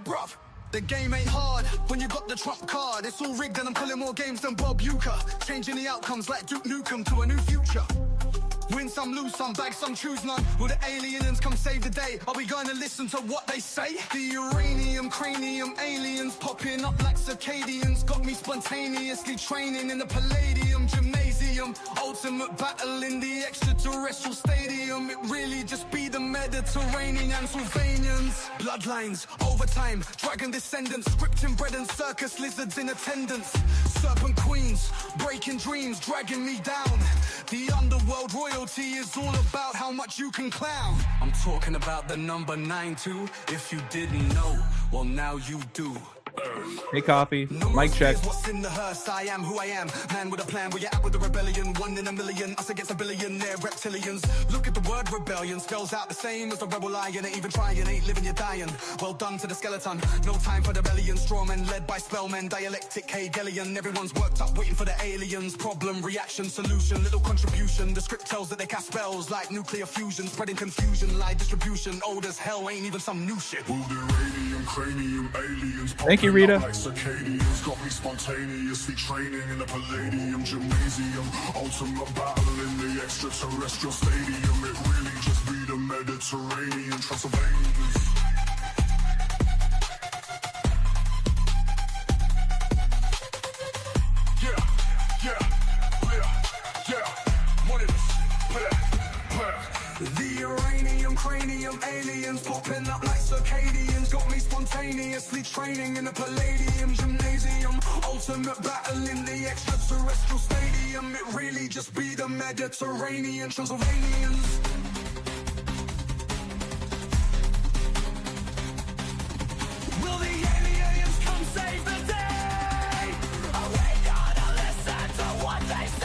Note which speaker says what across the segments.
Speaker 1: bruv. The game ain't hard when you got the trump card. It's all rigged and I'm pulling more games than Bob Uecker. Changing the outcomes like Duke Nukem to a new future. Win some, lose some, bag some, choose none. Will the aliens come save the day? Are we going to listen to what they say? The uranium, cranium, aliens popping up like circadians. Got me spontaneously training in the Palladium gymnasium. Ultimate battle in the extraterrestrial stadium. It really just be the Mediterranean and Sylvanians. Bloodlines, overtime, dragon descendants. Scripting bread and circus lizards in attendance. Serpent queens, breaking dreams, dragging me down. The underworld royalty is all about how much you can clown. I'm talking about the number 92. If you didn't know, well now you do.
Speaker 2: Hey, Coffee. Mic check.
Speaker 1: What's in the hearse? I am who I am. Man with a plan, where you at with the rebellion. 1 in a million, us against a billionaire reptilians. Look at the word rebellion, spells out the same as the rebel lion. Ain't even trying, ain't living, you're dying. Well done to the skeleton. No time for the rebellion. Strawmen led by spellmen, dialectic Hegelian. Everyone's worked up waiting for the aliens. Problem, reaction, solution, little contribution. The script tells that they cast spells like nuclear fusion, spreading confusion, lie distribution. Old as hell, ain't even some new shit. Cranium, aliens.
Speaker 2: Thank you, Rita.
Speaker 3: Like circadians, got me spontaneously training in the Palladium gymnasium. Ultimate battle in the extraterrestrial stadium. It really just be the Mediterranean Transylvanians.
Speaker 1: The uranium, cranium, aliens popping up like circadians. Got me spontaneously training in the Palladium gymnasium. Ultimate battle in the extraterrestrial stadium. It really just be the Mediterranean Transylvanians. Will the aliens come save the day? Are we gonna listen to what they say?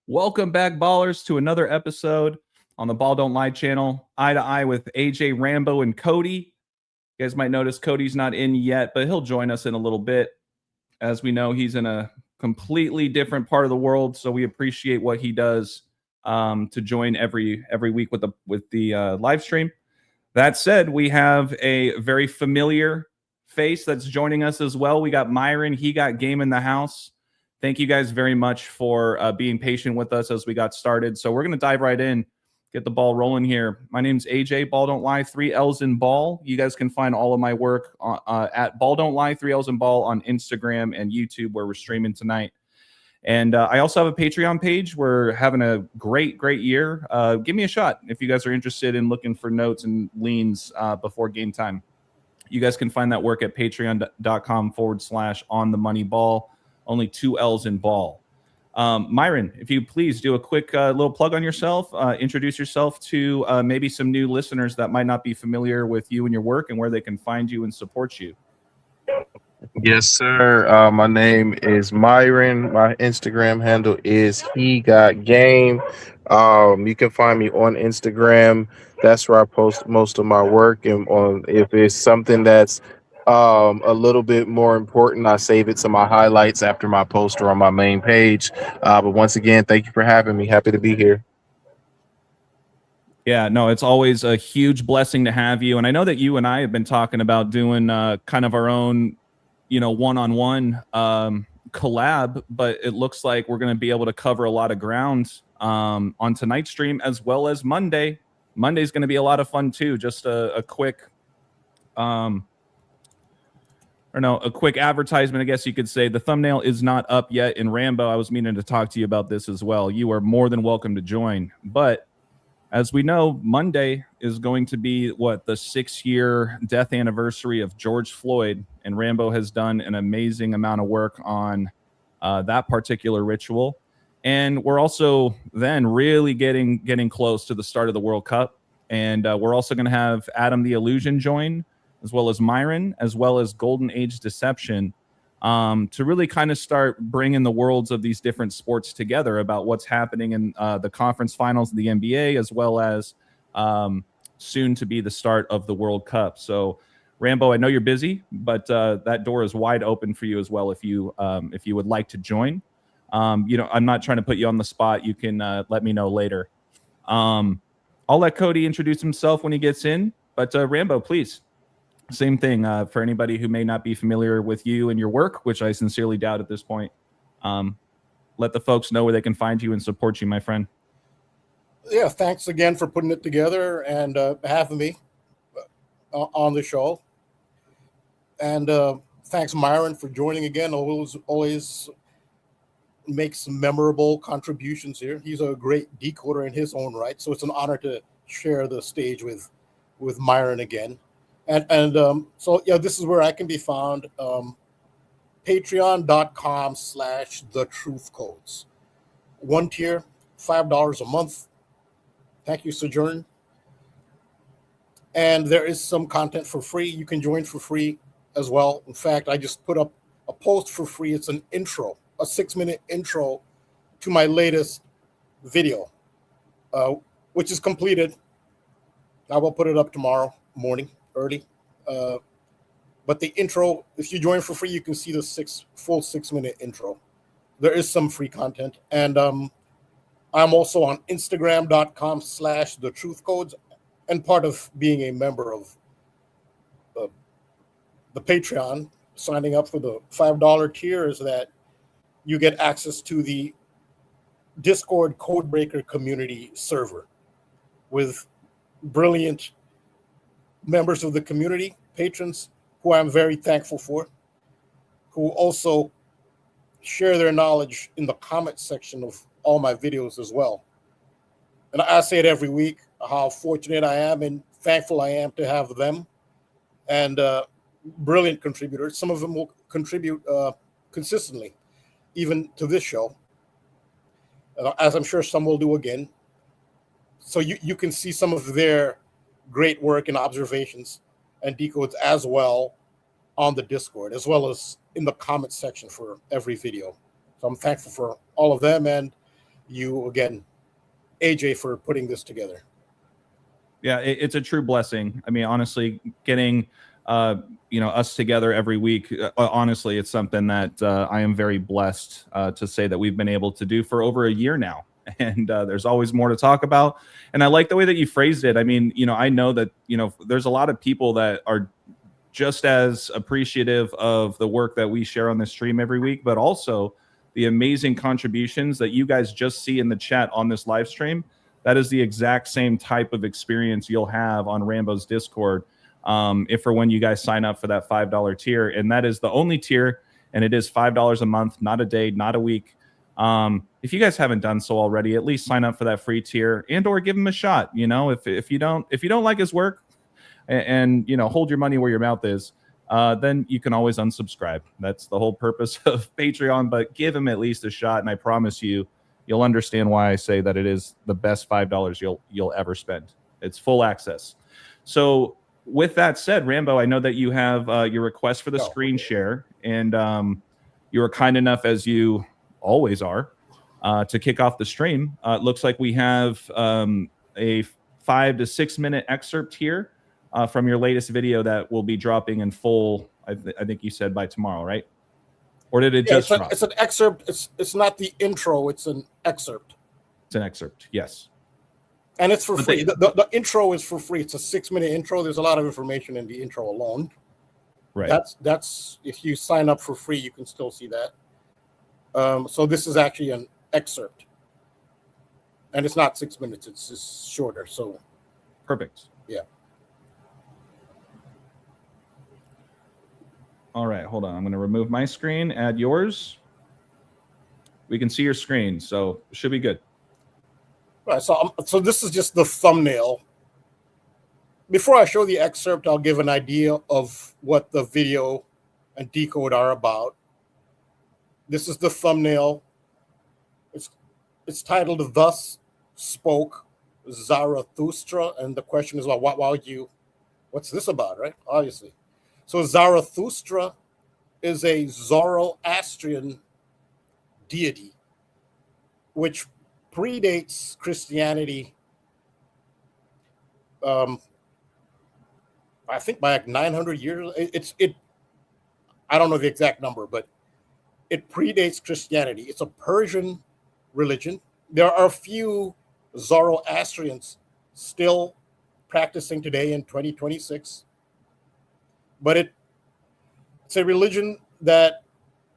Speaker 2: Welcome back, ballers, to another episode on the Balll Don't Lie channel. Eye to eye with AJ, Rambo, and Cody. You guys might notice Cody's not in yet, but he'll join us in a little bit. As we know, he's in a completely different part of the world, so we appreciate what he does to join every week with the live stream. That said, we have a very familiar face that's joining us as well. We got Myron. He got game in the house. Thank you guys very much for being patient with us as we got started. So we're going to dive right in, get the ball rolling here. My name's AJ, Balll Don't Lie, 3 L's in Ball. You guys can find all of my work at Balll Don't Lie, 3 L's in Ball on Instagram and YouTube, where we're streaming tonight. And I also have a Patreon page. We're having a great year. Give me a shot if you guys are interested in looking for notes and leans before game time. You guys can find that work at patreon.com/onthemoneyball. Only 2 L's in Ball. Myron, if you please do a quick little plug on yourself, introduce yourself to maybe some new listeners that might not be familiar with you and your work and where they can find you and support you.
Speaker 4: Yes, sir. My name is Myron. My Instagram handle is He Got Game. You can find me on Instagram. That's where I post most of my work. And if it's something that's a little bit more important, I save it to my highlights after my post or on my main page. But once again, thank you for having me. Happy to be here.
Speaker 2: Yeah, no, it's always a huge blessing to have you. And I know that you and I have been talking about doing kind of our own, one-on-one collab, but it looks like we're going to be able to cover a lot of ground on tonight's stream as well as Monday. Monday's going to be a lot of fun too. Just a quick a quick advertisement, I guess you could say. The thumbnail is not up yet in Rambo. I was meaning to talk to you about this as well. You are more than welcome to join. But as we know, Monday is going to be, the 6-year death anniversary of George Floyd. And Rambo has done an amazing amount of work on that particular ritual. And we're also then really getting close to the start of the World Cup. And we're also going to have Adam the Illusion join, as well as Myron, as well as Golden Age Deception, to really kind of start bringing the worlds of these different sports together about what's happening in the conference finals of the NBA, as well as soon to be the start of the World Cup. So, Rambo, I know you're busy, but that door is wide open for you as well if you would like to join. I'm not trying to put you on the spot. You can let me know later. I'll let Kodi introduce himself when he gets in, but Rambo, please. Same thing for anybody who may not be familiar with you and your work, which I sincerely doubt at this point. Let the folks know where they can find you and support you, my friend.
Speaker 5: Yeah, thanks again for putting it together and having me on the show. And thanks, Myron, for joining again. Always makes memorable contributions here. He's a great decoder in his own right, so it's an honor to share the stage with Myron again. And so yeah, this is where I can be found. Patreon.com/thetruthcodes. One tier, $5 a month. Thank you, Sojourn. And there is some content for free. You can join for free as well. In fact, I just put up a post for free. It's an intro, a 6-minute intro to my latest video, which is completed. I will put it up tomorrow morning, early. But the intro, if you join for free, you can see the full 6-minute intro. There is some free content. And I'm also on Instagram.com/thetruthcodes. And part of being a member of the Patreon, signing up for the $5 tier, is that you get access to the Discord Codebreaker community server with brilliant members of the community, patrons, who I'm very thankful for, who also share their knowledge in the comment section of all my videos as well. And I say it every week, how fortunate I am and thankful I am to have them and brilliant contributors. Some of them will contribute consistently, even to this show, as I'm sure some will do again. So you can see some of their great work and observations and decodes as well on the Discord, as well as in the comment section for every video. So I'm thankful for all of them and you again, AJ, for putting this together.
Speaker 2: Yeah, it's a true blessing. I mean, honestly, getting us together every week, honestly, it's something that I am very blessed to say that we've been able to do for over a year now. And there's always more to talk about. And I like the way that you phrased it. I mean, I know that, there's a lot of people that are just as appreciative of the work that we share on this stream every week, but also the amazing contributions that you guys just see in the chat on this live stream. That is the exact same type of experience you'll have on Rambo's Discord if or when you guys sign up for that $5 tier. And that is the only tier, and it is $5 a month, not a day, not a week. If you guys haven't done so already, at least sign up for that free tier and or give him a shot. If you don't like his work and hold your money where your mouth is, then you can always unsubscribe. That's the whole purpose of Patreon, but give him at least a shot. And I promise you'll understand why I say that it is the best $5 you'll ever spend. It's full access. So with that said, Rambo, I know that you have your request for the screen share, and you were kind enough, as you always are, to kick off the stream. It looks like we have a 5 to 6 minute excerpt here from your latest video that will be dropping in full, I think you said by tomorrow, right? Or did it just drop?
Speaker 5: It's an excerpt. It's not the intro. It's an excerpt.
Speaker 2: It's an excerpt, yes.
Speaker 5: And it's for free. The intro is for free. It's a 6-minute intro. There's a lot of information in the intro alone.
Speaker 2: Right.
Speaker 5: That's if you sign up for free, you can still see that. So this is actually an excerpt. And it's not 6 minutes. It's just shorter. So
Speaker 2: perfect.
Speaker 5: Yeah.
Speaker 2: All right, hold on. I'm going to remove my screen, add yours. We can see your screen, so it should be good.
Speaker 5: Right, so this is just the thumbnail. Before I show the excerpt, I'll give an idea of what the video and decode are about. This is the thumbnail. It's titled "Thus Spoke Zarathustra," and the question is, well, what's this about, right? Obviously. So Zarathustra is a Zoroastrian deity, which predates Christianity, I think by like 900 years. I don't know the exact number, but It predates Christianity. It's a Persian religion. There are a few Zoroastrians still practicing today in 2026, but it's a religion that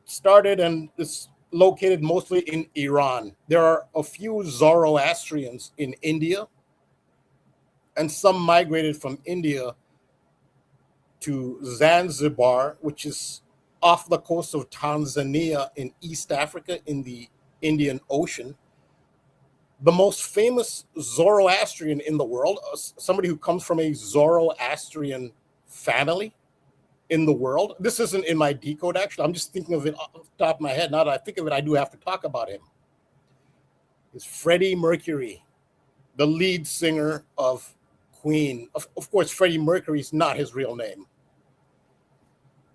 Speaker 5: started and is located mostly in Iran. There are a few Zoroastrians in India, and some migrated from India to Zanzibar, which is off the coast of Tanzania in East Africa in the Indian Ocean. The most famous Zoroastrian in the world, somebody who comes from a Zoroastrian family in the world. This isn't in my decode, actually. I'm just thinking of it off the top of my head. Now that I think of it, I do have to talk about him. It's Freddie Mercury, the lead singer of Queen. Of course, Freddie Mercury is not his real name.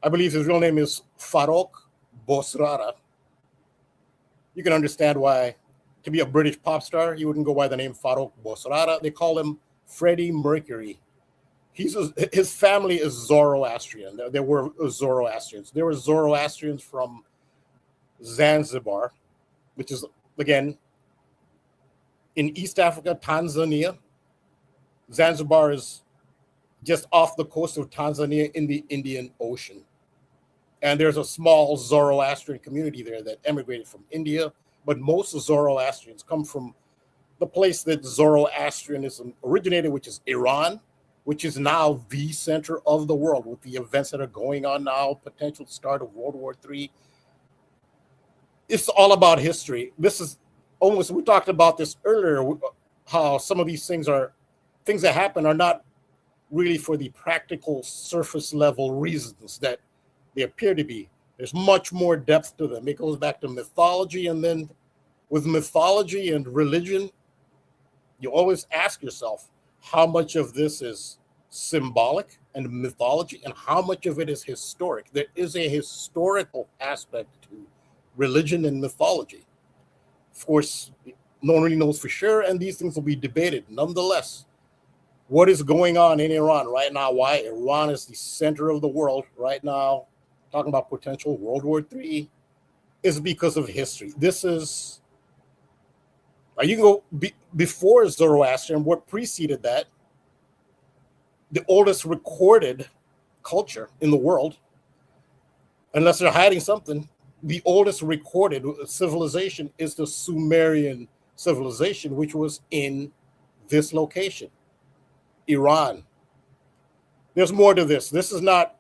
Speaker 5: I believe his real name is Farrokh Bosrara. You can understand why, to be a British pop star, you wouldn't go by the name Farrokh Bosrara. They call him Freddie Mercury. His family is Zoroastrian. There were Zoroastrians. There were Zoroastrians from Zanzibar, which is, again, in East Africa, Tanzania. Zanzibar is just off the coast of Tanzania in the Indian Ocean. And there's a small Zoroastrian community there that emigrated from India, but most Zoroastrians come from the place that Zoroastrianism originated, which is Iran, which is now the center of the world with the events that are going on now, potential start of World War III. It's all about history. This is almost, we talked about this earlier, how some of these things that happen are not really for the practical surface level reasons that they appear to be. There's much more depth to them. It goes back to mythology, and then with mythology and religion, you always ask yourself, how much of this is symbolic and mythology and how much of it is historic? There is a historical aspect to religion and mythology. Of course, no one really knows for sure, and these things will be debated. Nonetheless, what is going on in Iran right now, why Iran is the center of the world right now, talking about potential World War III, is because of history. This is, you can go before Zoroastrian, what preceded that, the oldest recorded culture in the world, unless they're hiding something, the oldest recorded civilization is the Sumerian civilization, which was in this location, Iran. There's more to this. This is not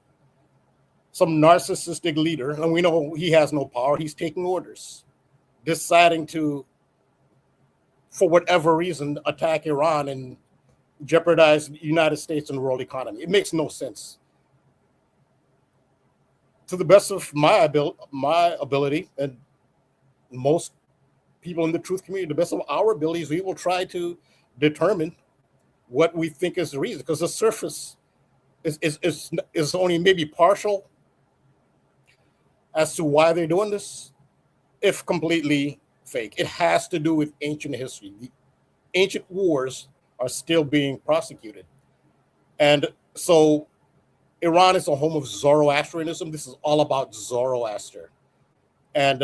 Speaker 5: some narcissistic leader, and we know he has no power. He's taking orders, deciding to, for whatever reason, attack Iran and jeopardize the United States and world economy. It makes no sense. To the best of my ability, and most people in the truth community, the best of our abilities, we will try to determine what we think is the reason, because the surface is only maybe partial as to why they're doing this, if completely fake. It has to do with ancient history. The ancient wars are still being prosecuted. And so Iran is a home of Zoroastrianism. This is all about Zoroaster. And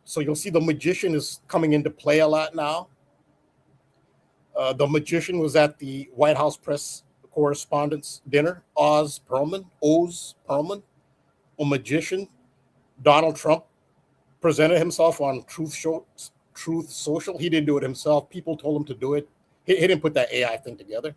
Speaker 5: so you'll see the magician is coming into play a lot now. The magician was at the White House press correspondence dinner. Oz Perlman, a magician. Donald Trump presented himself on Truth Social. He didn't do it himself. People told him to do it. He didn't put that AI thing together.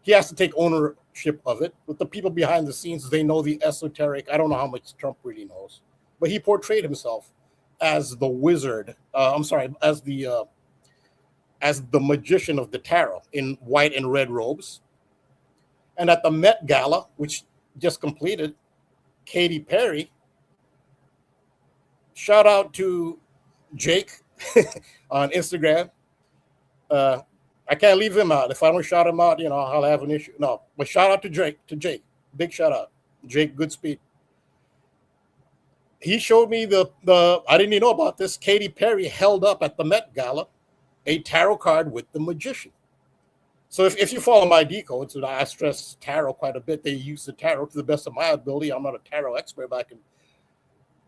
Speaker 5: He has to take ownership of it. But the people behind the scenes, they know the esoteric. I don't know how much Trump really knows, but he portrayed himself as the wizard. As the magician of the tarot in white and red robes. And at the Met Gala, which just completed, Katy Perry, shout out to Jake on Instagram. I can't leave him out. If I don't shout him out, I'll have an issue. No, but shout out to Jake. Big shout out. Jake Goodspeed. He showed me I didn't even know about this. Katy Perry held up at the Met Gala a tarot card with the magician. So if you follow my decodes, and I stress tarot quite a bit, they use the tarot to the best of my ability. I'm not a tarot expert, but I can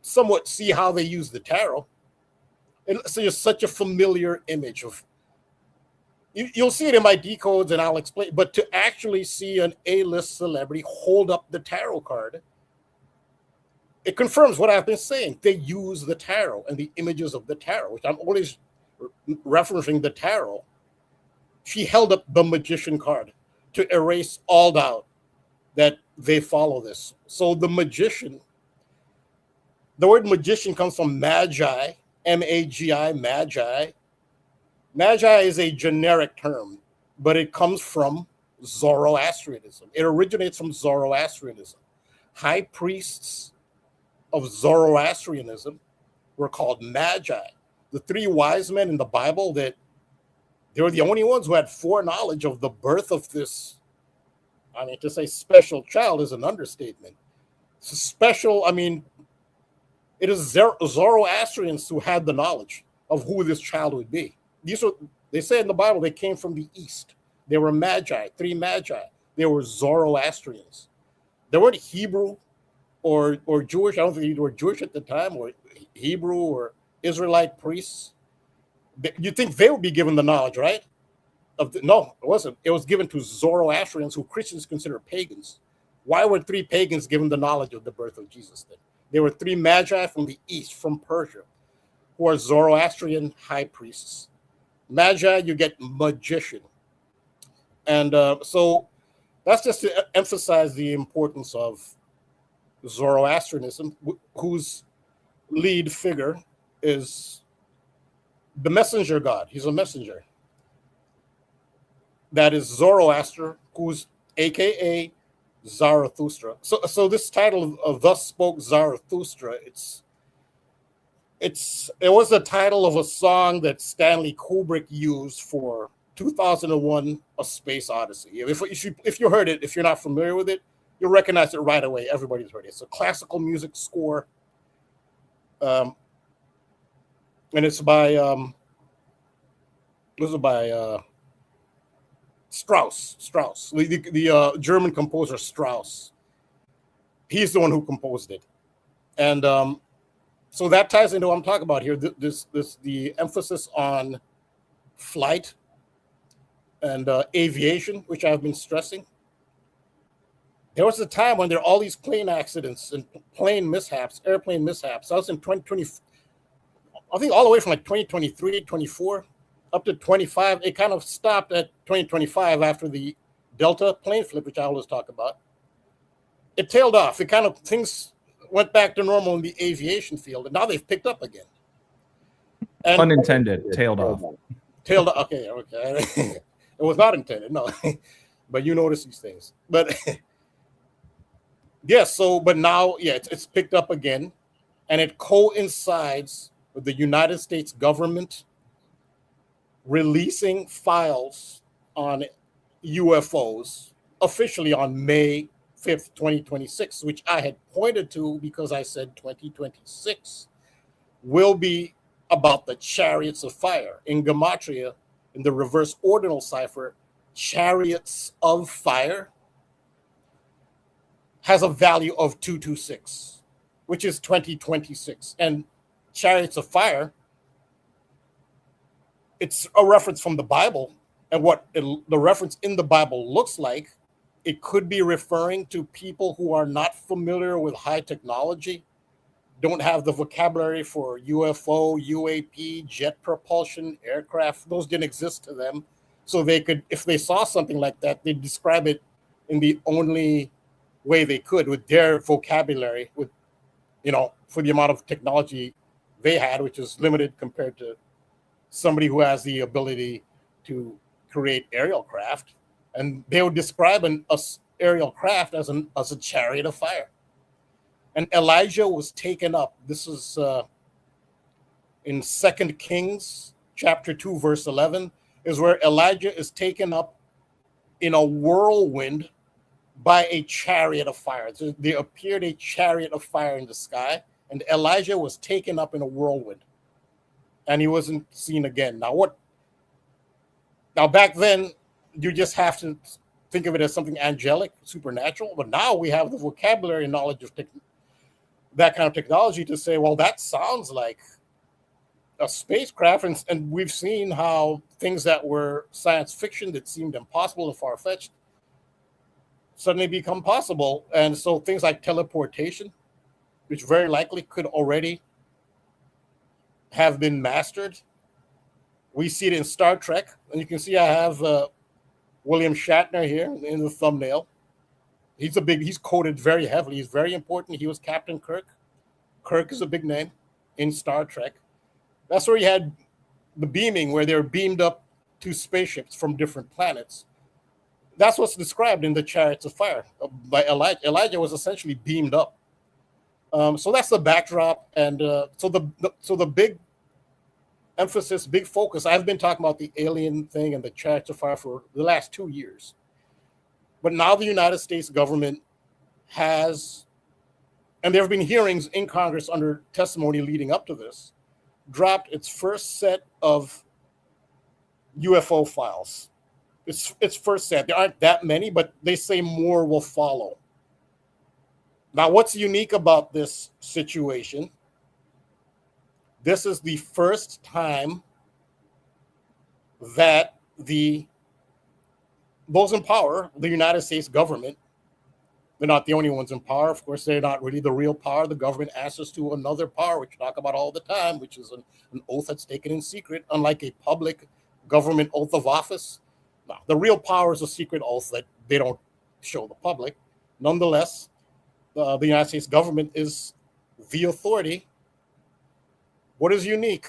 Speaker 5: somewhat see how they use the tarot. It's just such a familiar image of. You'll see it in my decodes, and I'll explain. But to actually see an A-list celebrity hold up the tarot card, it confirms what I've been saying. They use the tarot and the images of the tarot, which I'm always referencing the tarot. She held up the magician card to erase all doubt that they follow this. So the magician, the word magician comes from magi, M-A-G-I, magi. Magi is a generic term, but it comes from Zoroastrianism. It originates from Zoroastrianism. High priests of Zoroastrianism were called magi. The three wise men in the Bible, that they were the only ones who had foreknowledge of the birth of this. I mean, to say special child is an understatement. It's special, I mean, it is Zoroastrians who had the knowledge of who this child would be. These are, they say in the Bible, they came from the East. They were magi, three magi. They were Zoroastrians. They weren't Hebrew or Jewish. I don't think they were Jewish at the time, or Hebrew or Israelite priests. You'd think they would be given the knowledge, right? No, it wasn't. It was given to Zoroastrians, who Christians consider pagans. Why were three pagans given the knowledge of the birth of Jesus then? There were three magi from the East, from Persia, who are Zoroastrian high priests. Magi, you get magician. And so that's just to emphasize the importance of Zoroastrianism, whose lead figure is the messenger god. He's a messenger. That is Zoroaster, who's AKA Zarathustra. So this title of Thus Spoke Zarathustra, it was the title of a song that Stanley Kubrick used for 2001: A Space Odyssey. If you heard it, if you're not familiar with it, you'll recognize it right away. Everybody's heard it. It's a classical music score, and it's by Strauss, the German composer Strauss. He's the one who composed it, and so that ties into what I'm talking about here. The emphasis on flight and aviation, which I've been stressing. There was a time when there were all these plane accidents and plane mishaps, airplane mishaps. I was in 2020, I think all the way from like 2023, 24, up to 25. It kind of stopped at 2025 after the Delta plane flip, which I always talk about. It tailed off. It kind of, things went back to normal in the aviation field, and now they've picked up again. And
Speaker 2: pun intended, tailed off.
Speaker 5: Tailed off. Okay. It was not intended, no. But you notice these things. But yes, but now, it's picked up again, and it coincides with the United States government releasing files on UFOs officially on May 5th, 2026, which I had pointed to because I said 2026 will be about the chariots of fire. In Gematria, in the reverse ordinal cipher, chariots of fire has a value of 226, which is 2026. And chariots of fire, it's a reference from the Bible, and what the reference in the Bible looks like. It could be referring to people who are not familiar with high technology, don't have the vocabulary for UFO, UAP, jet propulsion, aircraft. Those didn't exist to them. So they could, if they saw something like that, they'd describe it in the only way they could with their vocabulary, with, for the amount of technology they had, which is limited compared to somebody who has the ability to create aerial craft. And they would describe an aerial craft as a chariot of fire. And Elijah was taken up. This is in 2 Kings chapter 2, verse 11, is where Elijah is taken up in a whirlwind by a chariot of fire. So there appeared a chariot of fire in the sky, and Elijah was taken up in a whirlwind, and he wasn't seen again. Now back then, you just have to think of it as something angelic, supernatural. But now we have the vocabulary knowledge that kind of technology to say, well, that sounds like a spacecraft. And we've seen how things that were science fiction that seemed impossible and far-fetched suddenly become possible. And so things like teleportation, which very likely could already have been mastered. We see it in Star Trek, and you can see I have William Shatner here in the thumbnail. He's quoted very heavily. He's very important. He was Captain Kirk. Kirk is a big name in Star Trek. That's where you had the beaming, where they're beamed up to spaceships from different planets. That's what's described in the Chariots of Fire by Elijah. Elijah was essentially beamed up. So that's the backdrop, and so the big emphasis, big focus. I've been talking about the alien thing and the Chariots of Fire for the last 2 years, but now the United States government has, and there have been hearings in Congress under testimony leading up to this, dropped its first set of UFO files. Its first set. There aren't that many, but they say more will follow. Now, what's unique about this situation? This is the first time that those in power, the United States government, they're not the only ones in power. Of course, they're not really the real power. The government answers to another power, which we talk about all the time, which is an oath that's taken in secret, unlike a public government oath of office. Now, the real power is a secret oath that they don't show the public. Nonetheless, the United States government is the authority. What is unique?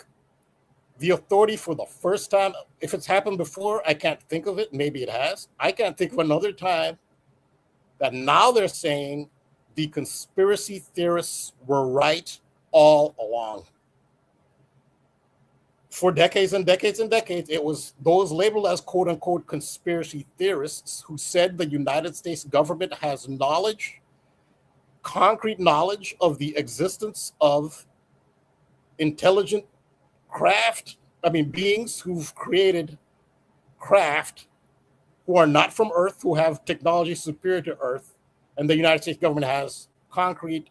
Speaker 5: The authority for the first time, if it's happened before, I can't think of it. Maybe it has. I can't think of another time that now they're saying the conspiracy theorists were right all along. For decades and decades and decades, it was those labeled as quote unquote conspiracy theorists who said the United States government has knowledge, concrete knowledge of the existence of intelligent beings who've created craft who are not from Earth, who have technology superior to Earth, and the United States government has concrete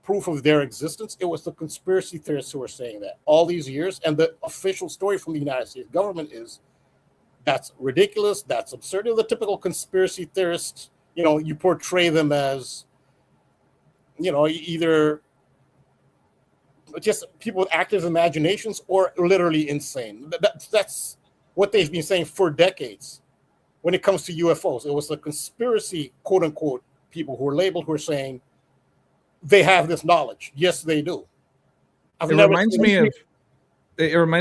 Speaker 5: proof of their existence. It was the conspiracy theorists who were saying that all these years, and the official story from the United States government is that's ridiculous, that's absurd. The typical conspiracy theorists, you portray them as, either just people with active imaginations or literally insane. That's what they've been saying for decades. When it comes to UFOs, it was the conspiracy, quote unquote, people who are labeled who are saying they have this knowledge. Yes, they do. It reminds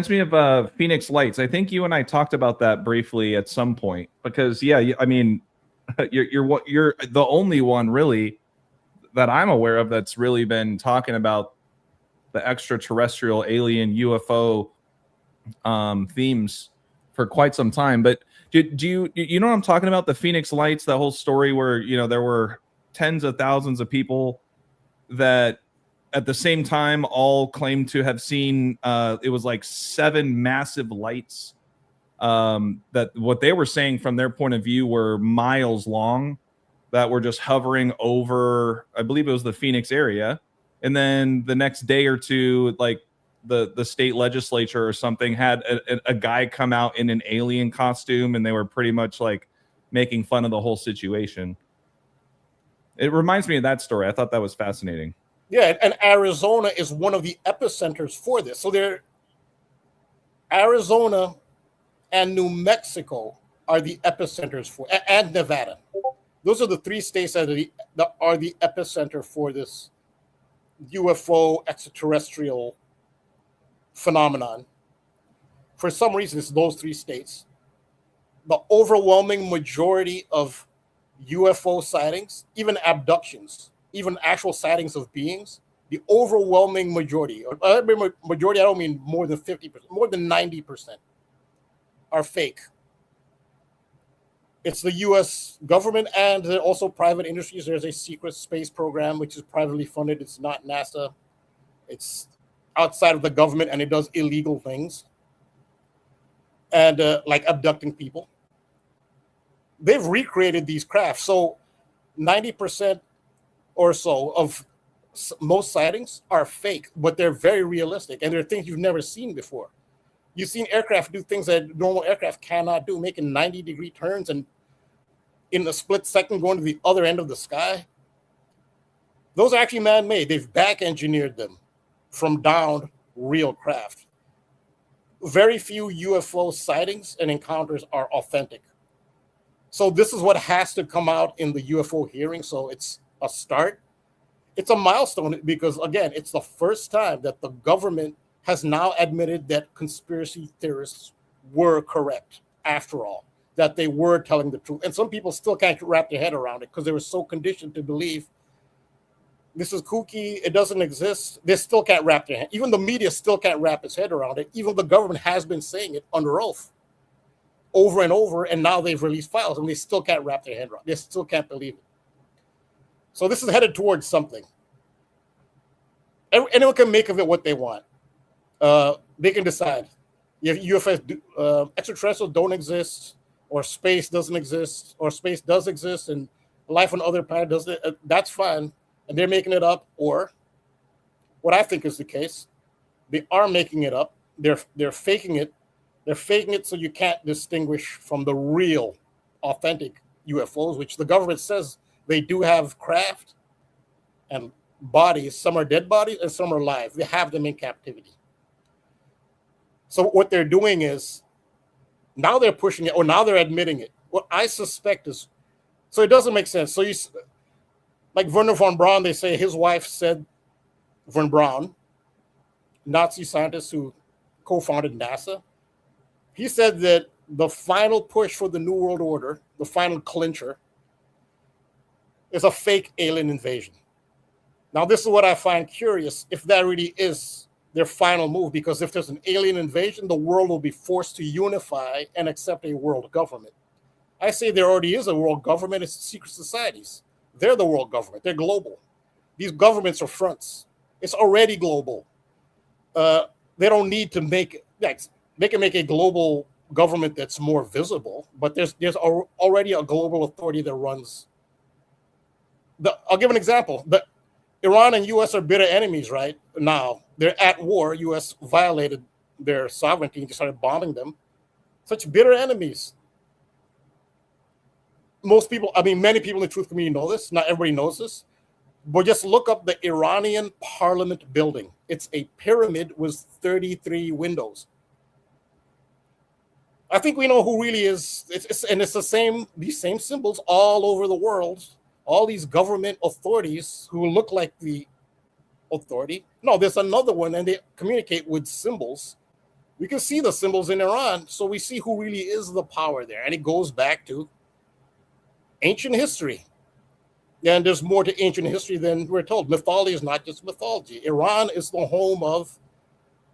Speaker 2: me of Phoenix Lights. I think you and I talked about that briefly at some point, because you're the only one really that I'm aware of that's really been talking about the extraterrestrial alien UFO themes for quite some time. But do you know what I'm talking about? The Phoenix Lights, that whole story where there were tens of thousands of people that at the same time all claimed to have seen it was like 7 massive lights that what they were saying from their point of view were miles long, that were just hovering over, I believe it was the Phoenix area. And then the next day or two, like the state legislature or something had a guy come out in an alien costume, and they were pretty much like making fun of the whole situation. It reminds me of that story. I thought that was fascinating.
Speaker 5: Yeah, and Arizona is one of the epicenters for this. So Arizona and New Mexico are the epicenters for, and Nevada. Those are the 3 states that are the epicenter for this UFO extraterrestrial phenomenon. For some reason, it's those 3 states. The overwhelming majority of UFO sightings, even abductions, even actual sightings of beings, the overwhelming majority, I don't mean more than 50%, more than 90% are fake. It's the U.S. government and also private industries. There's a secret space program which is privately funded. It's not NASA. It's outside of the government, and it does illegal things. And like abducting people. They've recreated these crafts. So 90% or so of most sightings are fake, but they're very realistic, and they're things you've never seen before. You've seen aircraft do things that normal aircraft cannot do, making 90-degree turns and in a split second going to the other end of the sky. Those are actually man-made. They've back-engineered them from downed real craft. Very few UFO sightings and encounters are authentic. So this is what has to come out in the UFO hearing. So it's a start. It's a milestone because, again, it's the first time that the government has now admitted that conspiracy theorists were correct after all, that they were telling the truth. And some people still can't wrap their head around it because they were so conditioned to believe this is kooky, it doesn't exist. They still can't wrap their head. Even the media still can't wrap its head around it. Even the government has been saying it under oath over and over, and now they've released files and they still can't wrap their head around it. They still can't believe it. So this is headed towards something. Anyone can make of it what they want. They can decide if UFOs, extraterrestrials don't exist, or space doesn't exist, or space does exist and life on other planets doesn't. That's fine. And they're making it up, or what I think is the case, they are making it up. They're faking it. They're faking it so you can't distinguish from the real, authentic UFOs, which the government says they do have craft and bodies. Some are dead bodies and some are alive. They have them in captivity. So what they're doing is now they're pushing it, or now they're admitting it. What I suspect is, so it doesn't make sense. So like Werner von Braun, they say his wife said, von Braun, Nazi scientist who co-founded NASA, he said that the final push for the New World Order, the final clincher, is a fake alien invasion. Now, this is what I find curious, if that really is their final move, because if there's an alien invasion, the world will be forced to unify and accept a world government. I say there already is a world government. It's secret societies. They're the world government. They're global. These governments are fronts. It's already global. They don't need to make it. They can make a global government that's more visible, but there's already a global authority that runs. I'll give an example. Iran and U.S. are bitter enemies right now. They're at war. U.S. violated their sovereignty and just started bombing them. Such bitter enemies. Most people, many people in the truth community know this. Not everybody knows this. But just look up the Iranian parliament building. It's a pyramid with 33 windows. I think we know who really is. It's these same symbols all over the world. All these government authorities who look like the authority. No, there's another one, and they communicate with symbols. We can see the symbols in Iran, so we see who really is the power there. And it goes back to ancient history. And there's more to ancient history than we're told. Mythology is not just mythology. Iran is the home of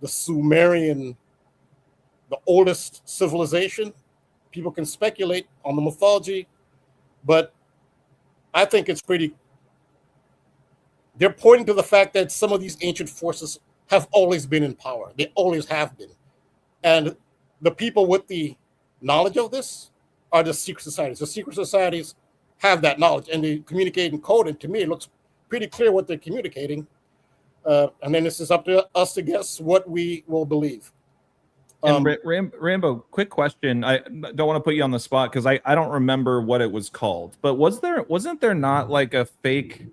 Speaker 5: the Sumerian, the oldest civilization. People can speculate on the mythology, but I think it's they're pointing to the fact that some of these ancient forces have always been in power. They always have been. And the people with the knowledge of this are the secret societies. The secret societies have that knowledge and they communicate in code. And to me, it looks pretty clear what they're communicating. And then it's just up to us to guess what we will believe.
Speaker 2: Rambo, quick question. I don't want to put you on the spot because I don't remember what it was called. But wasn't there not like a fake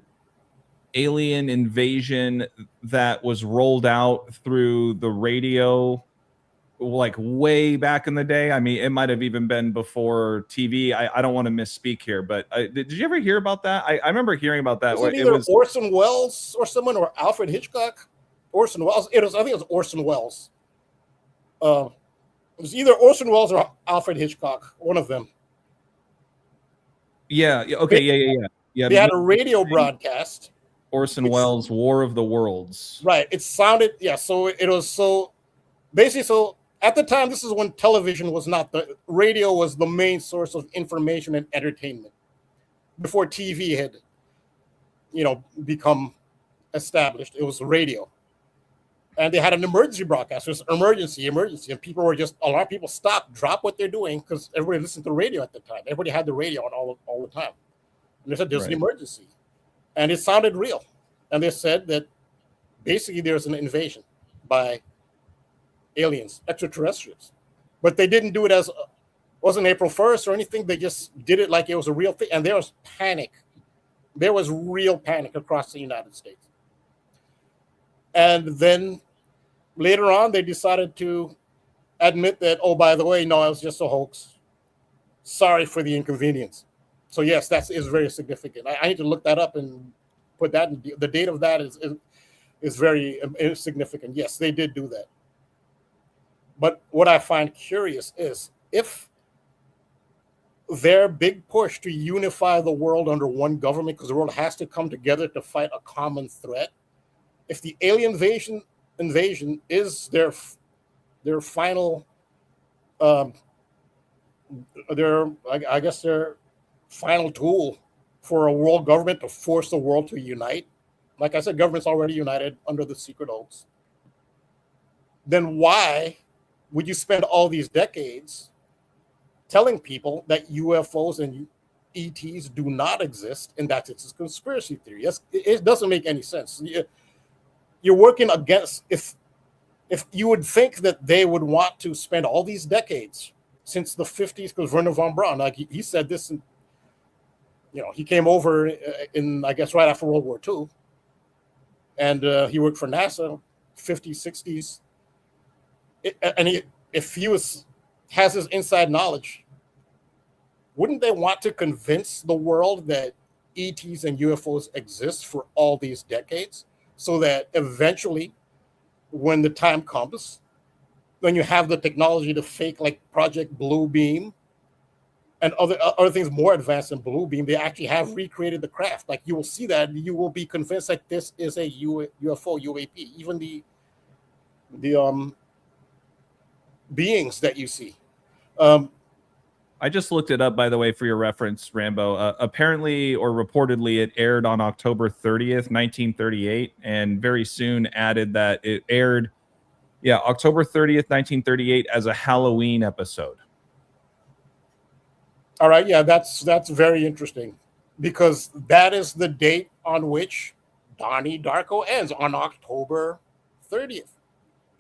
Speaker 2: alien invasion that was rolled out through the radio like way back in the day? I mean, it might have even been before TV. I don't want to misspeak here, but did you ever hear about that? I remember hearing about that.
Speaker 5: It was Orson Welles or someone, or Alfred Hitchcock. Orson Welles. I think it was Orson Welles. It was either Orson Welles or Alfred Hitchcock, one of them.
Speaker 2: Yeah. Okay. Yeah.
Speaker 5: They had a radio broadcast.
Speaker 2: Orson Welles' War of the Worlds.
Speaker 5: Right. It sounded, yeah. So it was basically, so at the time, this is when television was not the radio was the main source of information and entertainment before TV had, become established. It was radio. And they had an emergency broadcast. It was emergency. And a lot of people stopped, dropped what they're doing because everybody listened to the radio at the time. Everybody had the radio on all the time. And they said there's an emergency. And it sounded real. And they said that basically there's an invasion by aliens, extraterrestrials. But they didn't do it as wasn't April 1st or anything. They just did it like it was a real thing. And there was panic. There was real panic across the United States. And then later on, they decided to admit that, oh, by the way, no, it was just a hoax. Sorry for the inconvenience. So yes, that is very significant. I need to look that up and put that in. The date of that is very significant. Yes, they did do that. But what I find curious is if their big push to unify the world under one government, because the world has to come together to fight a common threat, if the alien invasion is their final, I guess their final tool for a world government to force the world to unite. Like I said, government's already united under the secret oaths. Then why would you spend all these decades telling people that UFOs and ETs do not exist and that it's a conspiracy theory? Yes, it doesn't make any sense. You're working against, if you would think that they would want to spend all these decades since the 50s, because Werner von Braun, like he said this, and he came over in, I guess, right after World War II, and he worked for NASA, 50s, 60s, if he has his inside knowledge, wouldn't they want to convince the world that ETs and UFOs exist for all these decades, so that eventually, when the time comes, when you have the technology to fake like Project Blue Beam and other things more advanced than Blue Beam, they actually have recreated the craft. Like you will see that, you will be convinced that this is a UFO, UAP. Even the beings that you see.
Speaker 2: I just looked it up, by the way, for your reference, Rambo. Apparently, or reportedly, it aired on October 30th, 1938, and very soon added that it aired, October 30th, 1938, as a Halloween episode.
Speaker 5: All right, that's very interesting, because that is the date on which Donnie Darko ends, on October 30th.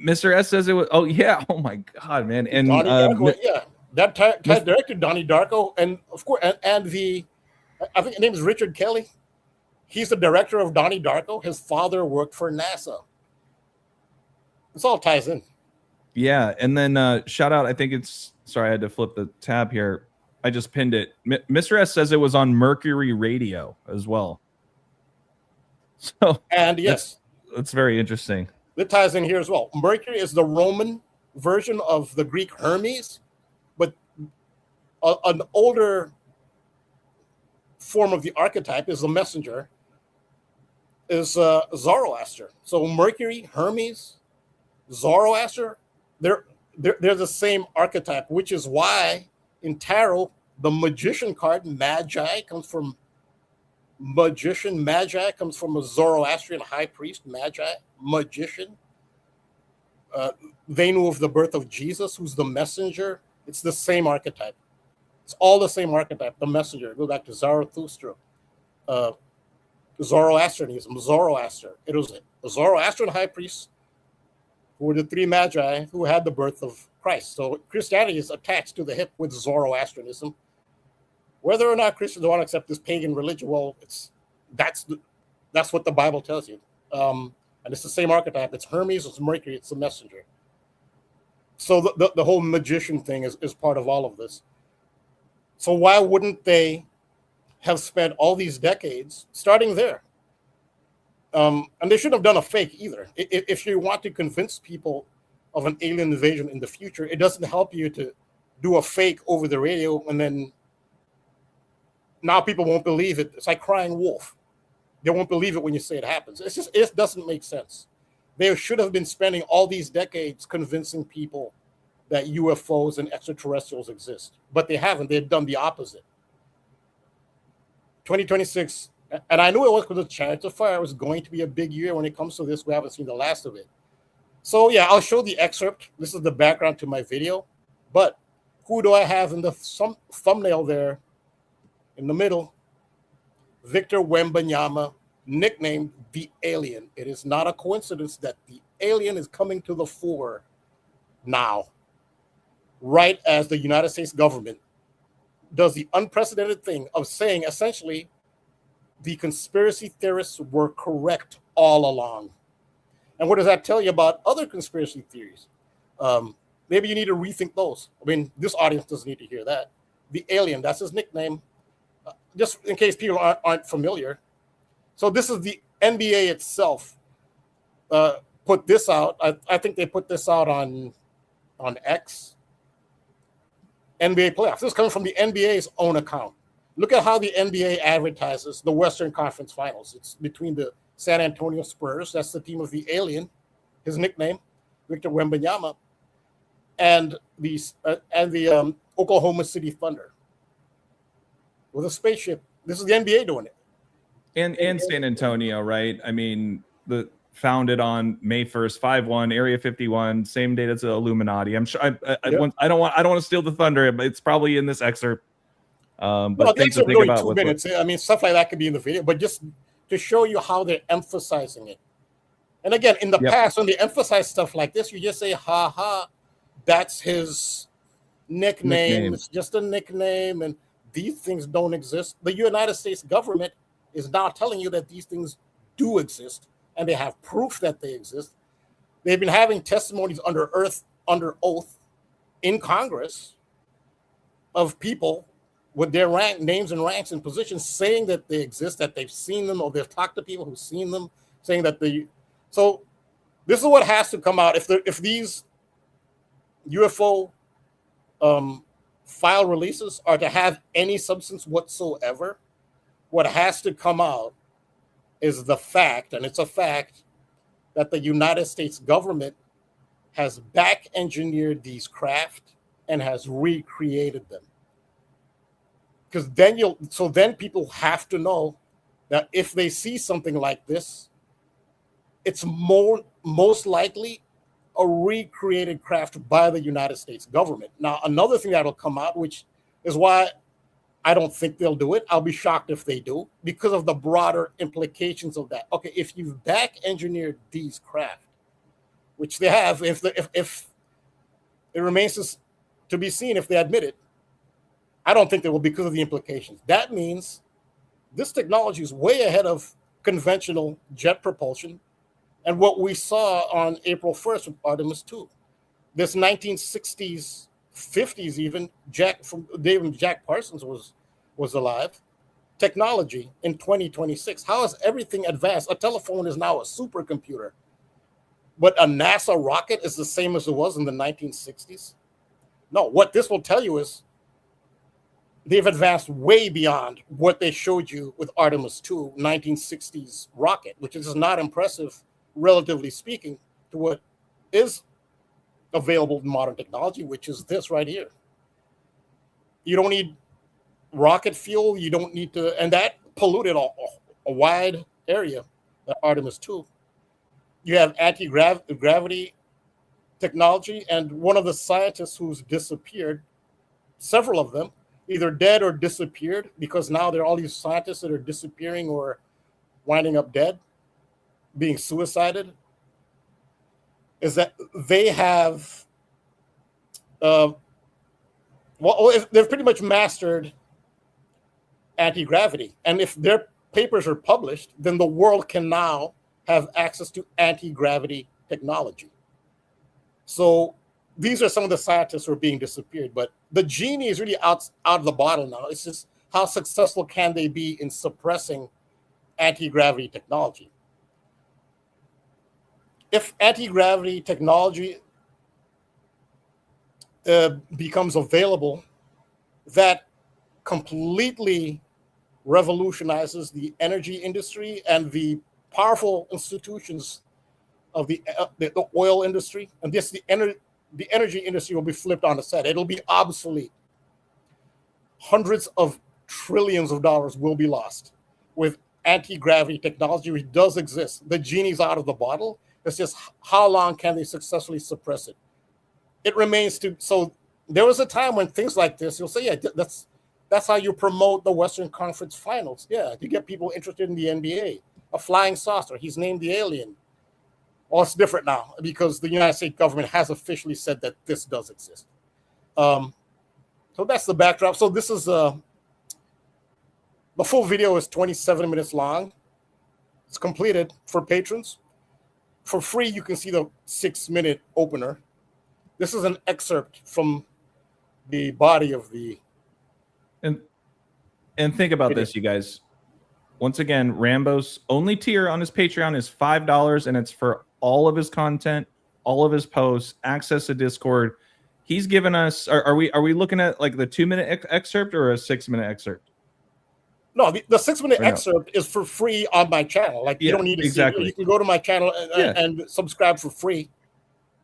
Speaker 2: Mr. S says it was. Oh yeah. Oh my God, man. And
Speaker 5: Donnie Darko, that directed Donnie Darko, and of course, and I think his name is Richard Kelly. He's the director of Donnie Darko. His father worked for NASA. This all ties in.
Speaker 2: Yeah, and then shout out. I think it's. Sorry, I had to flip the tab here. I just pinned it. Mr. S says it was on Mercury Radio as well. So
Speaker 5: and yes,
Speaker 2: that's very interesting.
Speaker 5: That ties in here as well. Mercury is the Roman version of the Greek Hermes, but an older form of the archetype is the messenger, is Zoroaster. So Mercury, Hermes, Zoroaster, they're the same archetype, which is why in tarot, the magician card, Magi, comes from magician. Magi comes from a Zoroastrian high priest, Magi, magician. They knew of the birth of Jesus, who's the messenger. It's the same archetype. It's all the same archetype, the messenger. Go back to Zarathustra, Zoroastrianism, Zoroaster. It was a Zoroastrian high priest who were the three Magi who had the birth of Christ. So Christianity is attached to the hip with Zoroastrianism. Whether or not Christians want to accept this pagan religion, well, that's what the Bible tells you. And it's the same archetype. It's Hermes, it's Mercury, it's the messenger. So the whole magician thing is part of all of this. So why wouldn't they have spent all these decades starting there? And they shouldn't have done a fake either. If you want to convince people of an alien invasion in the future, it doesn't help you to do a fake over the radio and then now people won't believe it. It's like crying wolf. They won't believe it when you say it happens. It doesn't make sense. They should have been spending all these decades convincing people that UFOs and extraterrestrials exist, but they haven't. They've done the opposite. 2026, and I knew it was because the Chariots of Fire was going to be a big year when it comes to this. We haven't seen the last of it. So yeah, I'll show the excerpt. This is the background to my video. But who do I have in the thumbnail there in the middle? Victor Wembanyama, nicknamed the Alien. It is not a coincidence that the alien is coming to the fore now, right as the United States government does the unprecedented thing of saying essentially the conspiracy theorists were correct all along. And what does that tell you about other conspiracy theories? Maybe you need to rethink those. I mean, this audience doesn't need to hear that. The Alien, that's his nickname. Just in case people aren't familiar. So this is the NBA itself put this out. I think they put this out on X. NBA playoffs. This is coming from the NBA's own account. Look at how the NBA advertises the Western Conference Finals. It's between the San Antonio Spurs, that's the team of the Alien, his nickname, Victor Wembanyama, and the Oklahoma City Thunder with a spaceship. This is the NBA doing it.
Speaker 2: And San Antonio, right? I mean, founded on May 1st, 5-1, Area 51, same date as the Illuminati. I'm sure I don't want to steal the thunder, but it's probably in this excerpt. But
Speaker 5: things are really 2 minutes. I mean, stuff like that could be in the video, but just to show you how they're emphasizing it. And again, in the past, when they emphasize stuff like this, you just say, ha ha, that's his nickname. It's just a nickname, and these things don't exist. The United States government is now telling you that these things do exist, and they have proof that they exist. They've been having testimonies under oath in Congress of people with their names and ranks and positions saying that they exist, that they've seen them, or they've talked to people who've seen them, saying that so this is what has to come out if these UFO file releases are to have any substance whatsoever. What has to come out is the fact, and it's a fact, that the United States government has back engineered these craft and has recreated them. Because then people have to know that if they see something like this, it's most likely a recreated craft by the United States government. Now, another thing that'll come out, which is why I don't think they'll do it. I'll be shocked if they do, because of the broader implications of that. Okay, if you've back engineered these craft, which they have, if it remains to be seen if they admit it, I don't think they will, because of the implications. That means this technology is way ahead of conventional jet propulsion and what we saw on April 1st with Artemis 2. This 1960s, 50s even, Jack Parsons was alive. Technology in 2026. How has everything advanced? A telephone is now a supercomputer. But a NASA rocket is the same as it was in the 1960s? No, what this will tell you is they've advanced way beyond what they showed you with Artemis 2, 1960s rocket, which is not impressive, relatively speaking, to what is available in modern technology, which is this right here. You don't need rocket fuel. You don't need to, and that polluted a wide area, the Artemis 2. You have anti-gravity technology, and one of the scientists who's disappeared, several of them, either dead or disappeared, because now there are all these scientists that are disappearing or winding up dead, being suicided, is that they have, they've pretty much mastered anti-gravity. And if their papers are published, then the world can now have access to anti-gravity technology. So these are some of the scientists who are being disappeared, but the genie is really out of the bottle now. It's just how successful can they be in suppressing anti-gravity technology? If anti-gravity technology becomes available, that completely revolutionizes the energy industry and the powerful institutions of the oil industry, and the energy industry will be flipped on its head. It'll be obsolete. Hundreds of trillions of dollars will be lost with anti-gravity technology, which does exist. The genie's out of the bottle. It's just how long can they successfully suppress it? It remains to. So there was a time when things like this, you'll say, yeah, that's how you promote the Western Conference Finals. Yeah, to get people interested in the NBA. a flying saucer. He's named the alien. Well, it's different now because the United States government has officially said that this does exist. So that's the backdrop. So this is the full video is 27 minutes long. It's completed for patrons. For free, you can see the 6-minute opener. This is an excerpt from the body of the.
Speaker 2: And think about this, you guys. Once again, Rambo's only tier on his Patreon is $5, and it's for all of his content, all of his posts, access to Discord. He's given us. Are we looking at like the 2-minute excerpt or a 6-minute excerpt?
Speaker 5: No, the 6-minute excerpt is for free on my channel. Like you don't need to see it. You can go to my channel and subscribe for free.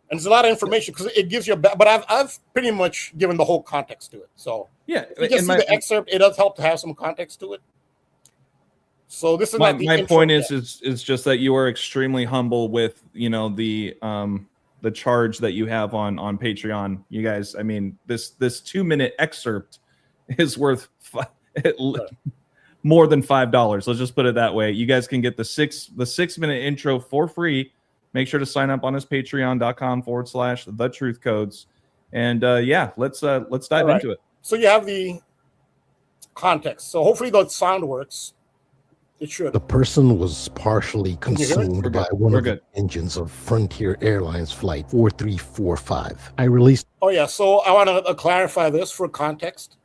Speaker 5: And there's a lot of information because it gives you but I've pretty much given the whole context to it. So
Speaker 2: yeah,
Speaker 5: if you just see the excerpt, it does help to have some context to it. So this is
Speaker 2: my point is just that you are extremely humble with the charge that you have on Patreon. You guys, I mean, this 2-minute excerpt is worth more than $5. Let's just put it that way. You guys can get the 6-minute intro for free. Make sure to sign up on his patreon.com/thetruthcodes. And let's dive into it.
Speaker 5: So you have the context. So hopefully the sound works. It should.
Speaker 6: The person was partially consumed by one of the engines of Frontier Airlines Flight 4345. I released.
Speaker 5: Oh yeah. So I want to clarify this for context.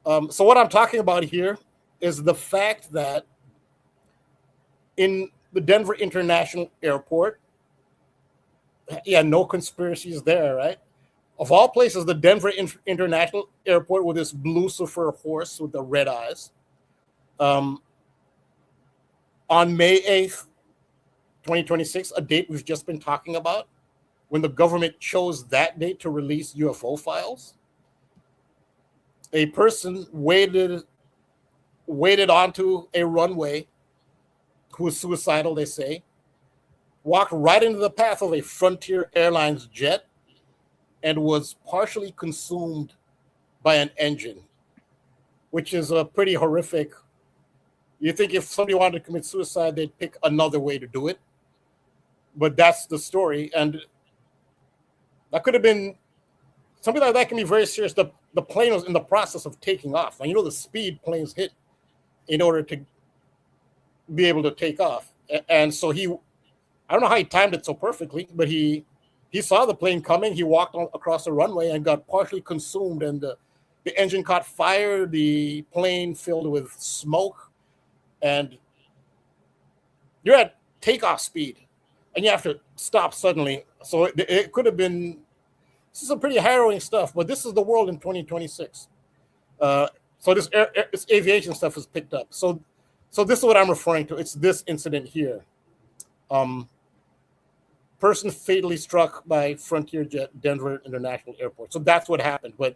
Speaker 5: So what I'm talking about here is the fact that in the Denver International Airport, no conspiracies there, right? Of all places, the Denver International Airport with this Lucifer horse with the red eyes. On May 8th, 2026, a date we've just been talking about, when the government chose that date to release UFO files, a person waded onto a runway who was suicidal, they say, walked right into the path of a Frontier Airlines jet and was partially consumed by an engine, which is a pretty horrific. You think if somebody wanted to commit suicide, they'd pick another way to do it. But that's the story. And that could have been something like that can be very serious. The plane was in the process of taking off. And the speed planes hit in order to be able to take off. And so I don't know how he timed it so perfectly, but he saw the plane coming. He walked across the runway and got partially consumed. And the engine caught fire. The plane filled with smoke. And you're at takeoff speed. And you have to stop suddenly. So it could have been. This is some pretty harrowing stuff, but this is the world in 2026. So this aviation stuff is picked up. So this is what I'm referring to. It's this incident here. Person fatally struck by Frontier jet, Denver International Airport. So that's what happened. But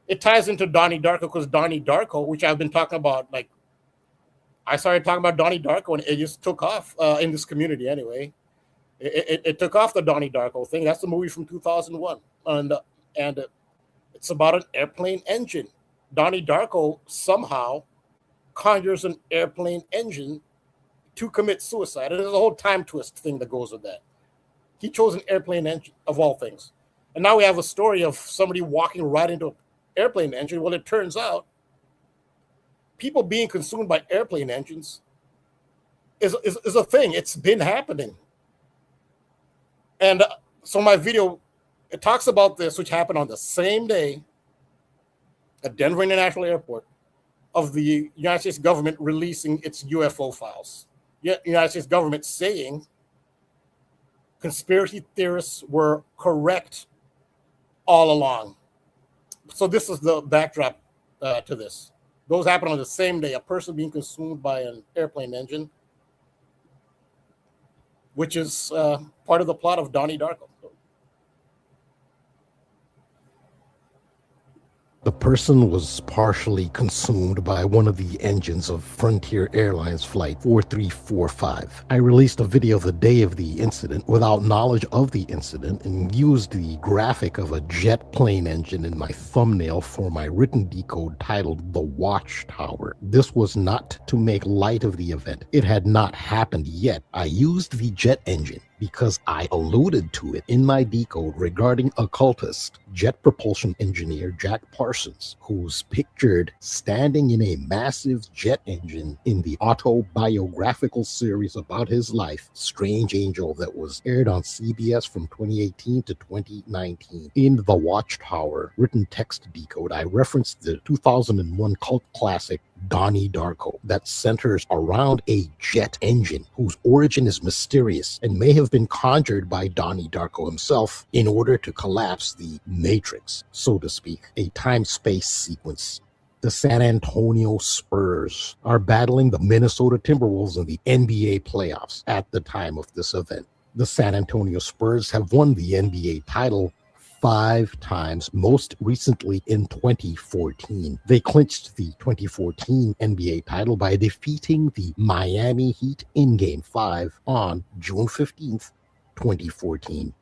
Speaker 5: it ties into Donnie Darko because Donnie Darko, which I've been talking about, like I started talking about Donnie Darko and it just took off in this community anyway. It took off the Donnie Darko thing. That's the movie from 2001. And it's about an airplane engine. Donnie Darko somehow conjures an airplane engine to commit suicide. And there's a whole time twist thing that goes with that. He chose an airplane engine, of all things. And now we have a story of somebody walking right into an airplane engine. Well, it turns out people being consumed by airplane engines is a thing. It's been happening. And so my video, it talks about this, which happened on the same day at Denver International Airport, of the United States government releasing its UFO files. Yet United States government saying conspiracy theorists were correct all along. So this is the backdrop to this. Those happened on the same day, a person being consumed by an airplane engine, which is part of the plot of Donnie Darko.
Speaker 6: The person was partially consumed by one of the engines of Frontier Airlines Flight 4345. I released a video the day of the incident without knowledge of the incident and used the graphic of a jet plane engine in my thumbnail for my written decode titled The Watchtower. This was not to make light of the event. It had not happened yet. I used the jet engine because I alluded to it in my decode regarding occultist jet propulsion engineer Jack Parsons, who's pictured standing in a massive jet engine in the autobiographical series about his life, Strange Angel, that was aired on CBS from 2018 to 2019. In The Watchtower written text decode, I referenced the 2001 cult classic Donnie Darko that centers around a jet engine whose origin is mysterious and may have been conjured by Donnie Darko himself in order to collapse the Matrix, so to speak, a time-space sequence. The San Antonio Spurs are battling the Minnesota Timberwolves in the NBA playoffs at the time of this event. The San Antonio Spurs have won the NBA title 5 times, most recently in 2014. They clinched the 2014 NBA title by defeating the Miami Heat in Game 5 on June 15th, 2014.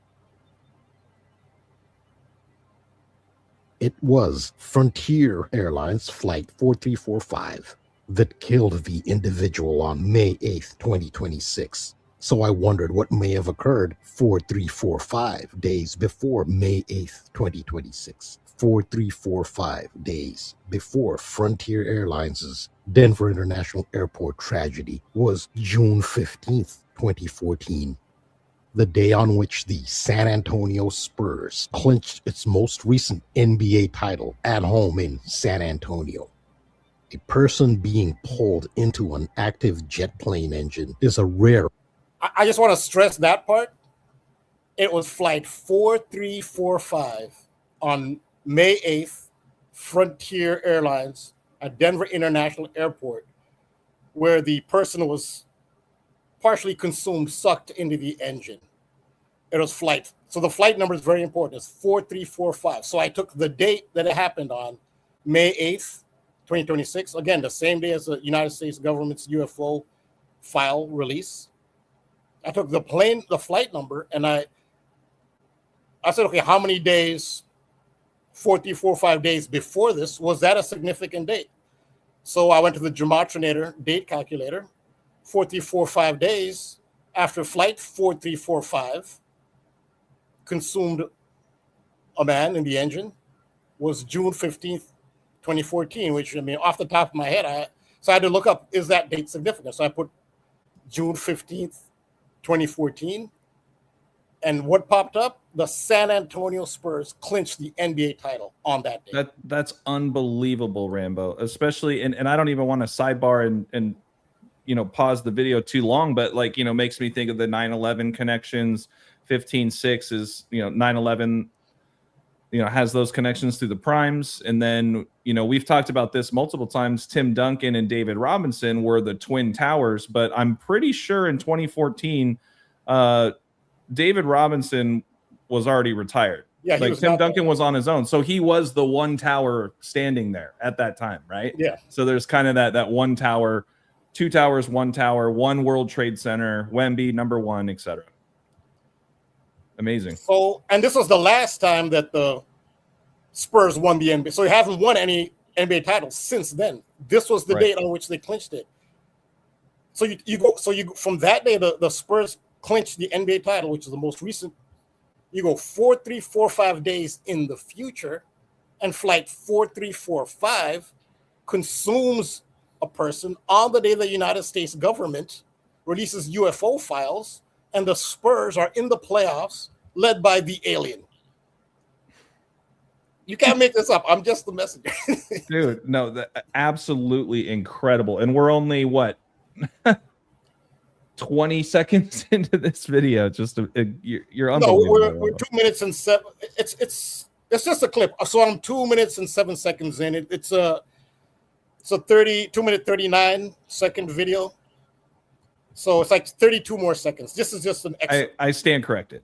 Speaker 6: It was Frontier Airlines Flight 4345 that killed the individual on May 8th, 2026. So I wondered what may have occurred 4345 days before May 8th, 2026. 4345 days before Frontier Airlines' Denver International Airport tragedy was June 15th, 2014. The day on which the San Antonio Spurs clinched its most recent NBA title at home in San Antonio. A person being pulled into an active jet plane engine is a rare.
Speaker 5: I just want to stress that part. It was flight 4345 on May 8th, Frontier Airlines at Denver International Airport, where the person was partially consumed, sucked into the engine. It was flight. So the flight number is very important. It's 4345. So I took the date that it happened on, May 8th, 2026. Again, the same day as the United States government's UFO file release. I took the flight number, and I said, okay, how many days, 4345 days before this, was that a significant date? So I went to the Gematrinator date calculator. 4345 days after flight 4345 consumed a man in the engine was June 15th, 2014, which, I mean, off the top of my head, I had to look up, is that date significant? So I put June 15th, 2014. And what popped up? The San Antonio Spurs clinched the NBA title on that day.
Speaker 2: That's unbelievable, Rambo. Especially, and I don't even want to sidebar and pause the video too long, but makes me think of the 9/11 connections. 15/6 is 9/11. Has those connections through the primes, and then we've talked about this multiple times. Tim Duncan and David Robinson were the twin towers, but I'm pretty sure in 2014, David Robinson was already retired. Yeah, Tim Duncan was on his own, so he was the one tower standing there at that time, right?
Speaker 5: Yeah.
Speaker 2: So there's kind of that one tower, two towers, one tower, one World Trade Center, Wemby #1, etc. Amazing.
Speaker 5: So, and this was the last time that the Spurs won the NBA. So he hasn't won any NBA titles since then. This was the date on which they clinched it. So you go from that day, the Spurs clinched the NBA title, which is the most recent. You go 4345 days in the future, and flight 4345 consumes a person on the day the United States government releases UFO files, and the Spurs are in the playoffs led by the alien. You can't make this up. I'm just the messenger.
Speaker 2: Dude, no, absolutely incredible. And we're only, 20 seconds into this video? You're unbelievable.
Speaker 5: No, we're 2 minutes and 7. It's just a clip. So I'm 2 minutes and 7 seconds in. It's a 2-minute 39-second video. So it's like 32 more seconds. This is just an excerpt.
Speaker 2: I stand corrected.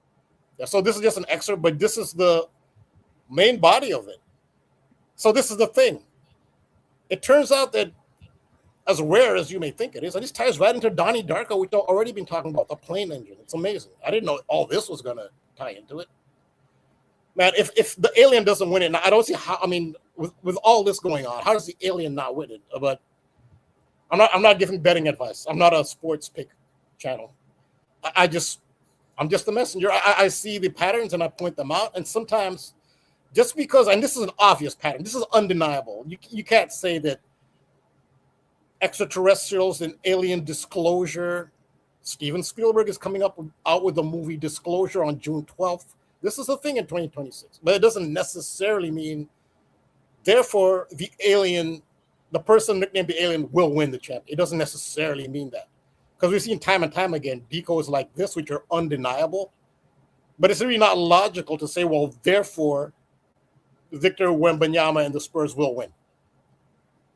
Speaker 5: Yeah, so this is just an excerpt, but this is the main body of it. So this is the thing. It turns out that as rare as you may think it is, and this ties right into Donnie Darko, which I've already been talking about, the plane engine. It's amazing. I didn't know all this was going to tie into it. Man, if the alien doesn't win it, I don't see how. I mean, with all this going on, how does the alien not win it? But I'm not giving betting advice. I'm not a sports pick channel. I'm just the messenger. I see the patterns and I point them out. And sometimes, just because, and this is an obvious pattern, this is undeniable. You can't say that extraterrestrials and alien disclosure. Steven Spielberg is coming out with the movie Disclosure on June 12th. This is a thing in 2026, but it doesn't necessarily mean, therefore, the person nicknamed the alien will win the champ. It doesn't necessarily mean that. Because we've seen time and time again, decos like this, which are undeniable. But it's really not logical to say, well, therefore, Victor Wembanyama and the Spurs will win.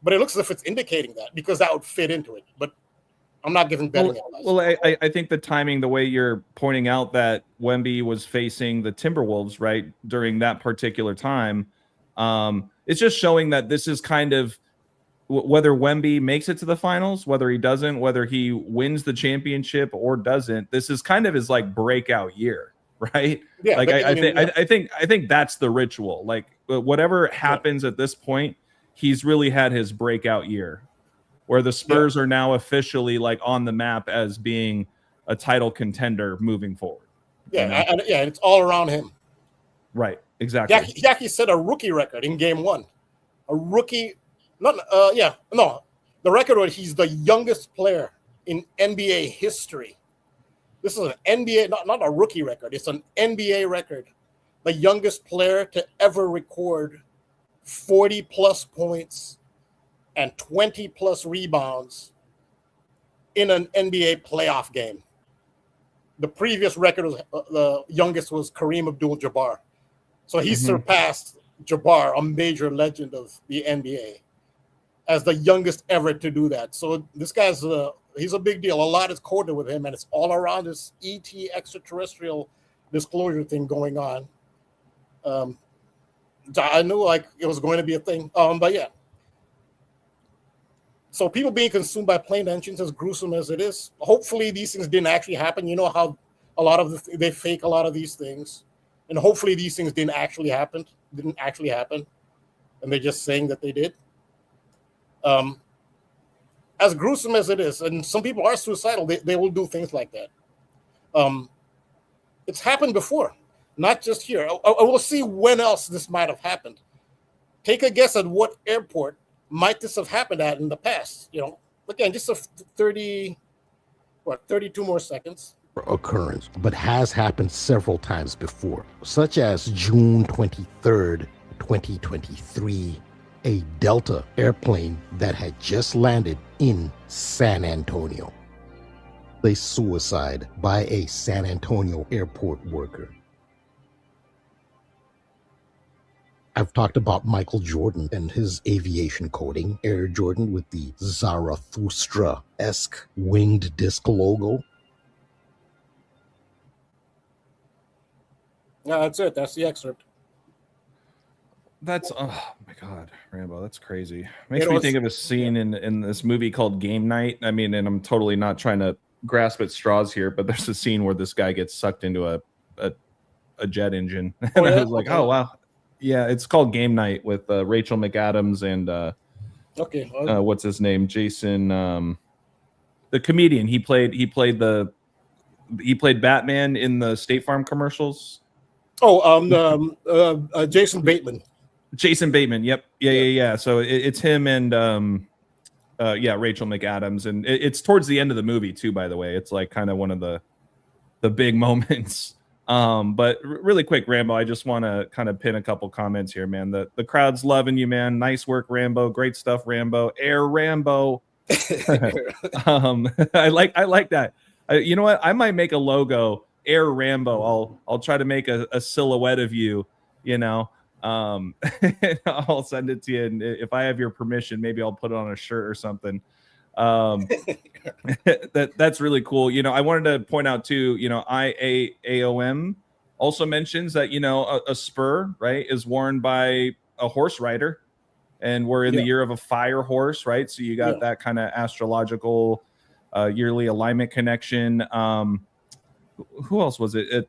Speaker 5: But it looks as if it's indicating that, because that would fit into it. But I'm not giving betting advice.
Speaker 2: Well, I think the timing, the way you're pointing out that Wemby was facing the Timberwolves, right, during that particular time, it's just showing that this is kind of whether Wemby makes it to the finals, whether he doesn't, whether he wins the championship or doesn't. This is kind of his like breakout year, right?
Speaker 5: Yeah,
Speaker 2: like I think that's the ritual. Like whatever happens at this point, he's really had his breakout year, where the Spurs are now officially like on the map as being a title contender moving forward.
Speaker 5: Yeah, and it's all around him.
Speaker 2: Right, exactly.
Speaker 5: He actually set a rookie record in game one. A rookie, the record was he's the youngest player in NBA history. This is an NBA, not a rookie record. It's an NBA record. The youngest player to ever record 40-plus points and 20-plus rebounds in an NBA playoff game. The previous record was the youngest was Kareem Abdul-Jabbar. So he surpassed Jabbar, a major legend of the NBA, as the youngest ever to do that. So this guy's he's a big deal. A lot is coded with him, and it's all around this ET extraterrestrial disclosure thing going on. I knew like it was going to be a thing. But yeah. So people being consumed by plane engines, as gruesome as it is, hopefully these things didn't actually happen. You know how a lot of they fake a lot of these things, and hopefully these things didn't actually happen, and they're just saying that they did. As gruesome as it is, and some people are suicidal, they will do things like that. It's happened before, not just here. I will see when else this might have happened. Take a guess at what airport might this have happened at in the past? You know, again, just 32 more seconds.
Speaker 6: Occurrence, but has happened several times before, such as June 23rd, 2023, a Delta airplane that had just landed in San Antonio. A suicide by a San Antonio airport worker. I've talked about Michael Jordan and his aviation coding, Air Jordan with the Zarathustra-esque winged disc logo.
Speaker 5: No, that's it. That's the excerpt.
Speaker 2: That's oh my god, Rambo, that's crazy. Makes me think of a scene in this movie called Game Night. I mean, and I'm totally not trying to grasp at straws here, but there's a scene where this guy gets sucked into a jet engine. And I was like, oh wow. Yeah, it's called Game Night with Rachel McAdams and what's his name? Jason, the comedian. He played Batman in the State Farm commercials.
Speaker 5: Jason Bateman.
Speaker 2: Jason Bateman. Yep. Yeah. So it's him and Rachel McAdams, and it's towards the end of the movie too. By the way, it's like kind of one of the big moments. But really quick, Rambo, I just want to kind of pin a couple comments here, man. The crowd's loving you, man. Nice work, Rambo. Great stuff, Rambo. Air Rambo. I like that. You know what? I might make a logo, Air Rambo. I'll try to make a silhouette of you, you know. I'll send it to you, and if I have your permission, maybe I'll put it on a shirt or something. That's really cool. You know, I wanted to point out too, you know, IAAOM also mentions that, you know, a spur, right, is worn by a horse rider. and we're in the year of a fire horse, right? So you got that kind of astrological yearly alignment connection. Who else was it?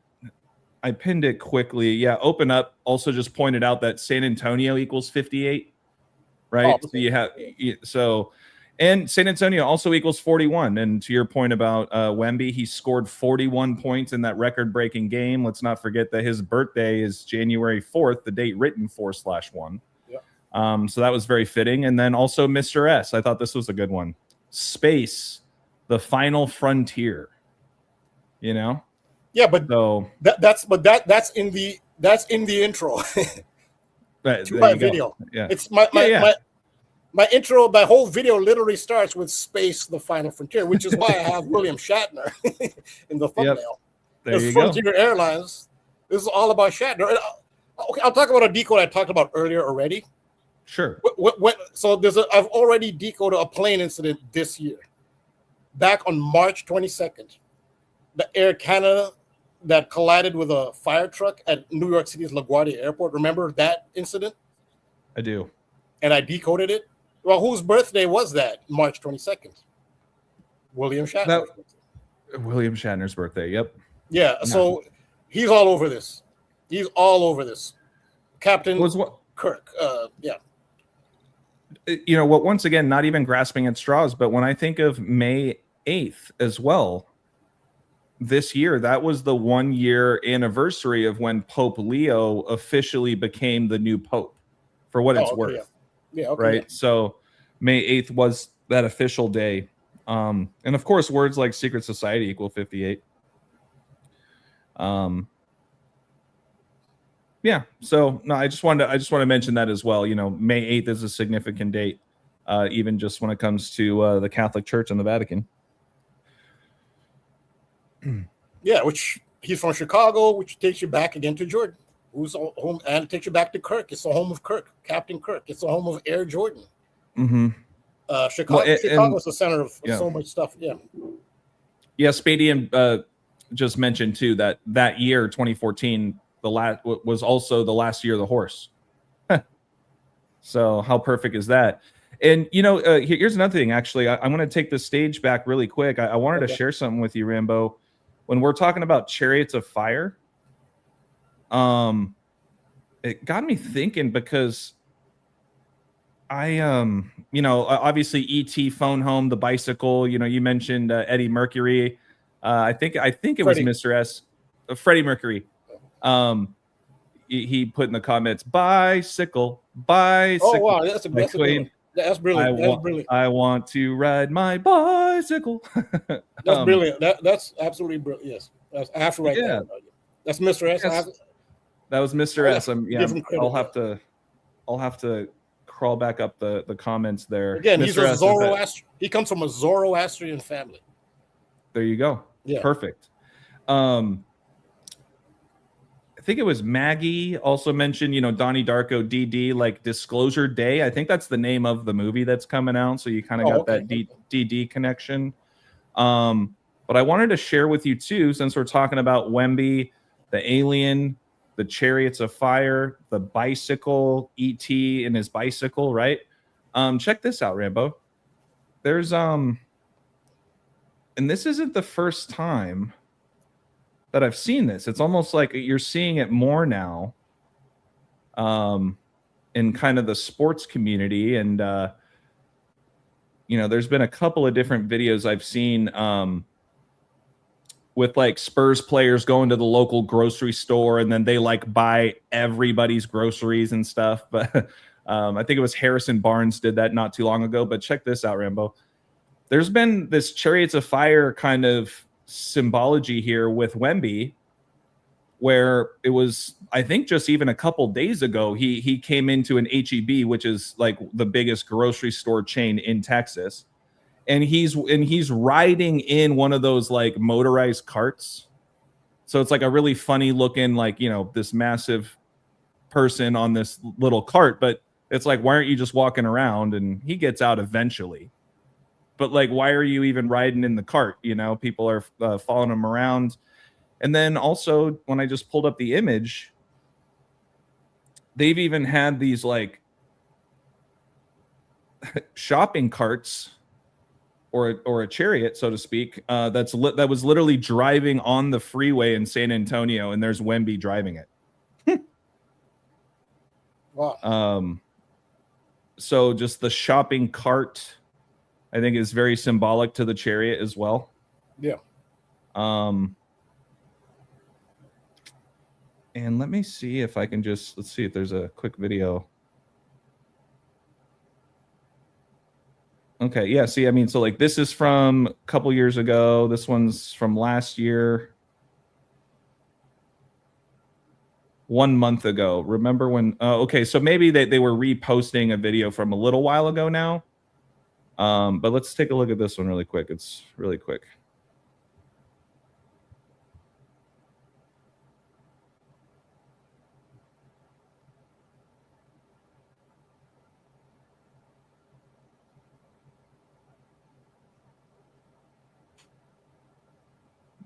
Speaker 2: I pinned it quickly. Yeah, Open Up also just pointed out that San Antonio equals 58, right?
Speaker 5: Oh,
Speaker 2: so you have and San Antonio also equals 41. And to your point about Wemby, he scored 41 points in that record-breaking game. Let's not forget that his birthday is January 4th, the date written 4/1. So that was very fitting. And then also Mr. S. I thought this was a good one. Space, the final frontier. You know?
Speaker 5: Yeah, but
Speaker 2: so
Speaker 5: that's in the intro to my video.
Speaker 2: Yeah,
Speaker 5: it's my intro. My whole video literally starts with "Space, the Final Frontier," which is why I have William Shatner in the thumbnail.
Speaker 2: There you
Speaker 5: Frontier
Speaker 2: go.
Speaker 5: Airlines. This is all about Shatner. Okay, I'll talk about a decode I talked about earlier already.
Speaker 2: Sure.
Speaker 5: So I've already decoded a plane incident this year. Back on March 22nd, the Air Canada that collided with a fire truck at New York City's LaGuardia Airport. Remember that incident?
Speaker 2: I do.
Speaker 5: And I decoded it. Well, whose birthday was that? March 22nd. William Shatner.
Speaker 2: William Shatner's birthday. Yep.
Speaker 5: Yeah. So he's all over this. He's all over this. Captain Kirk. Yeah.
Speaker 2: You know what? Once again, not even grasping at straws, but when I think of May 8th as well, this year, that was the 1-year anniversary of when Pope Leo officially became the new Pope, for what it's worth.
Speaker 5: Yeah. Okay,
Speaker 2: right. So May 8th was that official day. And of course, words like secret society equal 58. Yeah. So no, I just want to mention that as well. You know, May 8th is a significant date, even just when it comes to the Catholic Church and the Vatican.
Speaker 5: Yeah, which he's from Chicago, which takes you back again to Jordan, who's home, and it takes you back to Kirk. It's the home of Kirk, Captain Kirk. It's the home of Air Jordan.
Speaker 2: Mm-hmm.
Speaker 5: Chicago's the center of so much stuff. Yeah. Yeah,
Speaker 2: Spadian just mentioned too that year, 2014, was also the last year of the horse. So how perfect is that? And, you know, here's another thing, actually. I'm going to take the stage back really quick. I wanted to share something with you, Rambo. When we're talking about Chariots of Fire, it got me thinking because you know, obviously E.T., Phone Home, The Bicycle, you know, you mentioned Eddie Mercury. I think it was Mr. S. Freddie Mercury. He put in the comments, bicycle.
Speaker 5: Oh, wow. That's brilliant. That's brilliant.
Speaker 2: I want to ride my bicycle.
Speaker 5: That's brilliant. That's absolutely brilliant. Yes. I have to write that. That's Mr. S.
Speaker 2: Yes. That was Mr. S. I'll have to crawl back up the comments there.
Speaker 5: Again, he's a Zoroastrian. He comes from a Zoroastrian family.
Speaker 2: There you go.
Speaker 5: Yeah.
Speaker 2: Perfect. I think it was Maggie also mentioned, you know, Donnie Darko, DD, like Disclosure Day. I think that's the name of the movie that's coming out. So you kind of got that DD connection. But I wanted to share with you too, since we're talking about Wemby, the alien, the Chariots of Fire, the bicycle, E.T. and his bicycle, right? Check this out, Rambo. There's and this isn't the first time that I've seen this. It's almost like you're seeing it more now in kind of the sports community. And, you know, there's been a couple of different videos I've seen with like Spurs players going to the local grocery store and then they like buy everybody's groceries and stuff. But I think it was Harrison Barnes did that not too long ago. But check this out, Rambo. There's been this Chariots of Fire kind of symbology here with Wemby, where it was, I think just even a couple days ago, he came into an HEB, which is like the biggest grocery store chain in Texas, and he's riding in one of those like motorized carts. So it's like a really funny looking, like, you know, this massive person on this little cart, but it's like, why aren't you just walking around? And he gets out eventually. But like, why are you even riding in the cart? You know, people are following him around. And then also, when I just pulled up the image, they've even had these like shopping carts or a chariot, so to speak, that was literally driving on the freeway in San Antonio, and there's Wemby driving it.
Speaker 5: Wow.
Speaker 2: So just the shopping cart, I think, is very symbolic to the chariot as well.
Speaker 5: Yeah.
Speaker 2: And let me see if I can let's see if there's a quick video. Okay, yeah, see, I mean, so like this is from a couple years ago. This one's from last year. 1 month ago. Remember when, okay, so maybe they were reposting a video from a little while ago now. But let's take a look at this one really quick. It's really quick.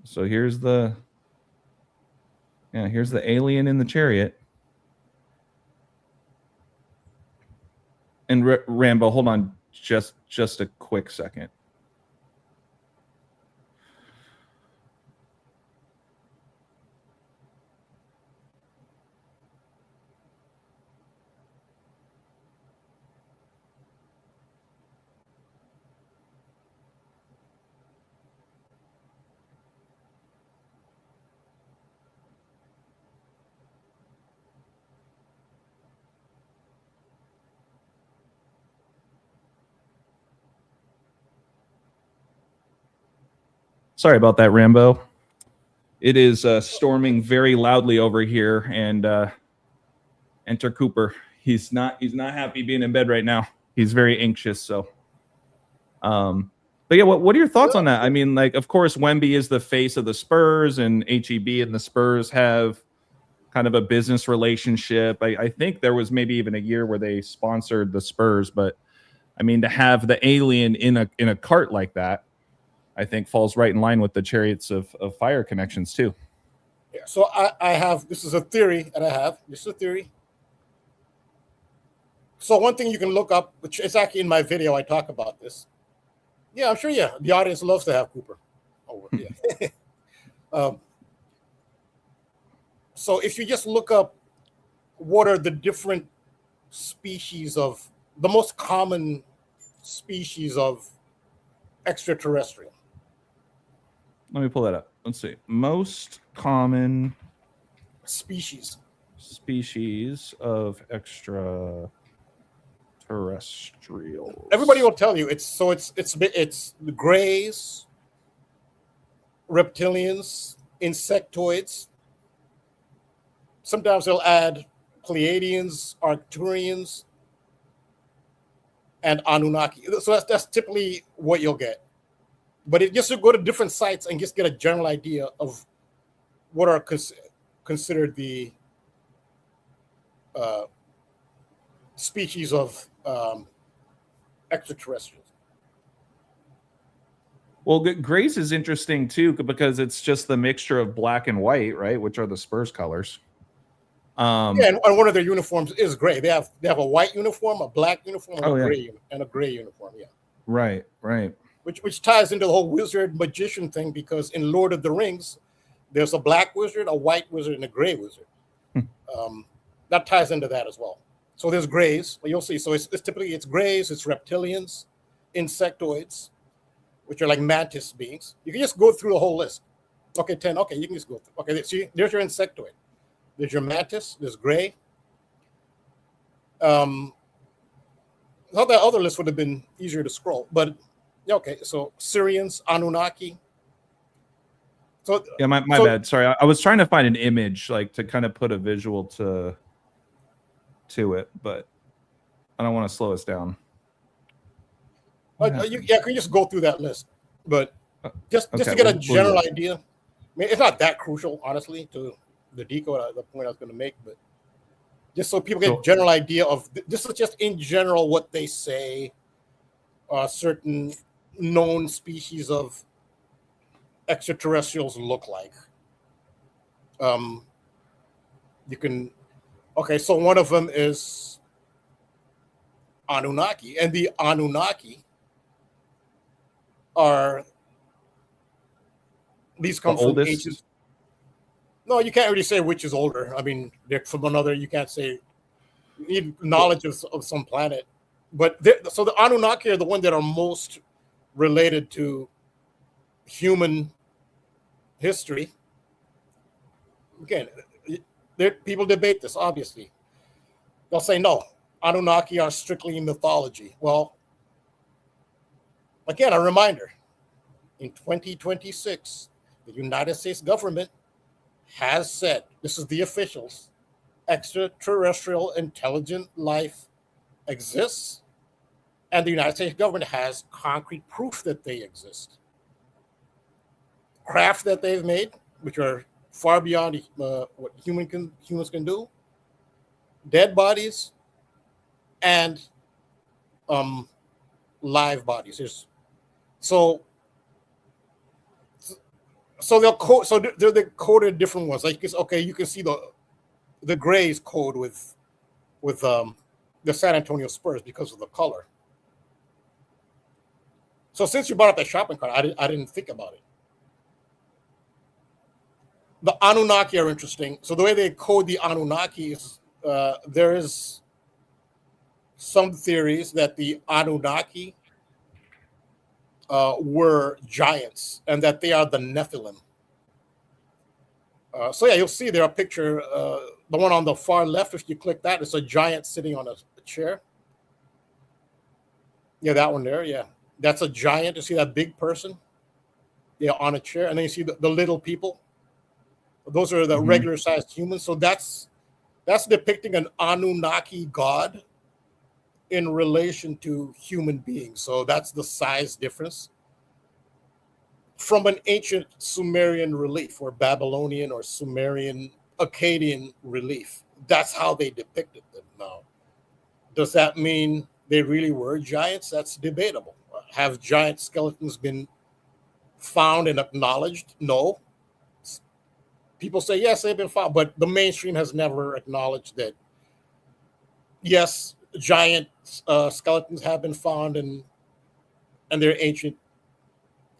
Speaker 2: So here's the alien in the chariot. And Rambo, hold on just a quick second. Sorry about that, Rambo. It is storming very loudly over here, and enter Cooper. He's not happy being in bed right now. He's very anxious. So, but yeah, what are your thoughts on that? I mean, like, of course, Wemby is the face of the Spurs, and HEB and the Spurs have kind of a business relationship. I think there was maybe even a year where they sponsored the Spurs, but I mean, to have the alien in a cart like that, I think falls right in line with the Chariots of Fire connections too.
Speaker 5: Yeah, so I have, this is a theory that I have. This is a theory. So one thing you can look up, which is actually in my video, I talk about this. Yeah, I'm sure, yeah, the audience loves to have Cooper over. Yeah. So if you just look up what are the different species of, the most common species of extraterrestrial.
Speaker 2: Let me pull that up. Let's see. Most common
Speaker 5: species
Speaker 2: of extraterrestrial.
Speaker 5: Everybody will tell you it's the grays, reptilians, insectoids. Sometimes they'll add Pleiadians, Arcturians, and Anunnaki. So that's typically what you'll get. But it just to go to different sites and just get a general idea of what are considered the species of extraterrestrials.
Speaker 2: Well, grays is interesting too because it's just the mixture of black and white, right? Which are the Spurs colors.
Speaker 5: Yeah, and one of their uniforms is gray. They have a white uniform, a black uniform, and a gray uniform. Yeah.
Speaker 2: Right.
Speaker 5: Which ties into the whole wizard magician thing, because in Lord of the Rings, there's a black wizard, a white wizard, and a gray wizard. That ties into that as well. So there's grays. Well, you'll see. So it's typically grays, it's reptilians, insectoids, which are like mantis beings. You can just go through the whole list. Okay, 10. Okay, you can just go through. Okay, see, there's your insectoid. There's your mantis. There's gray. How that other list would have been easier to scroll, but okay. So Syrians, Anunnaki. So
Speaker 2: yeah, my bad. Sorry, I was trying to find an image like to kind of put a visual to it, but I don't want to slow us down.
Speaker 5: You can just go through that list, but just to get a general idea. I mean, it's not that crucial, honestly, to the decode, the point I was going to make, but just so people get a general idea of this is just in general what they say certain known species of extraterrestrials look like. You can, okay, so one of them is Anunnaki. And the Anunnaki are, these come from
Speaker 2: oldest?
Speaker 5: ancient. No, you can't really say which is older. I mean, they're from another, you can't say, you need knowledge of some planet. But so the Anunnaki are the ones that are most related to human history. Again, people debate this, obviously. They'll say, no, Anunnaki are strictly mythology. Well, again, a reminder, in 2026, the United States government has said, this is the officials, extraterrestrial intelligent life exists, and the United States government has concrete proof that they exist. Craft that they've made, which are far beyond what humans can do, dead bodies, and live bodies. So they'll code. So they're coded different ones. Like, okay, you can see the Grays code with the San Antonio Spurs because of the color. So since you brought up that shopping cart, I didn't think about it. The Anunnaki are interesting. So the way they code the Anunnaki is there is some theories that the Anunnaki were giants and that they are the Nephilim. So yeah, you'll see there a picture, the one on the far left, if you click that, it's a giant sitting on a chair. Yeah, that one there, yeah. That's a giant. You see that big person? Yeah, on a chair. And then you see the little people. Those are the regular sized humans. So that's depicting an Anunnaki god in relation to human beings. So that's the size difference from an ancient Sumerian relief or Babylonian or Sumerian Akkadian relief. That's how they depicted them. Now, does that mean they really were giants? That's debatable. Have giant skeletons been found and acknowledged? No. People say, yes, they've been found, but the mainstream has never acknowledged that, yes, giant skeletons have been found and they're ancient.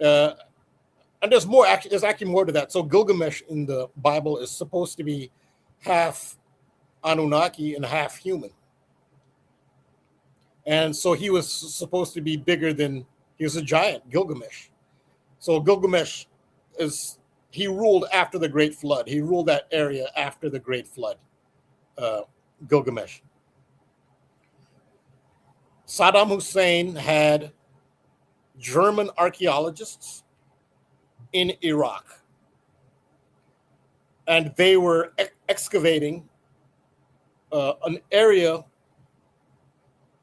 Speaker 5: And there's more. There's actually more to that. So Gilgamesh in the Bible is supposed to be half Anunnaki and half human. And so he was supposed to be bigger than, he was a giant, Gilgamesh. So Gilgamesh he ruled after the Great Flood. He ruled that area after the Great Flood, Gilgamesh. Saddam Hussein had German archaeologists in Iraq. And they were excavating an area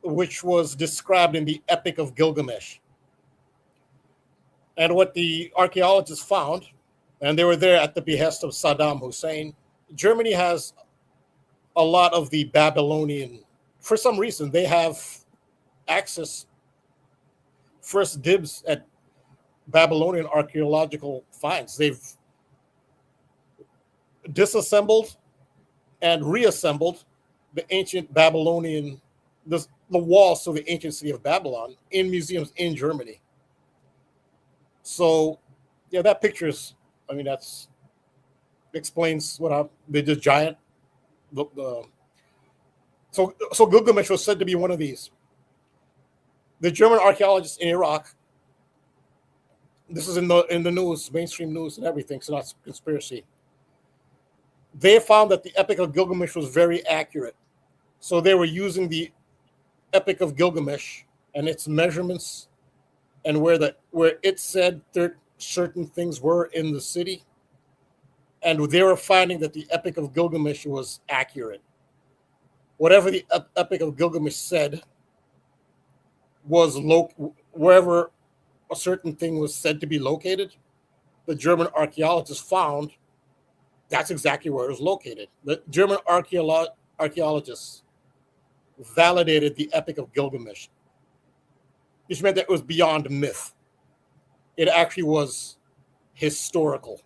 Speaker 5: which was described in the Epic of Gilgamesh. And what the archaeologists found, and they were there at the behest of Saddam Hussein, Germany has a lot of the Babylonian, for some reason, they have access, first dibs at Babylonian archaeological finds. They've disassembled and reassembled the ancient Babylonian, the walls of the ancient city of Babylon in museums in Germany. So, yeah, that picture is, I mean, that's explains what they did giant. So Gilgamesh was said to be one of these. The German archaeologists in Iraq, this is in the news, mainstream news and everything, so that's conspiracy. They found that the Epic of Gilgamesh was very accurate. So they were using the Epic of Gilgamesh and its measurements and where it said certain things were in the city. And they were finding that the Epic of Gilgamesh was accurate. Whatever the Epic of Gilgamesh said was wherever a certain thing was said to be located, the German archaeologists found that's exactly where it was located. The German archaeologists validated the Epic of Gilgamesh, which meant that it was beyond myth. It actually was historical,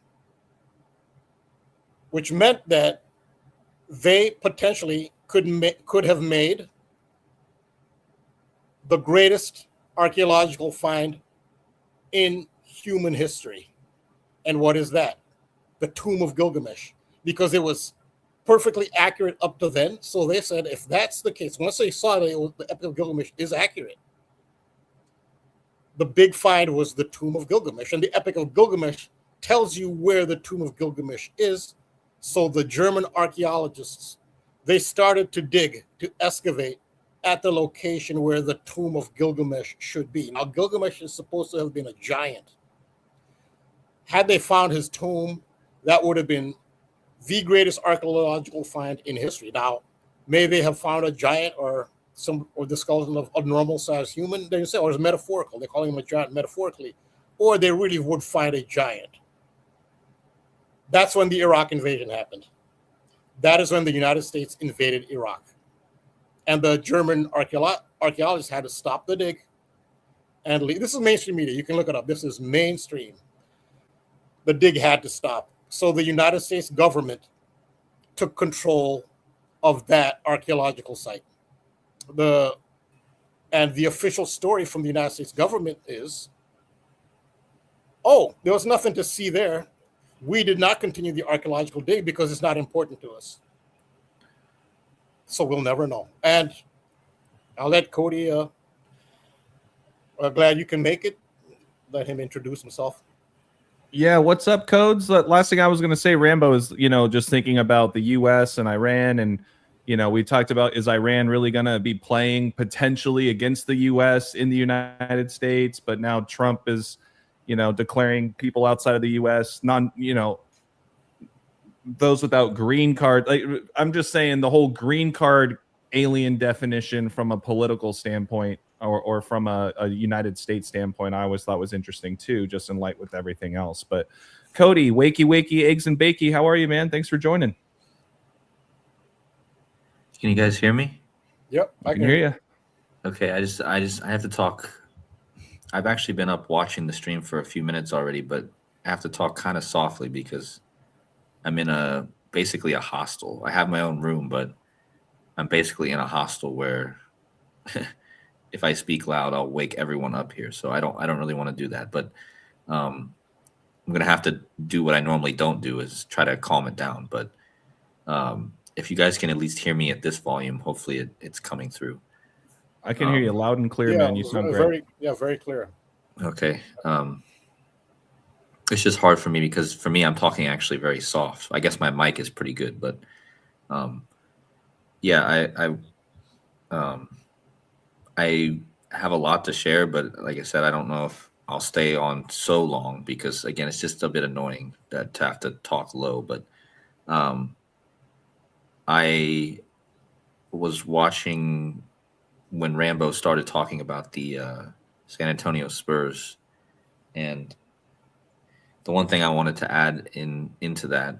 Speaker 5: which meant that they potentially could have made the greatest archaeological find in human history. And what is that? The tomb of Gilgamesh, because it was perfectly accurate up to then. So they said, if that's the case, once they saw that the Epic of Gilgamesh is accurate, the big find was the tomb of Gilgamesh. And the Epic of Gilgamesh tells you where the tomb of Gilgamesh is. So the German archaeologists, they started to dig, to excavate at the location where the tomb of Gilgamesh should be. Now, Gilgamesh is supposed to have been a giant. Had they found his tomb, that would have been the greatest archaeological find in history. Now, may they have found a giant or the skeleton of a normal-sized human? They say, or it's metaphorical. They're calling him a giant metaphorically, or they really would find a giant. That's when the Iraq invasion happened. That is when the United States invaded Iraq. And the German archaeologists had to stop the dig and leave. This is mainstream media. You can look it up. This is mainstream. The dig had to stop. So the United States government took control of that archaeological site. The official story from the United States government is, oh, there was nothing to see there. We did not continue the archaeological dig because it's not important to us. So we'll never know. And I'll let KODI, glad you can make it. Let him introduce himself.
Speaker 2: Yeah, what's up, Codes? Last thing I was going to say, Rambo, is, just thinking about the U.S. and Iran. And, we talked about, is Iran really going to be playing potentially against the U.S. in the United States? But now Trump is, declaring people outside of the U.S., those without green card. Like, I'm just saying the whole green card alien definition from a political standpoint or from a United States standpoint, I always thought was interesting too, just in light with everything else. But KODI, wakey, eggs and bakey, how are you, man? Thanks for joining.
Speaker 7: Can you guys hear me?
Speaker 5: Yep,
Speaker 2: I can hear you.
Speaker 7: Okay, I have to talk. I've actually been up watching the stream for a few minutes already, but I have to talk kind of softly because I'm in basically a hostel. I have my own room, but I'm basically in a hostel where if I speak loud, I'll wake everyone up here. So I don't really want to do that. But I'm gonna have to do what I normally don't do, is try to calm it down. But if you guys can at least hear me at this volume, hopefully it's coming through.
Speaker 2: I can hear you loud and clear, man. You sound great.
Speaker 5: Very clear. Okay.
Speaker 7: It's just hard for me because for me, I'm talking actually very soft. I guess my mic is pretty good, but I have a lot to share, but like I said, I don't know if I'll stay on so long because, again, it's just a bit annoying to have to talk low. But I was watching when Rambo started talking about the San Antonio Spurs, and the one thing I wanted to add into that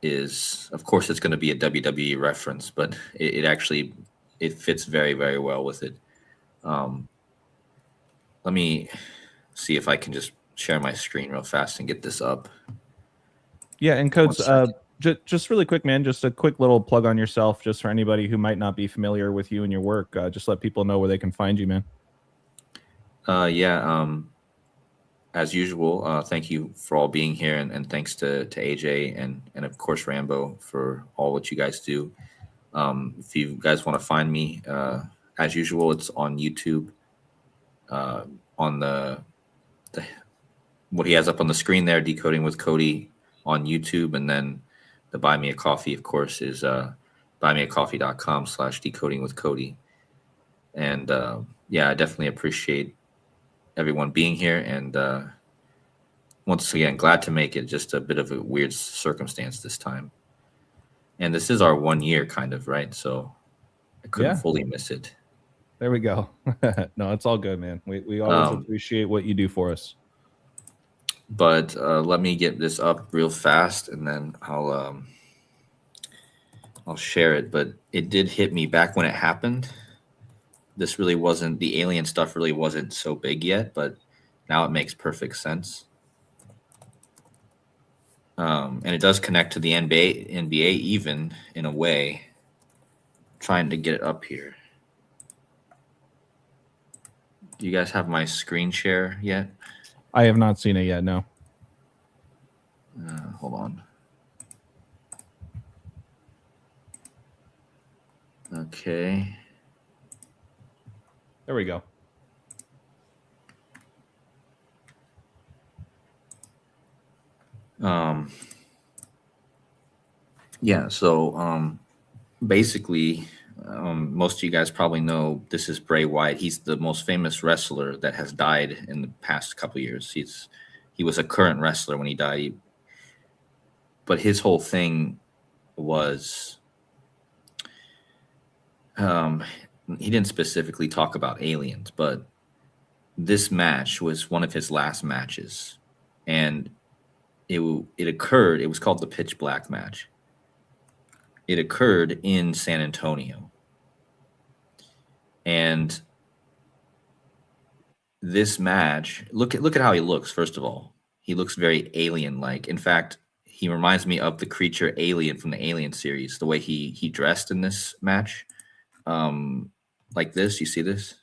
Speaker 7: is, of course, it's going to be a WWE reference, but it actually fits very, very well with it. Let me see if I can just share my screen real fast and get this up.
Speaker 2: Yeah, and Codes, just really quick, man, just a quick little plug on yourself, just for anybody who might not be familiar with you and your work. Just let people know where they can find you, man.
Speaker 7: As usual, thank you for all being here, and thanks to AJ and of course Rambo for all what you guys do. If you guys want to find me, as usual, it's on YouTube. On the what he has up on the screen there, Decoding with KODI on YouTube, and then the Buy Me a Coffee, of course, is buymeacoffee.com/decoding with KODI. And I definitely appreciate everyone being here, and once again, glad to make it. Just a bit of a weird circumstance this time, and this is our 1 year kind of, right? So I couldn't fully miss it.
Speaker 2: There we go. No, it's all good, man. We always appreciate what you do for us.
Speaker 7: But let me get this up real fast, and then I'll share it. But it did hit me back when it happened. This really wasn't, the alien stuff really wasn't so big yet, but now it makes perfect sense. And it does connect to the NBA even in a way. I'm trying to get it up here. Do you guys have my screen share yet?
Speaker 2: I have not seen it yet. No.
Speaker 7: Hold on. Okay.
Speaker 2: There we go.
Speaker 7: Yeah. So basically, most of you guys probably know this is Bray Wyatt. He's the most famous wrestler that has died in the past couple of years. He was a current wrestler when he died, but his whole thing was he didn't specifically talk about aliens, but this match was one of his last matches, and it occurred. It was called the Pitch Black match. It occurred in San Antonio, and this match, look at how he looks. First of all, he looks very alien-like. In fact, he reminds me of the creature Alien from the Alien series. The way he dressed in this match, like this. You see this?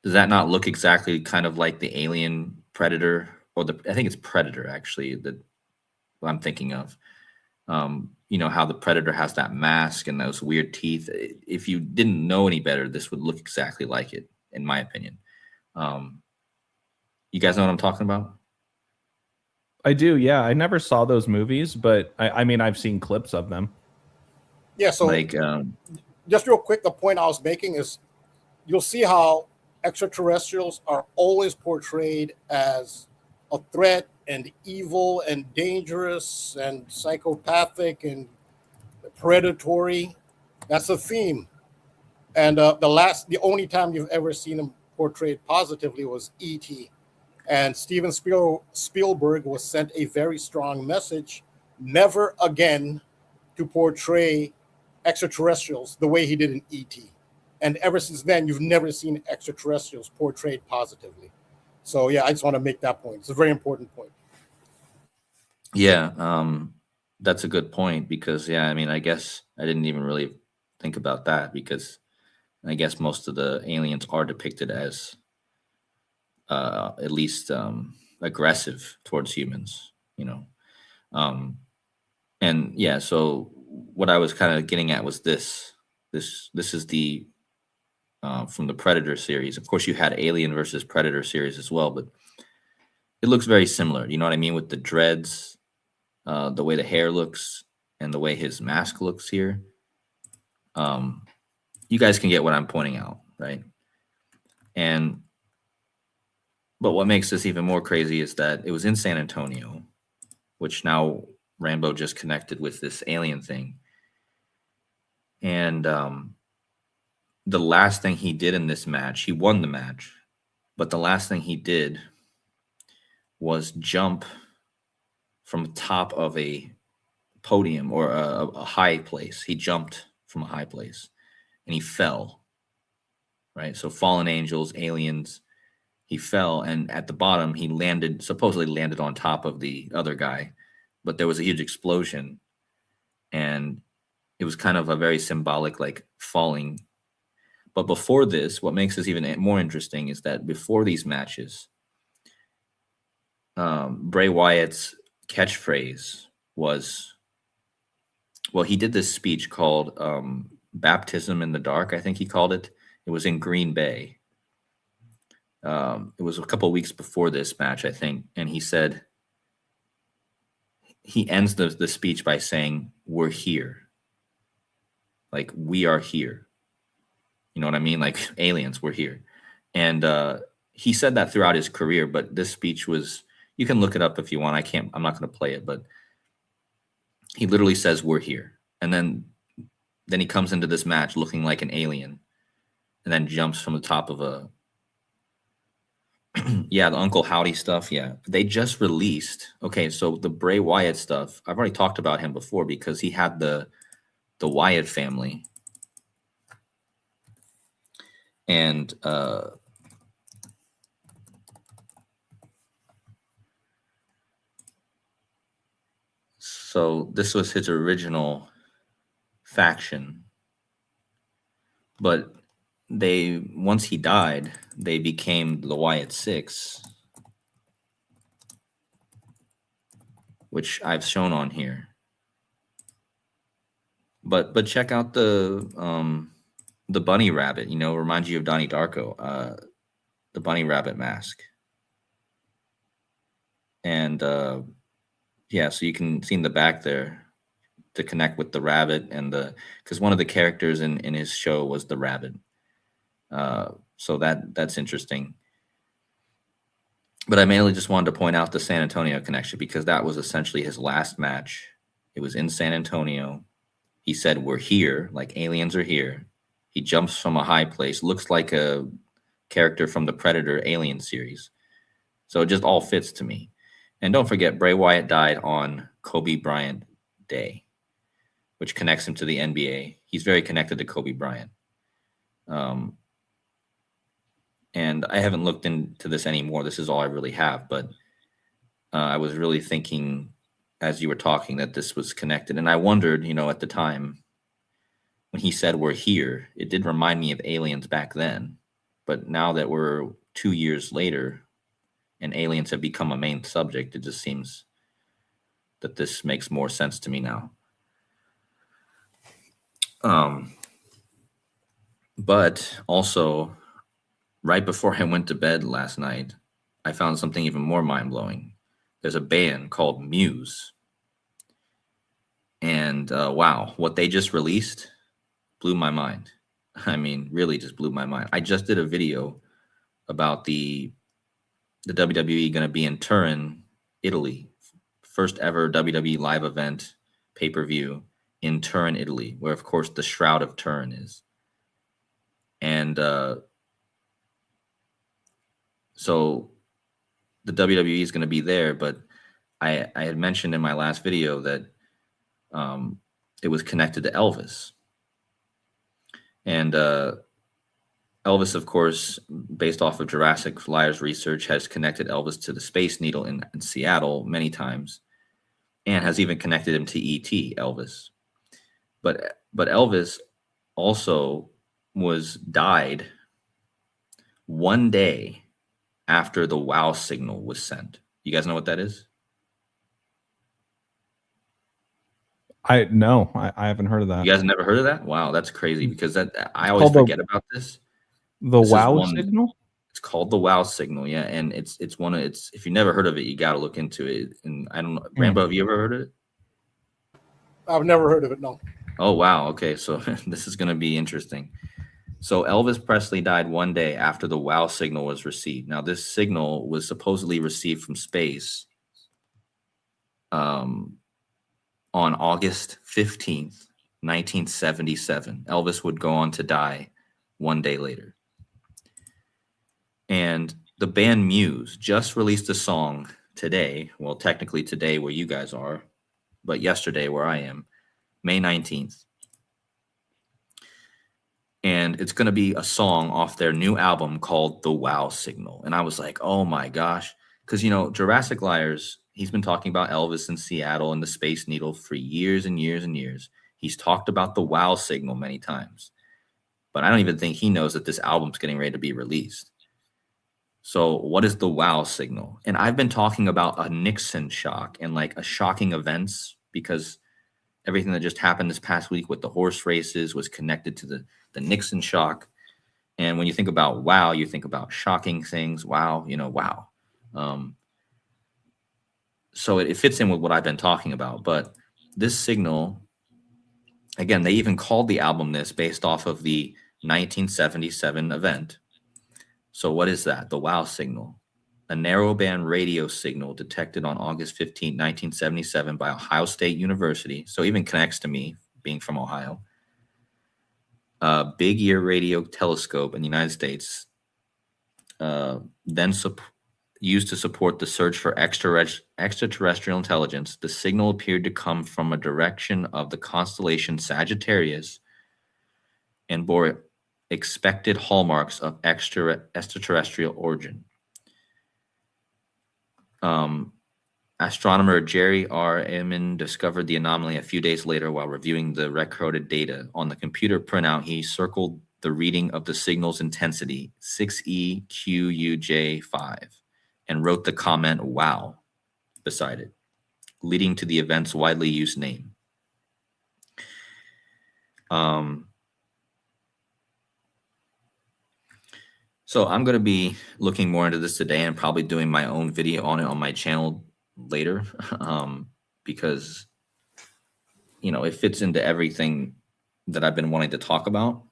Speaker 7: Does that not look exactly kind of like the Alien Predator, or I think it's Predator actually that what I'm thinking of. You know how the Predator has that mask and those weird teeth. If you didn't know any better, this would look exactly like it, in my opinion. You guys know what I'm talking about?
Speaker 2: I do. Yeah, I never saw those movies, but I mean, I've seen clips of them.
Speaker 5: Yeah. So,
Speaker 7: Like,
Speaker 5: just real quick, the point I was making is you'll see how extraterrestrials are always portrayed as a threat and evil and dangerous and psychopathic and predatory. That's a theme. And the only time you've ever seen them portrayed positively was E.T. And Steven Spielberg was sent a very strong message: never again to portray extraterrestrials the way he did in E.T. And ever since then, you've never seen extraterrestrials portrayed positively. So yeah, I just want to make that point. It's a very important point.
Speaker 7: yeah, that's a good point because, yeah, I mean, I guess I didn't even really think about that because I guess most of the aliens are depicted as at least aggressive towards humans, you know. And yeah, so what I was kind of getting at was this is the from the Predator series. Of course, you had Alien versus Predator series as well, but it looks very similar. You know what I mean? With the dreads, the way the hair looks, and the way his mask looks here. You guys can get what I'm pointing out, right? But what makes this even more crazy is that it was in San Antonio, which now Rambo just connected with this alien thing. And the last thing he did in this match, he won the match, but the last thing he did was jump from the top of a podium or a high place. He jumped from a high place and he fell, right? So fallen angels, aliens, he fell, and at the bottom he supposedly landed on top of the other guy, but there was a huge explosion, and it was kind of a very symbolic, like, falling. But before this, what makes this even more interesting is that before these matches, Bray Wyatt's catchphrase was, well, he did this speech called Baptism in the Dark, I think he called it. It was in Green Bay. It was a couple of weeks before this match, I think. And he said, he ends the speech by saying, "We're here." Like, we are here. You know what I mean? Like, aliens, we're here. And he said that throughout his career, but this speech was, you can look it up if you want. I'm not going to play it, but he literally says, "We're here." And then he comes into this match looking like an alien and then jumps from the top of a, yeah, the Uncle Howdy stuff. Yeah. They just released. Okay. So the Bray Wyatt stuff, I've already talked about him before because he had the Wyatt family. And so this was his original faction. But once he died, they became the Wyatt Six, which I've shown on here. But check out the bunny rabbit. You know, reminds you of Donnie Darko. The bunny rabbit mask, and yeah, so you can see in the back there to connect with the rabbit and because one of the characters in his show was the rabbit. So that's interesting. But I mainly just wanted to point out the San Antonio connection because that was essentially his last match. It was in San Antonio. He said, "We're here, like aliens are here." He jumps from a high place, looks like a character from the Predator Alien series. So it just all fits to me. And don't forget, Bray Wyatt died on Kobe Bryant Day, which connects him to the NBA. He's very connected to Kobe Bryant. And I haven't looked into this anymore. This is all I really have. But I was really thinking as you were talking that this was connected. And I wondered, you know, at the time when he said "we're here," it did remind me of aliens back then. But now that we're 2 years later and aliens have become a main subject, it just seems that this makes more sense to me now. But also, right before I went to bed last night, I found something even more mind-blowing. There's a band called Muse. And wow, what they just released blew my mind. I mean, really just blew my mind. I just did a video about the WWE going to be in Turin, Italy. First ever WWE live event, pay-per-view in Turin, Italy, where, of course, the Shroud of Turin is. And so the WWE is going to be there, but I had mentioned in my last video that it was connected to Elvis. And Elvis, of course, based off of Jurassic Liars research, has connected Elvis to the Space Needle in Seattle many times, and has even connected him to E.T., Elvis. But Elvis also died 1 day after the wow signal was sent. You guys know what that is?
Speaker 2: I haven't heard of that.
Speaker 7: You guys never heard of that? Wow, that's crazy because I always forget about this.
Speaker 2: The wow signal?
Speaker 7: It's called the wow signal, yeah, and it's if you never heard of it, you got to look into it. And I don't know, Rambo, have you ever heard of it?
Speaker 5: I've never heard of it, no.
Speaker 7: Oh wow, okay, so this is going to be interesting. So Elvis Presley died 1 day after the wow signal was received. Now this signal was supposedly received from space on August 15th, 1977. Elvis would go on to die 1 day later. And the band Muse just released a song today. Well, technically today where you guys are, but yesterday where I am, May 19th. And it's going to be a song off their new album called The Wow Signal. And I was like, oh my gosh. Because, you know, Jurassic Liars, he's been talking about Elvis in Seattle and the Space Needle for years and years and years. He's talked about the wow signal many times. But I don't even think he knows that this album's getting ready to be released. So what is the wow signal? And I've been talking about a Nixon shock and like a shocking events because everything that just happened this past week with the horse races was connected to the Nixon shock. And when you think about wow, you think about shocking things. Wow, you know, wow. So it fits in with what I've been talking about. But this signal, again, they even called the album this based off of the 1977 event. So what is that? The wow signal. A narrowband radio signal detected on August 15, 1977 by Ohio State University. So even connects to me being from Ohio. A big ear radio telescope in the United States, then used to support the search for extraterrestrial intelligence. The signal appeared to come from a direction of the constellation Sagittarius and bore expected hallmarks of extraterrestrial origin. Astronomer Jerry R. Emin discovered the anomaly a few days later while reviewing the recorded data. On the computer printout, he circled the reading of the signal's intensity 6EQUJ5 and wrote the comment "wow" beside it, leading to the event's widely used name. So I'm going to be looking more into this today and probably doing my own video on it on my channel later, because, you know, it fits into everything that I've been wanting to talk about.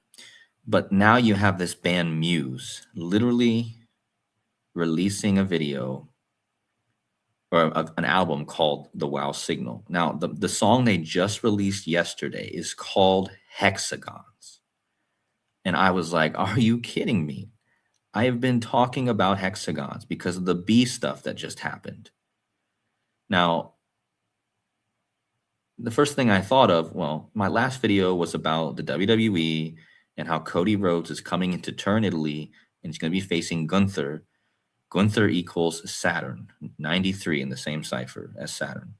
Speaker 7: But now you have this band Muse literally releasing a video or an album called The Wow Signal. Now, the song they just released yesterday is called Hexagons. And I was like, are you kidding me? I have been talking about hexagons because of the B stuff that just happened. Now, the first thing I thought of, well, my last video was about the WWE and how Cody Rhodes is coming into Turn Italy and he's going to be facing Gunther. Gunther equals Saturn, 93 in the same cipher as Saturn.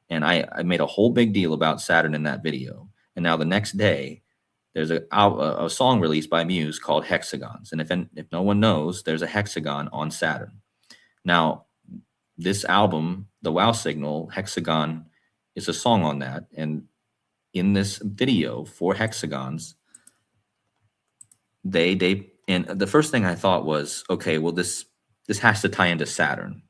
Speaker 7: And I made a whole big deal about Saturn in that video. And now the next day, there's a song released by Muse called Hexagons. And if no one knows, there's a hexagon on Saturn. Now, this album, The Wow Signal, Hexagon, is a song on that. And in this video for Hexagons, and the first thing I thought was, okay, well, this has to tie into Saturn.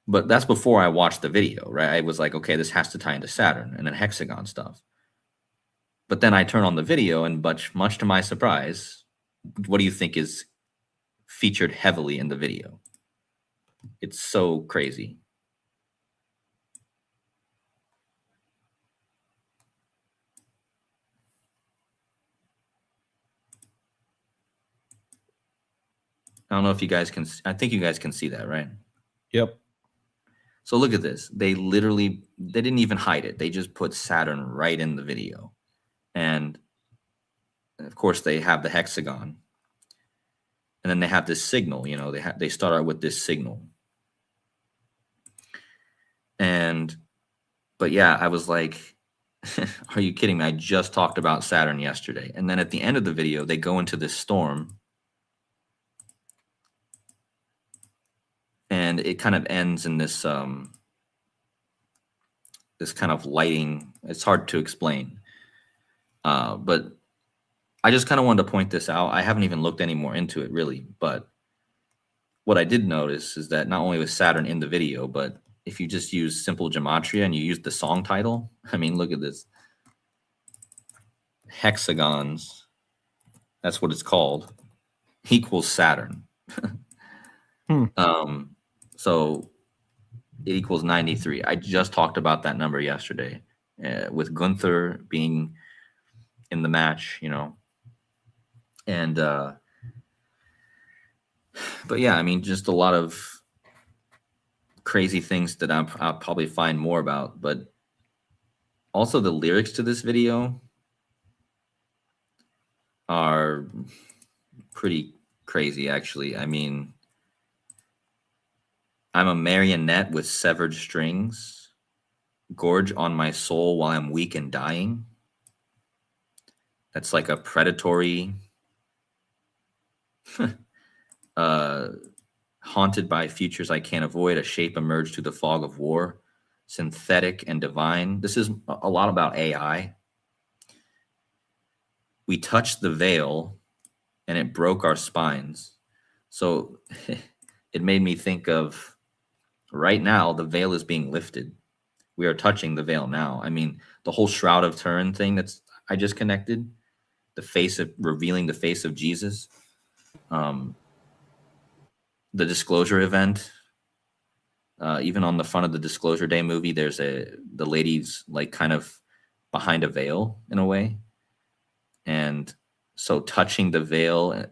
Speaker 7: But that's before I watched the video, right? I was like, okay, this has to tie into Saturn and then hexagon stuff. But then I turn on the video, and much to my surprise, what do you think is featured heavily in the video? It's so crazy. I don't know if you guys can, I think you guys can see that, right?
Speaker 2: Yep.
Speaker 7: So look at this. They didn't even hide it. They just put Saturn right in the video. And of course they have the hexagon. And then they have this signal, you know, they start out with this signal. But yeah, I was like, are you kidding me? I just talked about Saturn yesterday. And then at the end of the video, they go into this storm. And it kind of ends in this this kind of lighting. It's hard to explain. But I just kind of wanted to point this out. I haven't even looked any more into it, really. But what I did notice is that not only was Saturn in the video, but if you just use simple gematria and you use the song title, I mean, look at this. Hexagons, that's what it's called, equals Saturn. So it equals 93. I just talked about that number yesterday with Gunther being in the match, you know. And but yeah, I mean, just a lot of crazy things that I'll probably find more about. But also the lyrics to this video are pretty crazy, actually. I mean, I'm a marionette with severed strings, gorge on my soul while I'm weak and dying. That's like a predatory, haunted by futures I can't avoid, a shape emerged through the fog of war, synthetic and divine. This is a lot about AI. We touched the veil and it broke our spines. So it made me think of, right now, the veil is being lifted. We are touching the veil now. I mean, the whole Shroud of Turin thing I just connected, revealing the face of Jesus, the Disclosure event, even on the front of the Disclosure Day movie, there's the lady's like kind of behind a veil in a way. And so touching the veil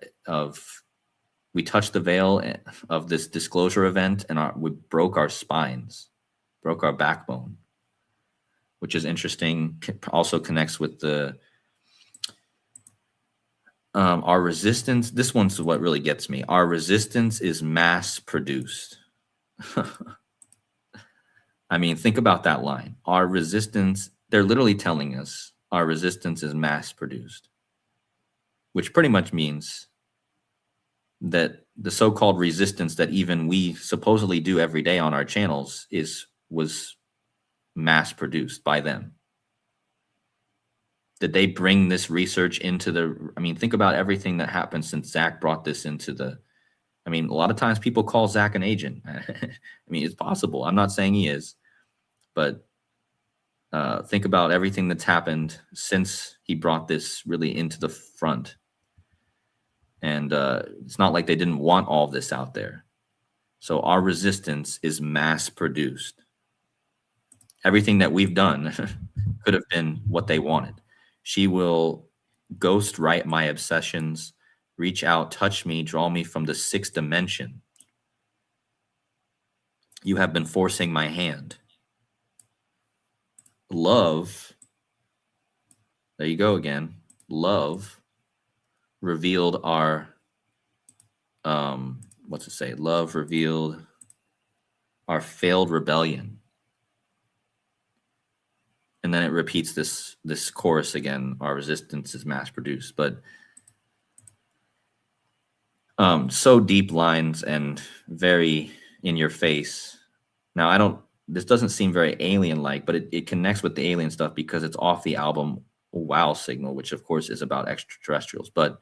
Speaker 7: we touched the veil of this Disclosure event, and we broke our spines, broke our backbone, which is interesting. Also connects with our resistance. This one's what really gets me. Our resistance is mass produced. I mean, think about that line. Our resistance, they're literally telling us our resistance is mass produced. which pretty much means that the so-called resistance that even we supposedly do every day on our channels was mass produced by them. Did they bring this research into the, I mean, think about everything that happened since Zach brought this into the, I mean, a lot of times people call Zach an agent. I mean, it's possible. I'm not saying he is, but think about everything that's happened since he brought this really into the front. And it's not like they didn't want all of this out there. So our resistance is mass produced. Everything that we've done could have been what they wanted. She will ghost write my obsessions, reach out, touch me, draw me from the 6th dimension. You have been forcing my hand. Love, there you go again. Love revealed our, what's it say? Love revealed our failed rebellion. And then it repeats this chorus again. Our resistance is mass produced, but so deep lines and very in your face. Now this doesn't seem very alien-like, but it connects with the alien stuff because it's off the album Wow Signal, which of course is about extraterrestrials, but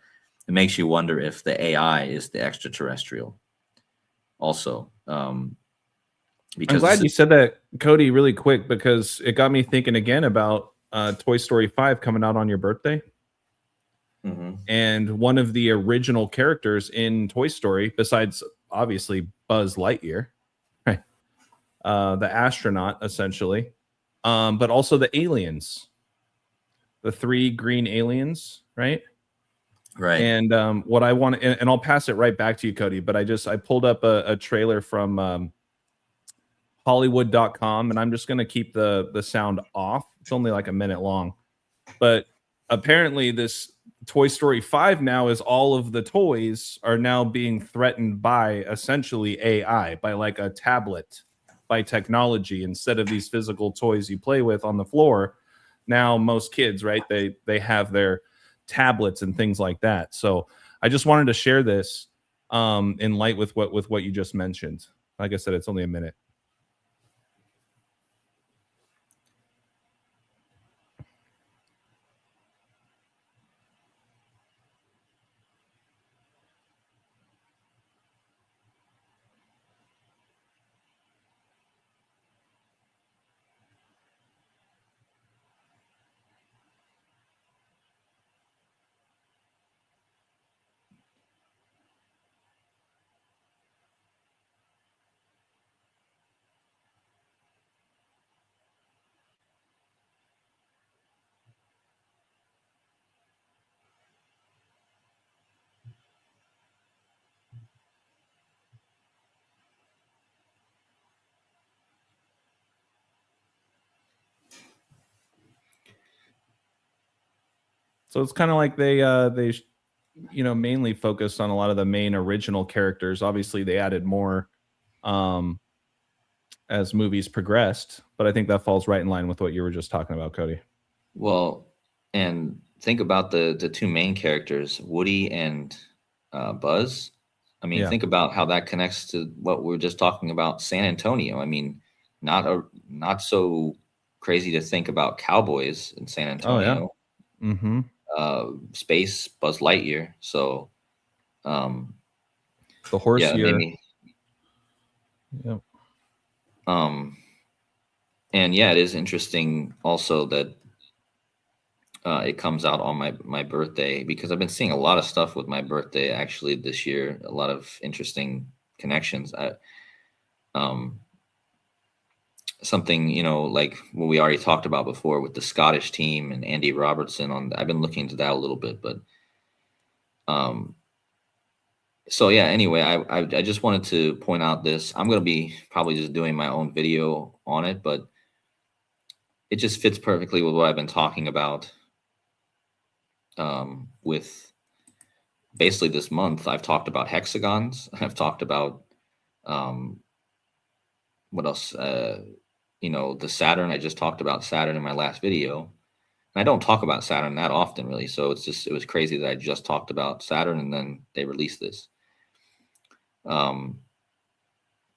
Speaker 7: it makes you wonder if the AI is the extraterrestrial also. Because
Speaker 2: I'm glad you said that, Cody, really quick, because it got me thinking again about Toy Story 5 coming out on your birthday.
Speaker 7: Mm-hmm.
Speaker 2: And one of the original characters in Toy Story, besides obviously Buzz Lightyear, right? The astronaut, essentially, but also the aliens, the 3 green aliens, right?
Speaker 7: Right.
Speaker 2: And what I want, and I'll pass it right back to you, Cody, but I pulled up a trailer from Hollywood.com, and I'm just going to keep the sound off. It's only like a minute long, but apparently this Toy Story 5 now is all of the toys are now being threatened by essentially AI, by like a tablet, by technology, instead of these physical toys you play with on the floor. Now most kids, right, they have their tablets and things like that. So I just wanted to share this in light with what you just mentioned. Like I said, it's only a minute. So it's kind of like they mainly focused on a lot of the main original characters. Obviously, they added more as movies progressed, but I think that falls right in line with what you were just talking about, Cody.
Speaker 7: Well, and think about the 2 main characters, Woody and Buzz. I mean, think about how that connects to what we were just talking about, San Antonio. I mean, not so crazy to think about cowboys in San Antonio.
Speaker 2: Oh, yeah. Mm-hmm.
Speaker 7: Space, Buzz Lightyear. So
Speaker 2: the horse year.
Speaker 7: Maybe.
Speaker 2: Yep.
Speaker 7: And yeah, it is interesting also that it comes out on my birthday, because I've been seeing a lot of stuff with my birthday actually this year, a lot of interesting connections. Something, like what we already talked about before with the Scottish team and Andy Robertson I've been looking into that a little bit, but so yeah, anyway, I just wanted to point out this. I'm going to be probably just doing my own video on it, but it just fits perfectly with what I've been talking about with basically this month. I've talked about hexagons. I've talked about what else? The Saturn. I just talked about Saturn in my last video. I don't talk about Saturn that often, really. So it was crazy that I just talked about Saturn and then they released this. And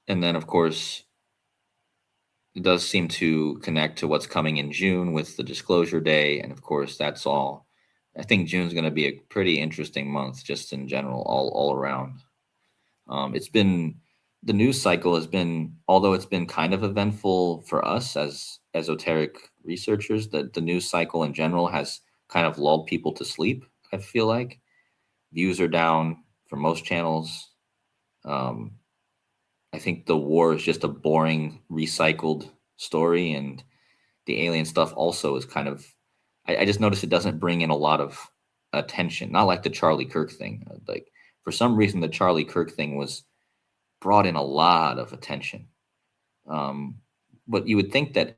Speaker 7: then, of course, it does seem to connect to what's coming in June with the disclosure day. And of course, that's all. I think June's going to be a pretty interesting month, just in general, all around. It's been the news cycle has been, although it's been kind of eventful for us as esoteric researchers, that the news cycle in general has kind of lulled people to sleep. I feel like views are down for most channels. I think the war is just a boring, recycled story, and the alien stuff also is kind of. I just noticed it doesn't bring in a lot of attention. Not like the Charlie Kirk thing. Like for some reason, the Charlie Kirk thing was brought in a lot of attention. But you would think that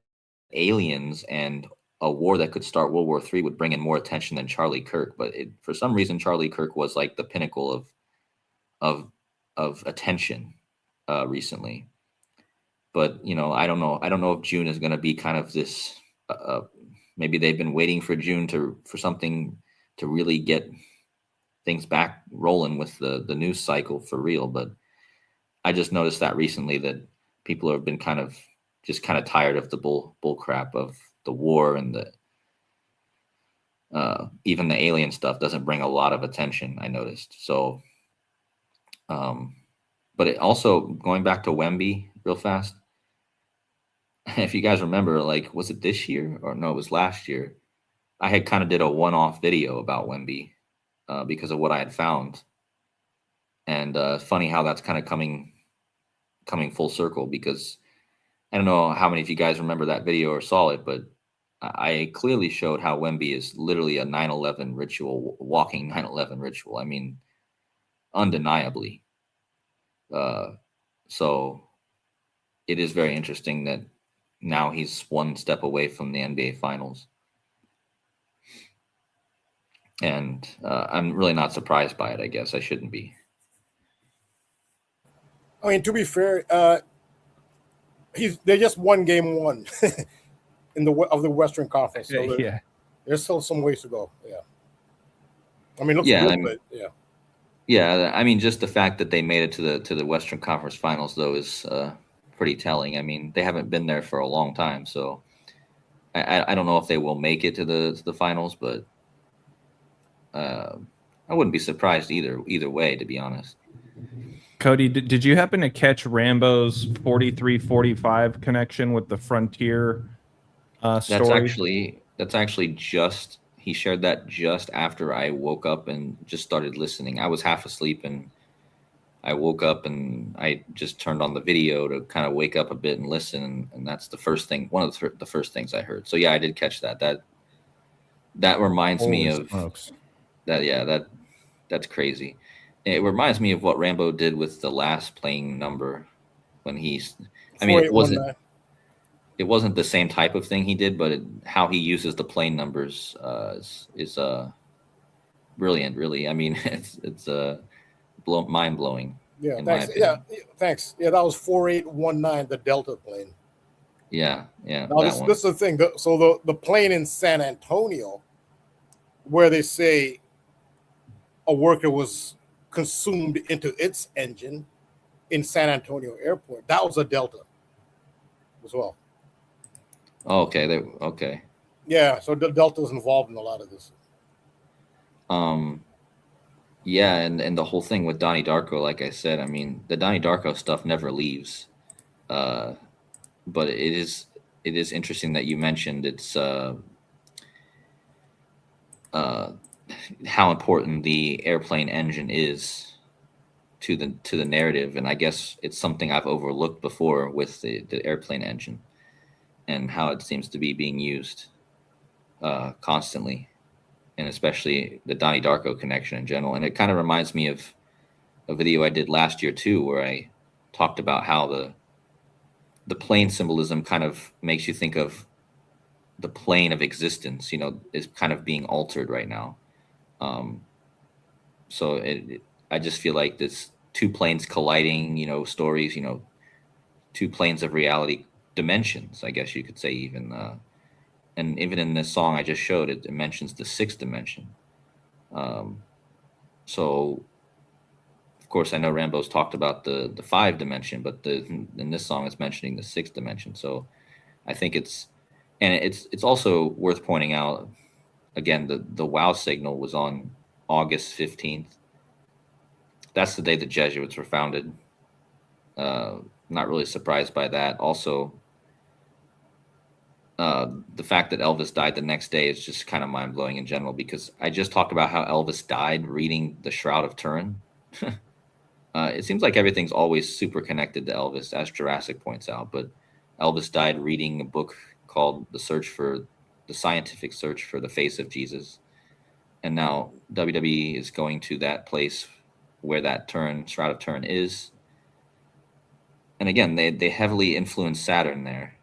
Speaker 7: aliens and a war that could start World War III would bring in more attention than Charlie Kirk. But for some reason, Charlie Kirk was like the pinnacle of attention recently. But I don't know. I don't know if June is going to be kind of this. Maybe they've been waiting for June for something to really get things back rolling with the news cycle for real. But I just noticed that recently that people have been kind of tired of the bull crap of the war, and even the alien stuff doesn't bring a lot of attention, I noticed. So, but it also, going back to Wemby real fast, if you guys remember, like, was it this year or no, it was last year, I had kind of did a one-off video about Wemby because of what I had found. And funny how that's kind of coming full circle, because I don't know how many of you guys remember that video or saw it, but I clearly showed how Wemby is literally a 9/11 ritual, walking 9/11 ritual. I mean, undeniably. So it is very interesting that now he's one step away from the NBA Finals. And I'm really not surprised by it, I guess. I shouldn't be.
Speaker 5: I mean, to be fair, they just won game one of the Western Conference. So there's still some ways to go. Yeah. I mean, it looks good, but yeah.
Speaker 7: Yeah, I mean, just the fact that they made it to the Western Conference Finals, though, is pretty telling. I mean, they haven't been there for a long time, so I don't know if they will make it to the finals, but I wouldn't be surprised either way, to be honest.
Speaker 2: Cody, did you happen to catch Rambo's 43-45 connection with the Frontier story?
Speaker 7: That's actually just, he shared that just after I woke up and just started listening. I was half asleep and I woke up and I just turned on the video to kind of wake up a bit and listen, and that's the first thing, one of the first things I heard. So yeah, I did catch that. That reminds me of that. Yeah, that's crazy. It reminds me of what Rambo did with the last playing number when he's. I mean, it wasn't the same type of thing he did, but how he uses the plane numbers is brilliant. Really, I mean, it's mind blowing.
Speaker 5: Yeah, thanks. Yeah, thanks. Yeah, that was 4819, the Delta plane.
Speaker 7: Yeah.
Speaker 5: Now this is the thing. So the plane in San Antonio, where they say a worker was consumed into its engine in San Antonio Airport, that was a Delta as well.
Speaker 7: Oh, okay. Okay.
Speaker 5: Yeah, so the Delta is involved in a lot of this.
Speaker 7: Yeah, and the whole thing with Donnie Darko, like I said, I mean, the Donnie Darko stuff never leaves. But it is interesting that you mentioned it's how important the airplane engine is to the narrative, and I guess it's something I've overlooked before with the airplane engine and how it seems to be being used constantly, and especially the Donnie Darko connection in general. And it kind of reminds me of a video I did last year too, where I talked about how the plane symbolism kind of makes you think of the plane of existence, is kind of being altered right now. So I just feel like this two planes colliding, stories, two planes of reality, dimensions, I guess you could say, even and even in this song I just showed, it mentions the sixth dimension. So, of course, I know Rambo's talked about the five dimension, but in this song it's mentioning the sixth dimension. So, I think it's also worth pointing out again the wow signal was on August 15th. That's the day the Jesuits were founded. Not really surprised by that. Also, the fact that Elvis died the next day is just kind of mind blowing in general, because I just talked about how Elvis died reading the Shroud of Turin. It seems like everything's always super connected to Elvis, as Jurassic points out, but Elvis died reading a book called The Scientific Search for the Face of Jesus. And now WWE is going to that place where that Shroud of Turin is. And again, they heavily influenced Saturn there.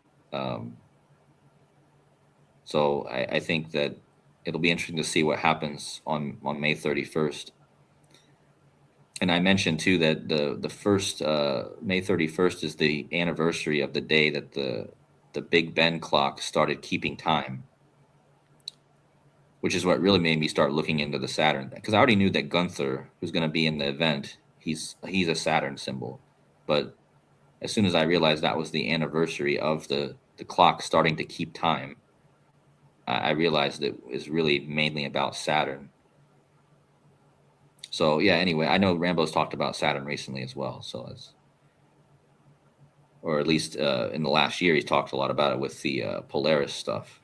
Speaker 7: So I think that it'll be interesting to see what happens on May 31st. And I mentioned too that the first May 31st is the anniversary of the day that the Big Ben clock started keeping time, which is what really made me start looking into the Saturn, because I already knew that Gunther, who's going to be in the event, he's a Saturn symbol. But as soon as I realized that was the anniversary of the clock starting to keep time, I realized it was really mainly about Saturn. So yeah, anyway, I know Rambo's talked about Saturn recently as well. So or at least in the last year, he's talked a lot about it with the Polaris stuff.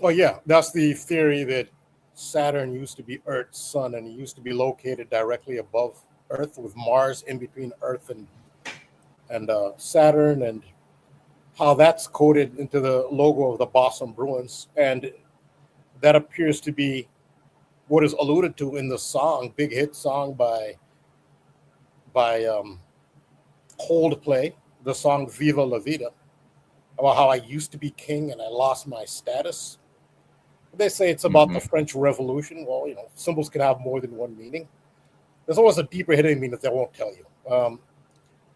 Speaker 5: Oh yeah, that's the theory that Saturn used to be Earth's sun, and it used to be located directly above Earth, with Mars in between Earth and Saturn, and how that's coded into the logo of the Boston Bruins, and that appears to be what is alluded to in the song, big hit song by Coldplay, the song "Viva La Vida," about how I used to be king and I lost my status. They say it's about the French Revolution. Well, symbols can have more than one meaning. There's always a deeper hidden meaning that they won't tell you.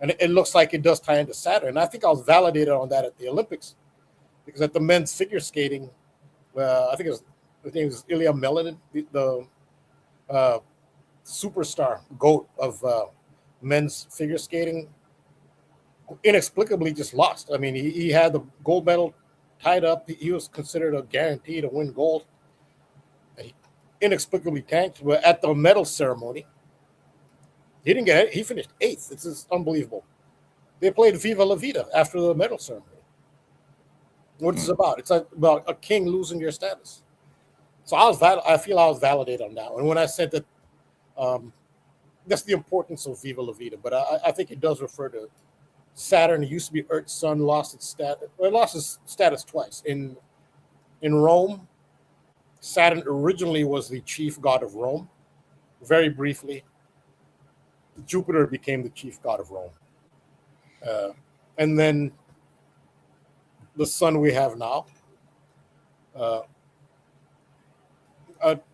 Speaker 5: And it looks like it does tie into Saturn. I think I was validated on that at the Olympics, because at the men's figure skating, I think his name is Ilya Melanin, the superstar GOAT of men's figure skating, inexplicably just lost. I mean, he had the gold medal tied up. He was considered a guarantee to win gold. He inexplicably tanked. But at the medal ceremony, he didn't get it. He finished 8th. This is unbelievable. They played Viva La Vida after the medal ceremony. What is it about? It's about a king losing your status. So I feel I was validated on that one. When I said that, that's the importance of Viva La Vida. But I think it does refer to Saturn. It used to be Earth's sun, lost its status. Well, it lost its status twice. In Rome, Saturn originally was the chief god of Rome. Very briefly, Jupiter became the chief god of Rome. And then the sun we have now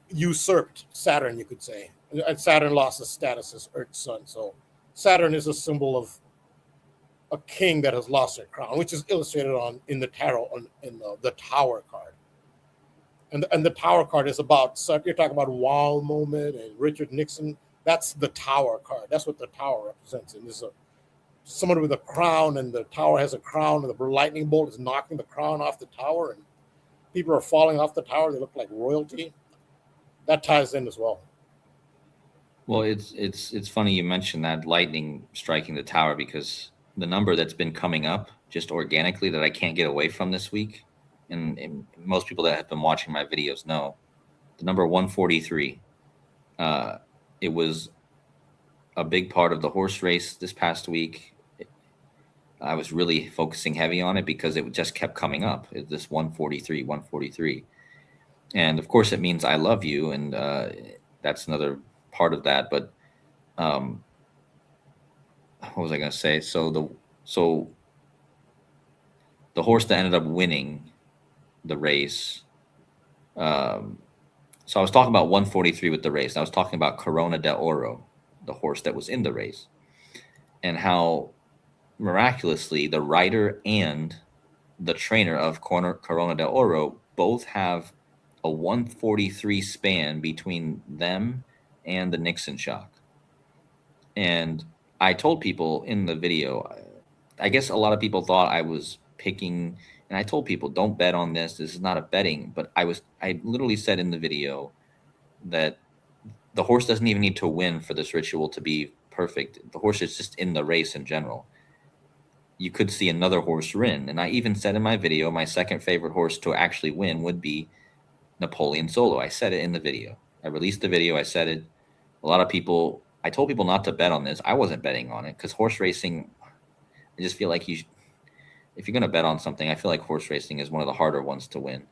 Speaker 5: usurped Saturn, you could say. And Saturn lost its status as Earth's sun. So Saturn is a symbol of a king that has lost their crown, which is illustrated in the tarot in the Tower card. And the Tower card is about, so you're talking about a wow moment and Richard Nixon. That's the Tower card. That's what the Tower represents. And there's someone with a crown, and the Tower has a crown, and the lightning bolt is knocking the crown off the Tower, and people are falling off the Tower. They look like royalty. That ties in as well.
Speaker 7: Well, it's funny you mentioned that lightning striking the Tower, because the number that's been coming up just organically that I can't get away from this week, and most people that have been watching my videos know, the number 143. It was a big part of the horse race this past week. I was really focusing heavy on it because it just kept coming up. This 143, 143. And of course it means I love you. And that's another part of that. But what was I going to say? So the horse that ended up winning the race, so I was talking about 143 with the race. I was talking about Corona del Oro, the horse that was in the race, and how miraculously the rider and the trainer of Corona del Oro both have a 143 span between them and the Nixon shock. And I told people in the video, I guess a lot of people thought I was picking, and I told people, don't bet on this. This is not a betting. But I literally said in the video that the horse doesn't even need to win for this ritual to be perfect. The horse is just in the race in general. You could see another horse win. And I even said in my video, my second favorite horse to actually win would be Napoleon Solo. I said it in the video. I released the video. I said it. A lot of people, I told people not to bet on this. I wasn't betting on it because horse racing, I just feel like if you're going to bet on something, I feel like horse racing is one of the harder ones to win.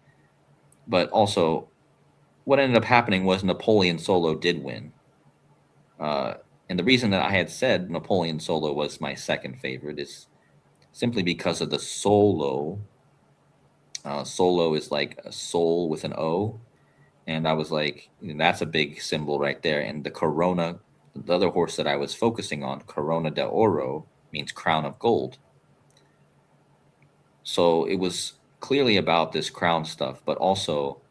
Speaker 7: But also, what ended up happening was Napoleon Solo did win. And the reason that I had said Napoleon Solo was my second favorite is simply because of the solo. Solo is like a soul with an O. And I was like, that's a big symbol right there. And the Corona, the other horse that I was focusing on, Corona del Oro, means crown of gold. So it was clearly about this crown stuff, but also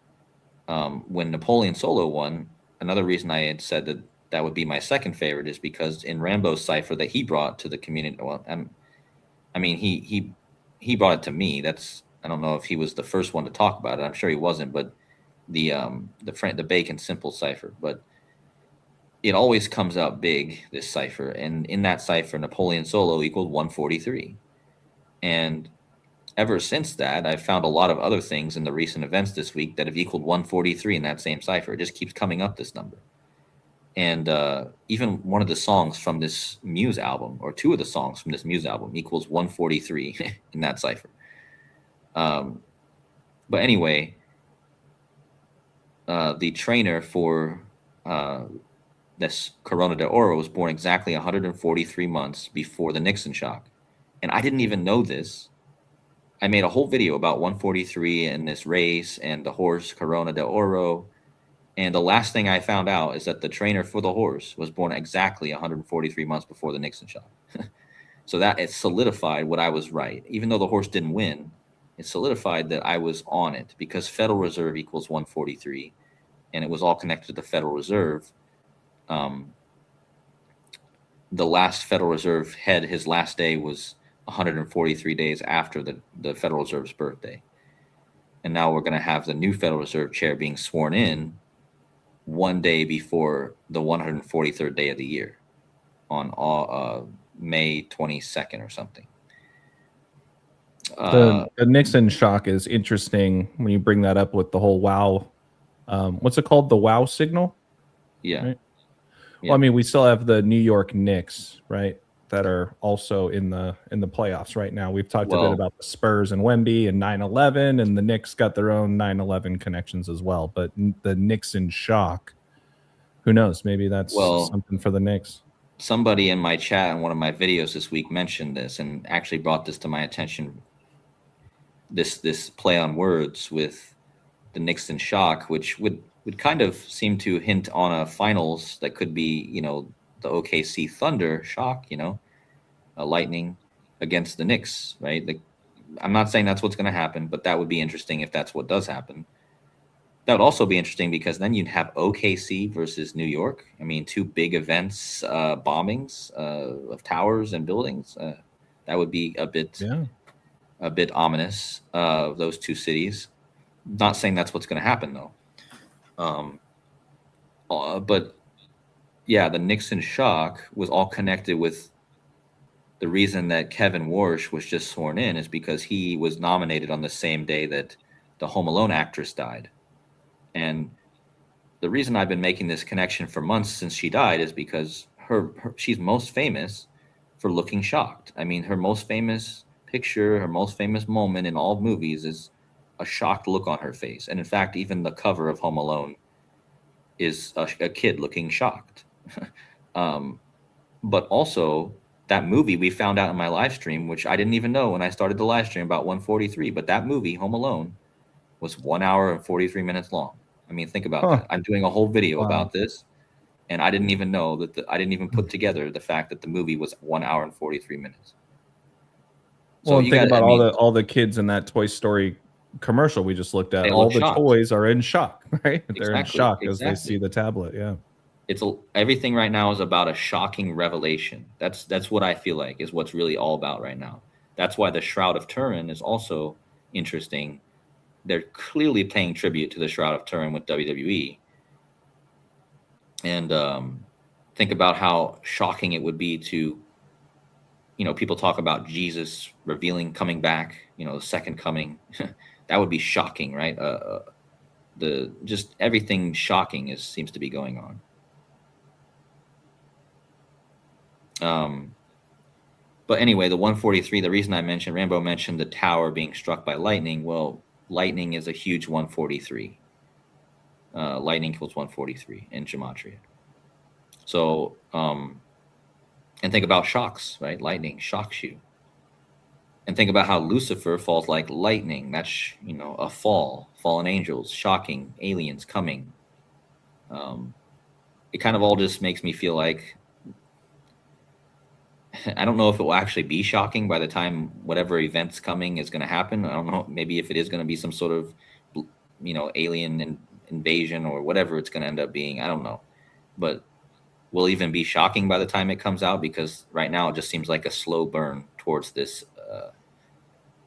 Speaker 7: when Napoleon Solo won, another reason I had said that would be my second favorite is because in Rambo's cipher that he brought to the community, well, I mean, he brought it to me. I don't know if he was the first one to talk about it. I'm sure he wasn't, but the Bacon Simple cipher, but it always comes out big, this cipher. And in that cipher, Napoleon Solo equaled 143. And ever since that, I've found a lot of other things in the recent events this week that have equaled 143 in that same cipher. It just keeps coming up, this number. And even one of the songs from this Muse album, or two of the songs from this Muse album, equals 143 in that cipher. But anyway, the trainer for this Corona del Oro was born exactly 143 months before the Nixon shock. And I didn't even know this. I made a whole video about 143 and this race and the horse Corona del Oro. And the last thing I found out is that the trainer for the horse was born exactly 143 months before the Nixon shock. So that it solidified what I was right. Even though the horse didn't win, it solidified that I was on it because Federal Reserve equals 143. And it was all connected to the Federal Reserve. The last Federal Reserve head, his last day was 143 days after the Federal Reserve's birthday. And now we're going to have the new Federal Reserve chair being sworn in one day before the 143rd day of the year on May 22nd or something.
Speaker 2: The Nixon shock is interesting when you bring that up with the whole wow. What's it called? The wow signal?
Speaker 7: Yeah.
Speaker 2: Right?
Speaker 7: Yeah.
Speaker 2: Well, I mean, we still have the New York Knicks, right, that are also in the playoffs right now. We've talked a bit about the Spurs and Wemby and 9/11, and the Knicks got their own 9/11 connections as well. But the Nixon shock, who knows? Maybe that's something for the Knicks.
Speaker 7: Somebody in my chat in one of my videos this week mentioned this and actually brought this to my attention. This play on words with the Nixon shock, which would kind of seem to hint on a finals that could be, the OKC Thunder shock, a Lightning against the Knicks, right? I'm not saying that's what's going to happen, but that would be interesting if that's what does happen. That would also be interesting because then you'd have OKC versus New York. I mean, two big events, bombings of towers and buildings. That would be a bit ominous of those two cities. Not saying that's what's going to happen though. But yeah, the Nixon shock was all connected with the reason that Kevin Warsh was just sworn in is because he was nominated on the same day that the Home Alone actress died. And the reason I've been making this connection for months since she died is because she's most famous for looking shocked. I mean, her most famous picture, her most famous moment in all movies is a shocked look on her face. And in fact, even the cover of Home Alone is a kid looking shocked. But also that movie we found out in my live stream, which I didn't even know when I started the live stream about 143, but that movie, Home Alone, was 1 hour and 43 minutes long. I mean, think about that. I'm doing a whole video about this, and I didn't even know that I didn't even put together the fact that the movie was 1 hour and 43 minutes.
Speaker 2: Well, and
Speaker 7: you
Speaker 2: think
Speaker 7: got,
Speaker 2: about
Speaker 7: I mean,
Speaker 2: all the kids in that Toy Story commercial we just looked at.
Speaker 7: they
Speaker 2: All
Speaker 7: look
Speaker 2: the
Speaker 7: shocked.
Speaker 2: toys are in shock, right? They're in
Speaker 7: Exactly,
Speaker 2: shock as they
Speaker 7: exactly.
Speaker 2: see the tablet. Yeah.
Speaker 7: Everything right now is about a shocking revelation. That's what I feel like is what's really all about right now. That's why the Shroud of Turin is also interesting. They're clearly paying tribute to the Shroud of Turin with WWE. And think about how shocking it would be to, people talk about Jesus revealing, coming back, the second coming. That would be shocking, right? The just everything shocking seems to be going on. But anyway, the 143, the reason I mentioned, Rambo mentioned the tower being struck by lightning. Well, lightning is a huge 143. Lightning equals 143 in gematria. So, and think about shocks, right? Lightning shocks you. And think about how Lucifer falls like lightning. That's, a fall, fallen angels, shocking, aliens coming. It kind of all just makes me feel like, I don't know if it will actually be shocking by the time whatever event's coming is going to happen. I don't know. Maybe if it is going to be some sort of, alien invasion or whatever it's going to end up being. I don't know. But will even be shocking by the time it comes out? Because right now it just seems like a slow burn towards this.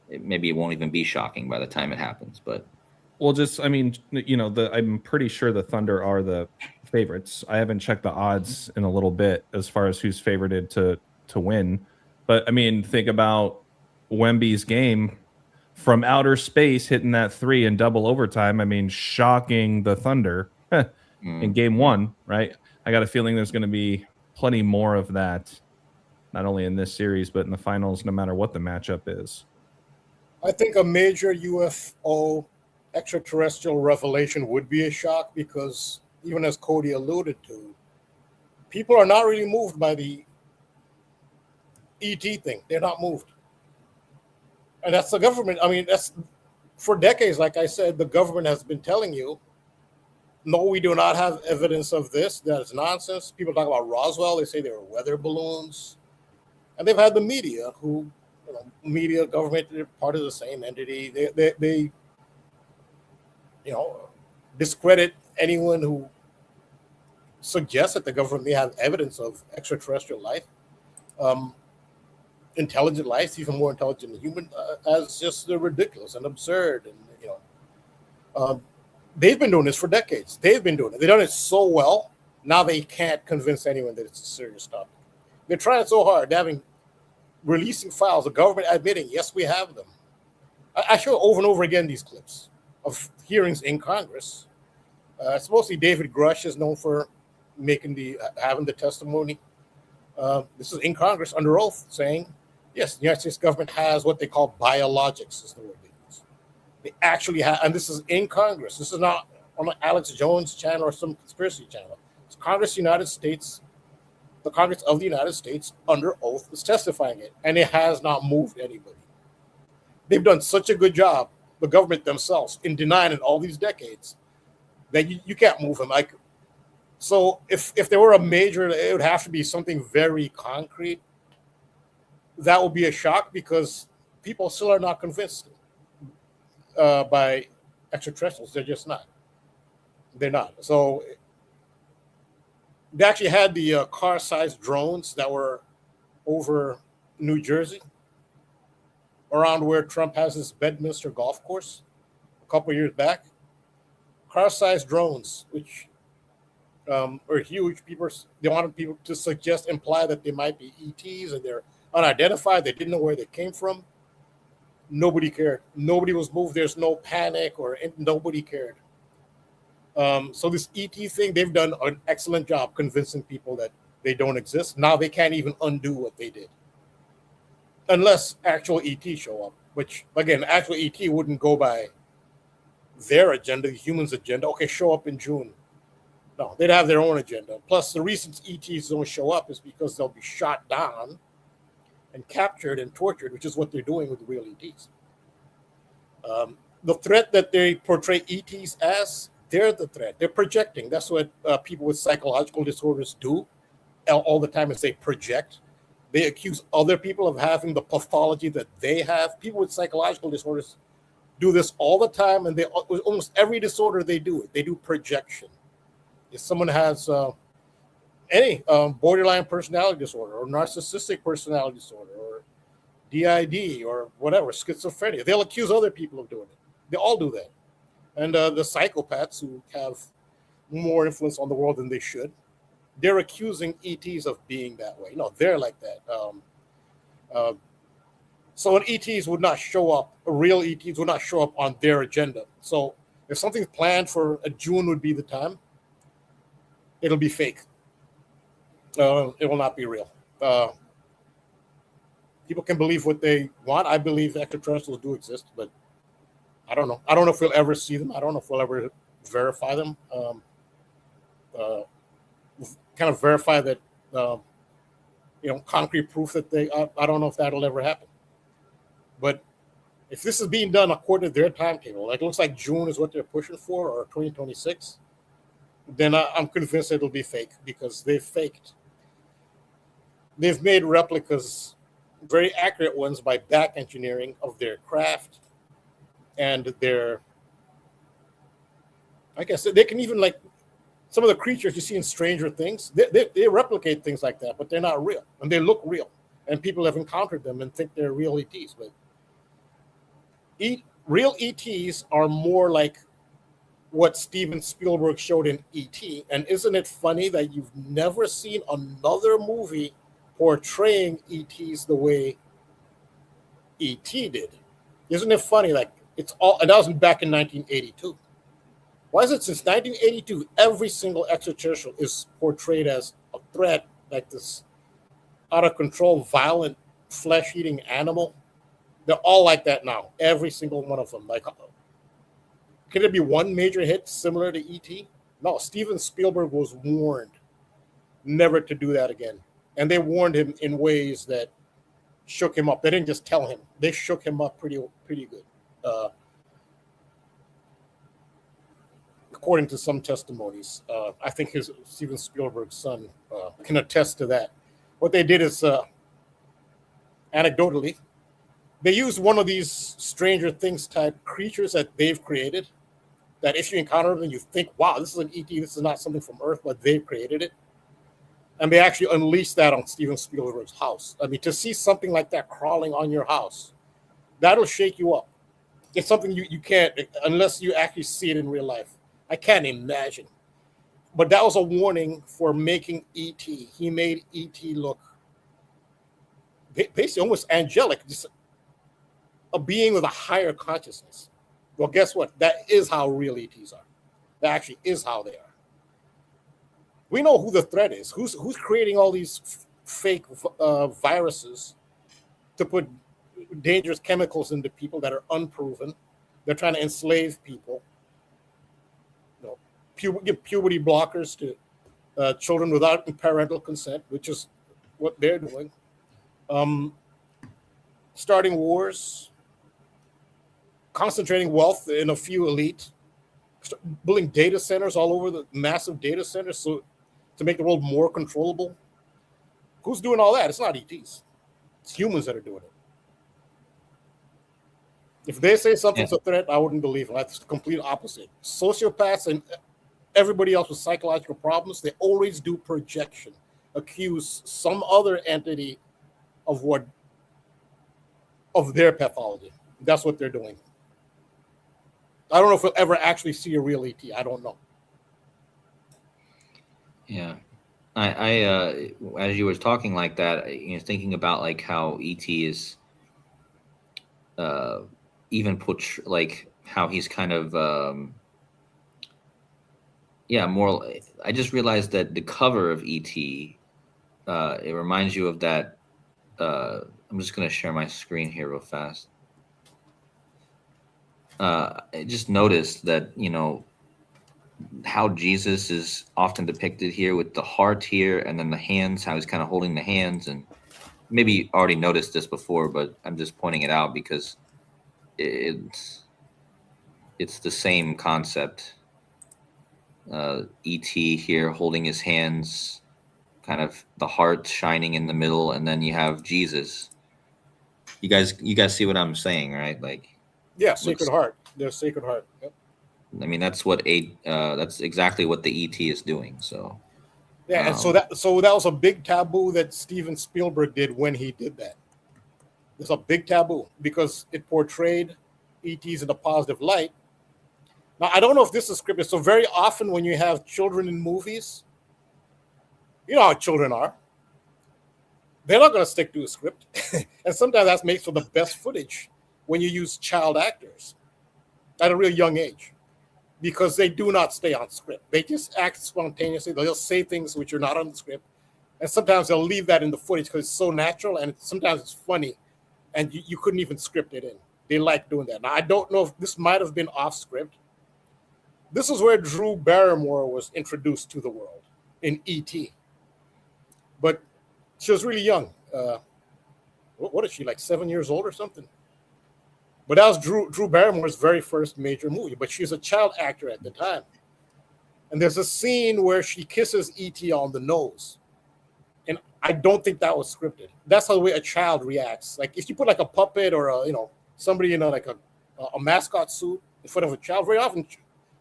Speaker 7: Maybe it won't even be shocking by the time it happens. But
Speaker 2: I'm pretty sure the Thunder are the favorites. I haven't checked the odds in a little bit as far as who's favorited to win. But I mean, think about Wemby's game from outer space hitting that 3 in double overtime. I mean, shocking the Thunder in game 1, right? I got a feeling there's going to be plenty more of that, not only in this series, but in the finals, no matter what the matchup is.
Speaker 5: I think a major UFO extraterrestrial revelation would be a shock because, even as KODI alluded to, people are not really moved by the ET thing. They're not moved. And that's the government. I mean, that's for decades, like I said, the government has been telling you, no, we do not have evidence of this. That is nonsense. People talk about Roswell. They say they were weather balloons. And they've had the media who, media, government, they're part of the same entity. They discredit anyone who suggests that the government may have evidence of extraterrestrial life, intelligent life, even more intelligent than human, as just ridiculous and absurd. And they've been doing this for decades. They've been doing it. They've done it so well. Now they can't convince anyone that it's a serious topic. They're trying so hard. They're releasing files, the government admitting, yes, we have them. I show over and over again these clips of hearings in Congress. It's mostly David Grush is known for having the testimony. This is in Congress under oath saying, yes, the United States government has what they call biologics, is the word they use. They actually have, and this is in Congress. This is not on an Alex Jones channel or some conspiracy channel. It's Congress, United States. The Congress of the United States under oath is testifying it, and it has not moved anybody. They've done such a good job, the government themselves, in denying it all these decades, that you can't move them. So if there were a major, it would have to be something very concrete. That would be a shock because people still are not convinced by extraterrestrials. They're just not. They're not. So they actually had the car-sized drones that were over New Jersey, around where Trump has his Bedminster golf course a couple of years back. Car-sized drones, which are huge. They wanted people to imply that they might be ETs and they're unidentified. They didn't know where they came from. Nobody cared. Nobody was moved. There's no panic nobody cared. So this ET thing, they've done an excellent job convincing people that they don't exist. Now they can't even undo what they did. Unless actual ET show up, which, again, actual ET wouldn't go by their agenda, the humans' agenda. Okay, show up in June. No, they'd have their own agenda. Plus, the reason ETs don't show up is because they'll be shot down and captured and tortured, which is what they're doing with the real ETs. The threat that they portray ETs as, they're the threat. They're projecting. That's what people with psychological disorders do all the time, is they project. They accuse other people of having the pathology that they have. People with psychological disorders do this all the time, and they almost every disorder they do it. They do projection. If someone has any borderline personality disorder or narcissistic personality disorder or DID or whatever, schizophrenia, they'll accuse other people of doing it. They all do that. And the psychopaths who have more influence on the world than they should, they're accusing ETs of being that way. No, they're like that. So an ETs would not show up, real ETs would not show up on their agenda. So if something's planned for June would be the time, it'll be fake. It will not be real. People can believe what they want. I believe extraterrestrials do exist, but I don't know. I don't know if we'll ever see them. I don't know if we'll ever verify them. Kind of verify that, concrete proof that they. I don't know if that'll ever happen. But if this is being done according to their timetable, like it looks like June is what they're pushing for, or 2026, then I'm convinced it'll be fake because they've faked. They've made replicas, very accurate ones, by back engineering of their craft and their. I guess they can even, like some of the creatures you see in Stranger Things, they replicate things like that, but they're not real and they look real, and people have encountered them and think they're real ETs. But real ETs are more like what Steven Spielberg showed in E.T. And isn't it funny that you've never seen another movie portraying ETs the way E.T. did? Isn't it funny? Like it's all, and that was back in 1982. Why is it since 1982 every single extraterrestrial is portrayed as a threat, like this out of control, violent, flesh-eating animal? They're all like that now. Every single one of them. Like, could there be one major hit similar to E.T.? No, Steven Spielberg was warned never to do that again. And they warned him in ways that shook him up. They didn't just tell him. They shook him up pretty good. According to some testimonies. I think Steven Spielberg's son can attest to that. What they did is, anecdotally, they used one of these Stranger Things type creatures that they've created, that if you encounter them, you think, wow, this is an ET, this is not something from Earth, but they've created it. And they actually unleashed that on Steven Spielberg's house. I mean, to see something like that crawling on your house, that'll shake you up. It's something you can't, unless you actually see it in real life. I can't imagine. But that was a warning for making ET. He made ET look basically almost angelic, just a being with a higher consciousness. Well, guess what? That is how real ETs are. That actually is how they are. We know who the threat is. Who's creating all these fake viruses to put dangerous chemicals into people that are unproven. They're trying to enslave people. Give puberty blockers to children without parental consent, which is what they're doing. Starting wars, concentrating wealth in a few elite, building data centers all over, the massive data centers, so to make the world more controllable. Who's doing all that? It's not ETs. It's humans that are doing it. If they say something's a threat, I wouldn't believe them. That's the complete opposite. Sociopaths and everybody else with psychological problems, they always do projection, accuse some other entity of their pathology. That's what they're doing. I don't know if we'll ever actually see a real ET. I don't know.
Speaker 7: Yeah, I as you were talking like that, thinking about like how ET is, even put like how he's kind of. More. I just realized that the cover of ET, it reminds you of that. I'm just going to share my screen here real fast. I just noticed that, how Jesus is often depicted here with the heart here and then the hands, how he's kind of holding the hands. And maybe you already noticed this before, but I'm just pointing it out because it's the same concept. ET here holding his hands, kind of the heart shining in the middle, and then you have Jesus. You guys see what I'm saying, right? Like,
Speaker 5: Yeah, Sacred Heart. There's Sacred Heart. Yep.
Speaker 7: I mean, that's exactly what the ET is doing. So
Speaker 5: yeah, and so that was a big taboo that Steven Spielberg did when he did that. It's a big taboo because it portrayed ETs in a positive light. Now, I don't know if this is scripted. So very often when you have children in movies, you know how children are. They're not going to stick to a script. And sometimes that makes for the best footage when you use child actors at a real young age, because they do not stay on script. They just act spontaneously. They'll say things which are not on the script. And sometimes they'll leave that in the footage because it's so natural, and sometimes it's funny, and you couldn't even script it in. They like doing that. Now, I don't know if this might have been off script. This is where Drew Barrymore was introduced to the world in E.T. But she was really young. What is she, like 7 years old or something? But that was Drew Barrymore's very first major movie. But she's a child actor at the time. And there's a scene where she kisses E.T. on the nose. And I don't think that was scripted. That's how the way a child reacts. Like if you put like a puppet or somebody in like a mascot suit in front of a child, very often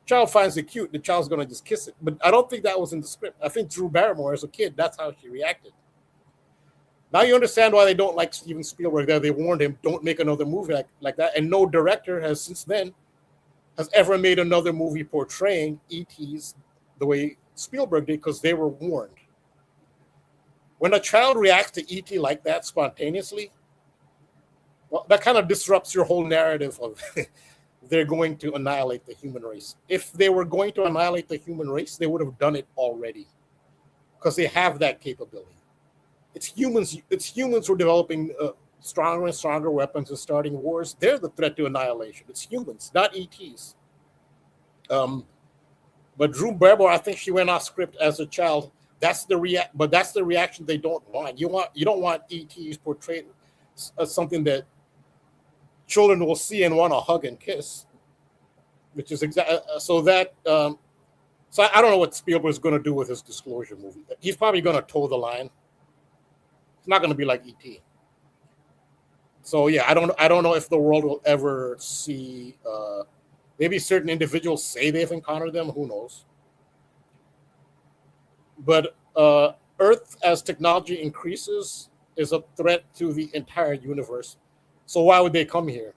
Speaker 5: child finds it cute. The child's gonna just kiss it. But I don't think that was in the script. I think Drew Barrymore as a kid, that's how she reacted. Now you understand why they don't like Steven Spielberg. There, they warned him, don't make another movie like that. And no director has since then has ever made another movie portraying ETs the way Spielberg did, because they were warned. When a child reacts to ET like that spontaneously, well, that kind of disrupts your whole narrative of they're going to annihilate the human race. If they were going to annihilate the human race, they would have done it already, because they have that capability. It's humans who are developing stronger and stronger weapons and starting wars. They're the threat to annihilation. It's humans, not ETs. But Drew Barrymore, I think she went off script as a child. That's the reaction they don't want. You don't want ETs portrayed as something that children will see and want to hug and kiss, which is exactly so that. So I don't know what Spielberg's going to do with his Disclosure movie. He's probably going to toe the line. It's not going to be like E.T. So yeah, I don't know if the world will ever see. Maybe certain individuals say they've encountered them. Who knows? But Earth, as technology increases, is a threat to the entire universe. So why would they come here?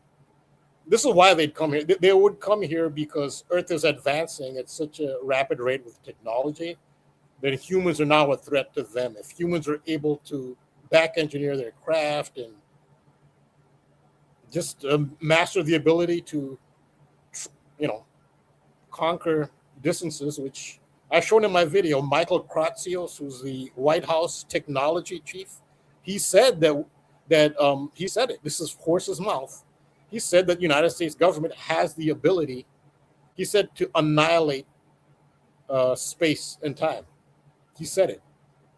Speaker 5: This is why they'd come here. They would come here because Earth is advancing at such a rapid rate with technology that humans are now a threat to them. If humans are able to back engineer their craft and just master the ability to, conquer distances, which I've shown in my video, Michael Kratsios, who's the White House technology chief, he said he said it. This is horse's mouth. He said that the United States government has the ability, he said, to annihilate space and time. He said it.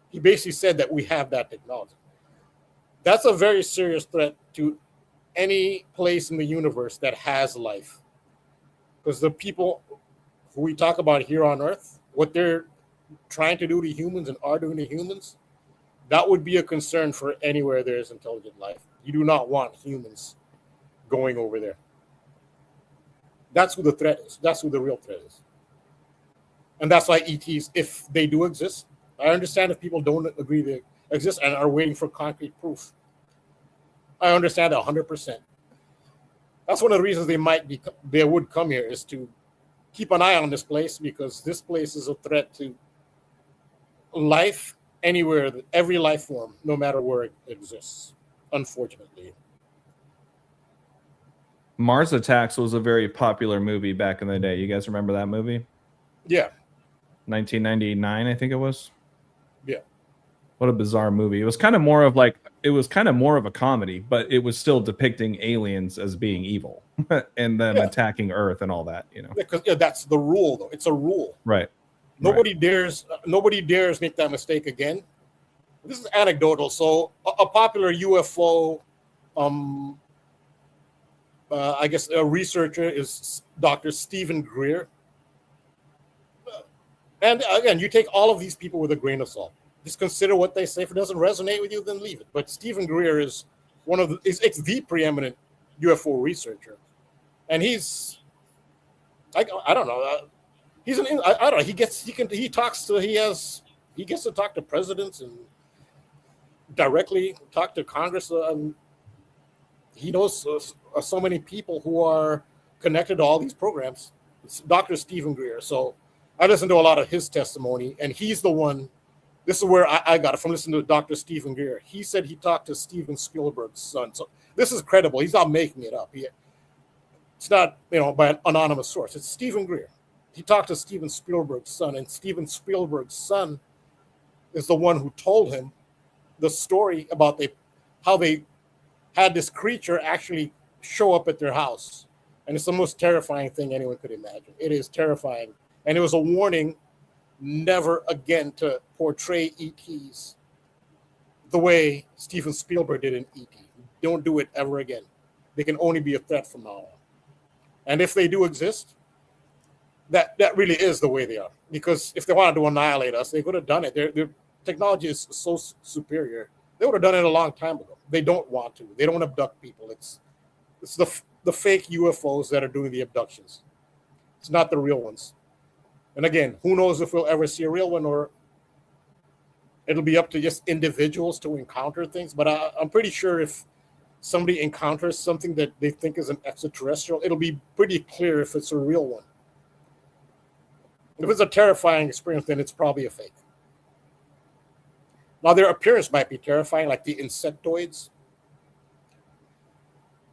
Speaker 5: He basically said that we have that technology. That's a very serious threat to any place in the universe that has life. Because the people who we talk about here on Earth, what they're trying to do to humans and are doing to humans, that would be a concern for anywhere there is intelligent life. You do not want humans going over there. That's who the threat is. That's who the real threat is. And that's why ETs, if they do exist, I understand if people don't agree they exist and are waiting for concrete proof. I understand that 100%. That's one of the reasons they would come here, is to keep an eye on this place, because this place is a threat to life anywhere, every life form, no matter where it exists, unfortunately.
Speaker 2: Mars Attacks was a very popular movie back in the day. You guys remember that movie?
Speaker 5: Yeah.
Speaker 2: 1999, I think it was.
Speaker 5: Yeah.
Speaker 2: What a bizarre movie. It was kind of more of a comedy, but it was still depicting aliens as being evil and them attacking Earth and all that,
Speaker 5: Because that's the rule, though. It's a rule.
Speaker 2: Right.
Speaker 5: Nobody dares make that mistake again. This is anecdotal. So a popular UFO, I guess a researcher is Dr. Stephen Greer. And again, you take all of these people with a grain of salt. just consider what they say. If it doesn't resonate with you, then leave it. But Stephen Greer is it's the preeminent UFO researcher, and he's I don't know. He's an I don't know. He gets to talk to presidents and directly talk to Congress. He knows so many people who are connected to all these programs. It's Dr. Stephen Greer. So I listened to a lot of his testimony, and he's the one. This is where I got it from listening to Dr. Stephen Greer. He said he talked to Steven Spielberg's son. So this is credible. He's not making it up. It's not, by an anonymous source. It's Stephen Greer. He talked to Steven Spielberg's son, and Steven Spielberg's son is the one who told him the story about how they had this creature actually show up at their house. And it's the most terrifying thing anyone could imagine. It is terrifying. And it was a warning never again to portray ETs the way Steven Spielberg did in ET. Don't do it ever again. They can only be a threat from now on. And if they do exist, that really is the way they are. Because if they wanted to annihilate us, they could have done it. Their technology is so superior. They would have done it a long time ago. They don't want to. They don't abduct people. It's the fake UFOs that are doing the abductions. It's not the real ones. And again, who knows if we'll ever see a real one, or it'll be up to just individuals to encounter things. But I'm pretty sure if somebody encounters something that they think is an extraterrestrial, it'll be pretty clear if it's a real one. If it's a terrifying experience, then it's probably a fake. Now, their appearance might be terrifying, like the insectoids.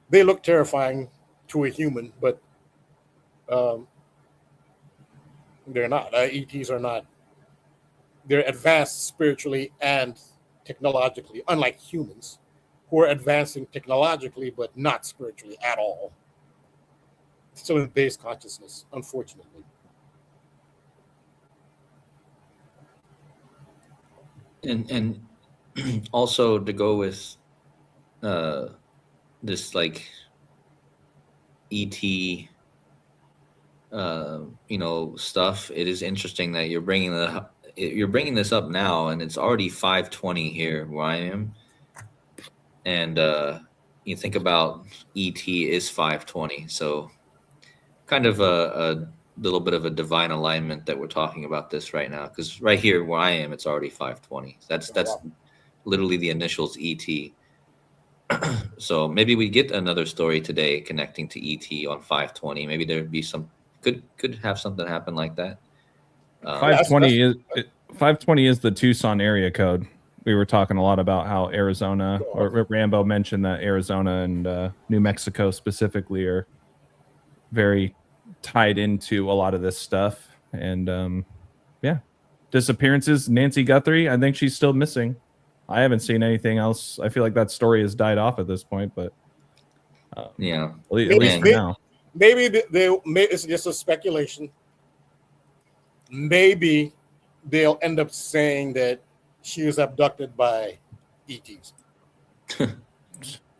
Speaker 5: They look terrifying to a human, but they're not. ETs are not. They're advanced spiritually and technologically, unlike humans, who are advancing technologically but not spiritually at all. Still in base consciousness, unfortunately.
Speaker 7: And also to go with this like ET stuff, it is interesting that you're bringing this up now, and it's already 5:20 here where I am. And you think about ET is 5:20, so kind of a little bit of a divine alignment that we're talking about this right now, because right here where I am, it's already 5:20. That's literally the initials ET. So maybe we get another story today connecting to ET on 5:20. Maybe there'd be some could have something happen like that.
Speaker 2: 520 is the Tucson area code. We were talking a lot about how Arizona, or Rambo mentioned that Arizona and New Mexico specifically are very tied into a lot of this stuff. And disappearances. Nancy Guthrie, I think she's still missing. I haven't seen anything else. I feel like that story has died off at this point, but at least for now.
Speaker 5: Maybe it's just a speculation. Maybe they'll end up saying that she was abducted by ETs.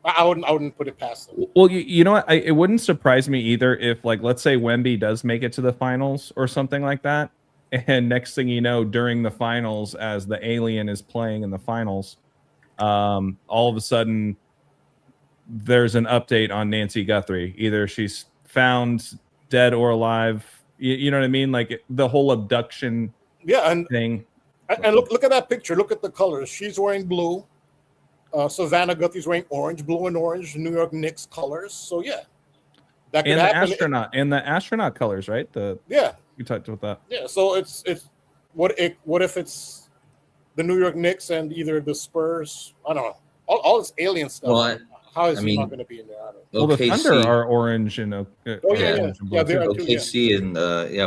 Speaker 5: I wouldn't put it past them.
Speaker 2: Well, you know what? It wouldn't surprise me either if, like, let's say Wemby does make it to the finals or something like that, and next thing you know, during the finals, as the alien is playing in the finals, all of a sudden there's an update on Nancy Guthrie. Either she's found dead or alive. You know what I mean? Like the whole abduction thing.
Speaker 5: And look at that picture. Look at the colors. She's wearing blue. Savannah Guthrie's wearing orange, blue and orange, New York Knicks colors. So that could happen.
Speaker 2: The astronaut colors, right? We talked about that.
Speaker 5: Yeah. So it's what if it's the New York Knicks and either the Spurs? I don't know. All this alien stuff.
Speaker 7: Well,
Speaker 5: how is he not going to be in there? I don't know.
Speaker 2: Well, the Thunder are orange and
Speaker 5: they are too.
Speaker 7: OKC and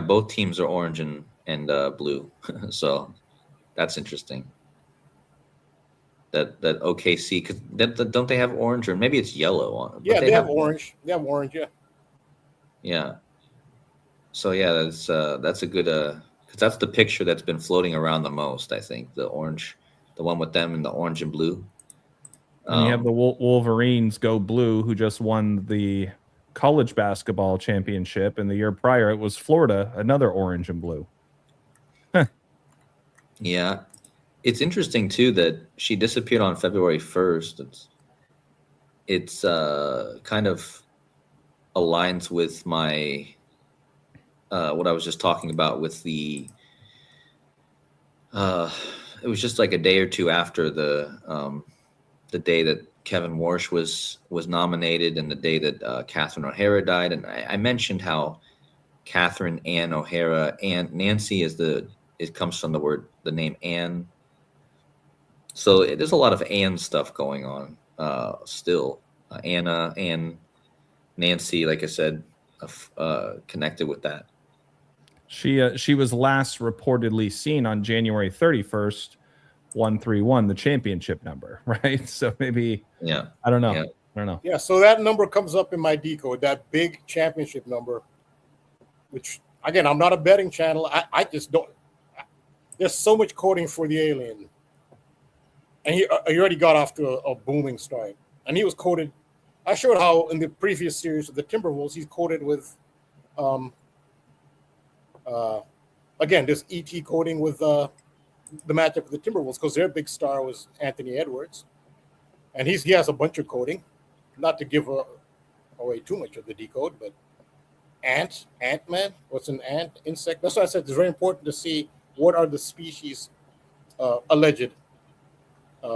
Speaker 7: both teams are orange and blue. So that's interesting. That OKC, because don't they have orange, or maybe it's yellow on it?
Speaker 5: Yeah, they have orange. They have orange. Yeah.
Speaker 7: Yeah. So that's a good because that's the picture that's been floating around the most. I think the orange, the one with them in the orange and blue.
Speaker 2: And you have the Wolverines go blue, who just won the college basketball championship, and the year prior it was Florida, another orange and blue.
Speaker 7: Yeah. It's interesting too that she disappeared on February 1st. It's kind of aligns with my what I was just talking about with the it was just like a day or two after the day that Kevin Warsh was nominated and the day that Catherine O'Hara died. And I mentioned how Catherine Ann O'Hara, and Nancy it comes from the name Ann. So there's a lot of Ann stuff going on still. Anna and Nancy, like I said, connected with that.
Speaker 2: She was last reportedly seen on January 31st, 131, the championship number, right? So maybe,
Speaker 7: yeah,
Speaker 2: I don't know.
Speaker 7: Yeah.
Speaker 2: I don't know.
Speaker 5: Yeah, so that number comes up in my decode, that big championship number, which again, I'm not a betting channel. I just don't. There's so much coding for the alien, and he already got off to a booming start. And he was coded. I showed how in the previous series of the Timberwolves, he's coded with, again, this ET coding with the matchup with the Timberwolves because their big star was Anthony Edwards, and he has a bunch of coding. Not to give away too much of the decode, but Ant-Man, what's an ant insect? That's why I said it's very important to see what are the species alleged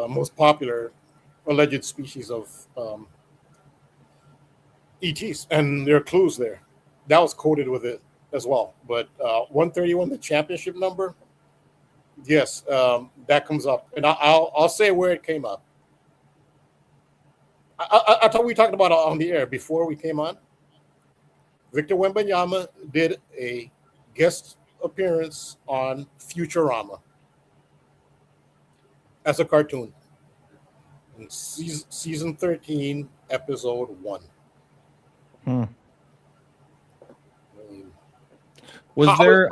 Speaker 5: most popular alleged species of ETs, and there are clues there. That was coded with it as well. But 131, the championship number, yes, that comes up, and I'll say where it came up. I thought we talked about it on the air before we came on. Victor Wembanyama did a guest appearance on Futurama as a cartoon in season 13, episode 1.
Speaker 2: Was there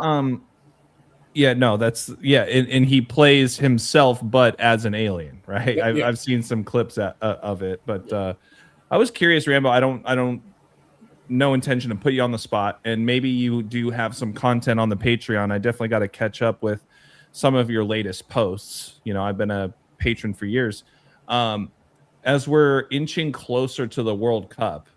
Speaker 2: yeah, no, that's and he plays himself but as an alien, right?
Speaker 5: Yeah.
Speaker 2: I've seen some clips of it, but I was curious, Rambo. I don't no intention to put you on the spot, and maybe you do have some content on the Patreon. I definitely got to catch up with some of your latest posts. You know, I've been a patron for years. As we're inching closer to the World Cup,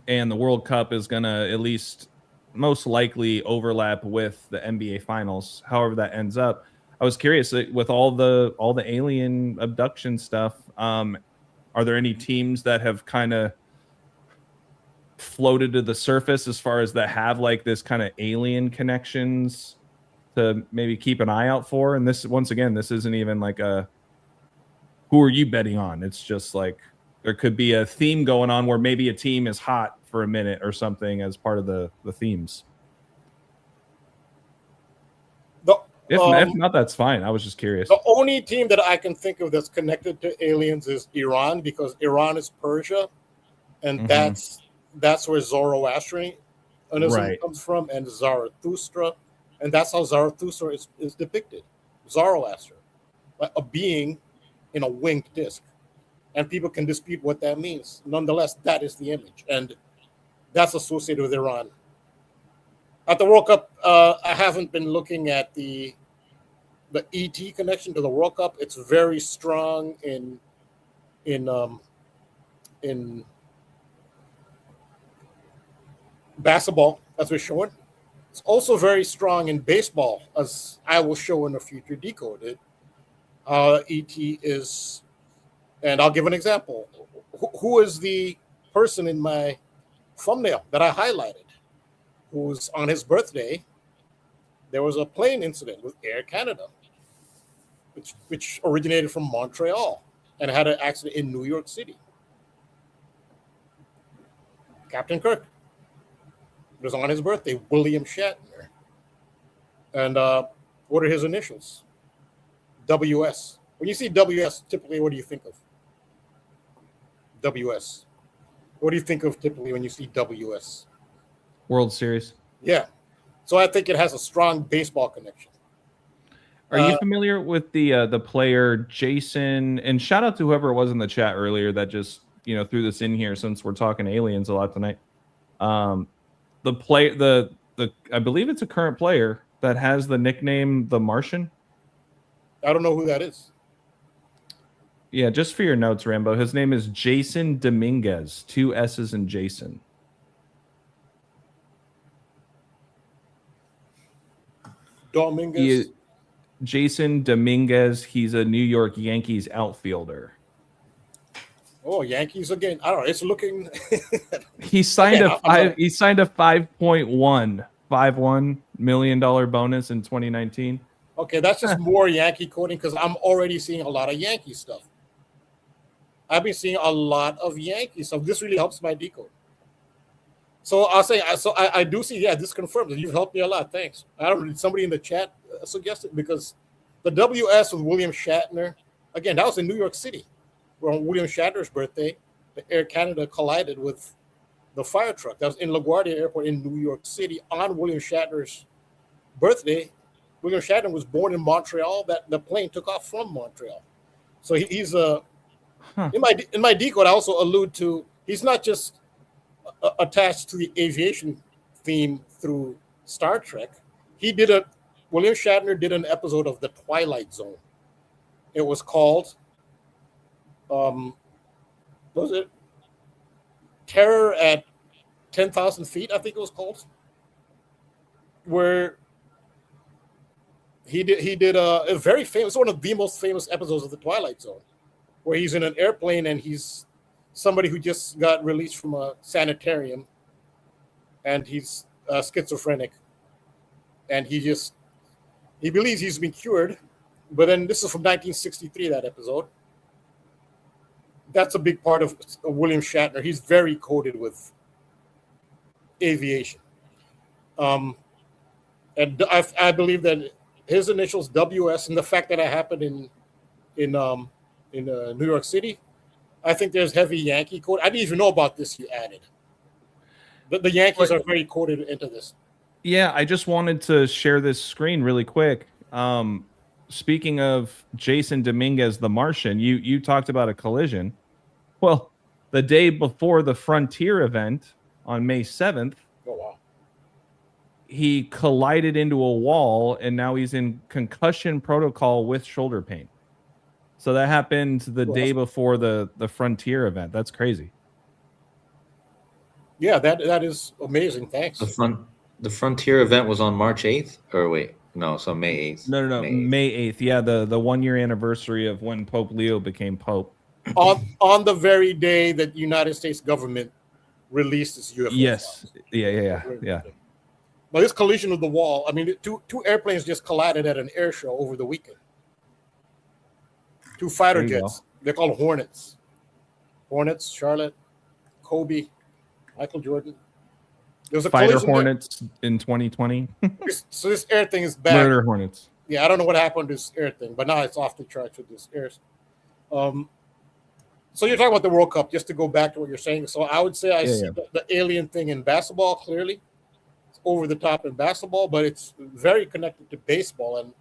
Speaker 2: and the World Cup is gonna at least most likely overlap with the NBA Finals, however that ends up. I was curious, with all the alien abduction stuff, are there any teams that have kind of floated to the surface as far as that have like this kind of alien connections to maybe keep an eye out for? And this, once again, this isn't even like a who are you betting on? It's just like there could be a theme going on where maybe a team is hot for a minute or something as part of the themes. If not, that's fine. I was just curious.
Speaker 5: The only team that I can think of that's connected to aliens is Iran, because Iran is Persia, and that's where Zoroastrianism comes from, and Zarathustra, and that's how Zarathustra is depicted. Zoroaster, like a being in a winged disc, and people can dispute what that means. Nonetheless, that is the image, and that's associated with Iran. At the World Cup, I haven't been looking at the ET connection to the World Cup. It's very strong in basketball, as we're showing. It's also very strong in baseball, as I will show in a future decode. ET is, and I'll give an example. Who is the person in my thumbnail that I highlighted, who's on his birthday? There was a plane incident with Air Canada, which originated from Montreal and had an accident in New York City. Captain Kirk. It was on his birthday, William Shatner. And what are his initials? WS. When you see WS, typically, what do you think of? WS. What do you think of typically when you see WS?
Speaker 2: World Series.
Speaker 5: Yeah. So I think it has a strong baseball connection.
Speaker 2: Are you familiar with the player Jason? And shout out to whoever it was in the chat earlier that just threw this in here, since we're talking aliens a lot tonight. The play the I believe it's a current player that has the nickname the Martian.
Speaker 5: I don't know who that is.
Speaker 2: Yeah, just for your notes, Rambo. His name is Jason Dominguez. 2 S's in Jason.
Speaker 5: Dominguez.
Speaker 2: Jason Dominguez. He's a New York Yankees outfielder.
Speaker 5: Oh, Yankees again. I don't know. It's looking.
Speaker 2: He signed He signed a $5.1 million bonus in 2019.
Speaker 5: Okay, that's just more Yankee coding because I'm already seeing a lot of Yankee stuff. I've been seeing a lot of Yankee stuff. This really helps my decode. So I'll say, I do see, yeah, this confirms. You've helped me a lot. Thanks. I don't know, somebody in the chat suggested because the WS with William Shatner, again, that was in New York City. Where on William Shatner's birthday, the Air Canada collided with the fire truck. That was in LaGuardia Airport in New York City on William Shatner's birthday. William Shatner was born in Montreal. That the plane took off from Montreal. So he's in my decode. I also allude to he's not just attached to the aviation theme through Star Trek. William Shatner did an episode of The Twilight Zone. It was called what was it? Terror at 10,000 feet, I think it was called. Where he did a very famous, one of the most famous episodes of The Twilight Zone, where he's in an airplane and he's somebody who just got released from a sanitarium, and he's schizophrenic, and he believes he's been cured, but then this is from 1963, that episode. That's a big part of William Shatner. He's very coded with aviation. And I believe that his initials WS and the fact that it happened in New York City, I think there's heavy Yankee code. I didn't even know about this. You added the Yankees are very coded into this.
Speaker 2: Yeah, I just wanted to share this screen really quick. Speaking of Jason Dominguez, the Martian, you talked about a collision. Well, the day before the Frontier event on May 7th,
Speaker 5: oh, wow.
Speaker 2: He collided into a wall, and now he's in concussion protocol with shoulder pain. So that happened the day before the Frontier event. That's crazy.
Speaker 5: Yeah, that is amazing. Thanks.
Speaker 7: The Frontier event was on March 8th? Or wait, no, so May 8th.
Speaker 2: No, May 8th. Yeah, the 1 year anniversary of when Pope Leo became Pope.
Speaker 5: On the very day that the United States government released its UFO.
Speaker 2: Yes. Yeah.
Speaker 5: But this collision with the wall, I mean, two airplanes just collided at an air show over the weekend. 2 fighter jets. They're called Hornets. Hornets, Charlotte, Kobe, Michael Jordan. There was a
Speaker 2: fighter Hornets in 2020.
Speaker 5: So this air thing is bad.
Speaker 2: Murder Hornets.
Speaker 5: Yeah, I don't know what happened to this air thing, but now it's off the charts with this air. So you're talking about the World Cup, just to go back to what you're saying. So I would say I see the alien thing in basketball clearly. It's over the top in basketball, but it's very connected to baseball. And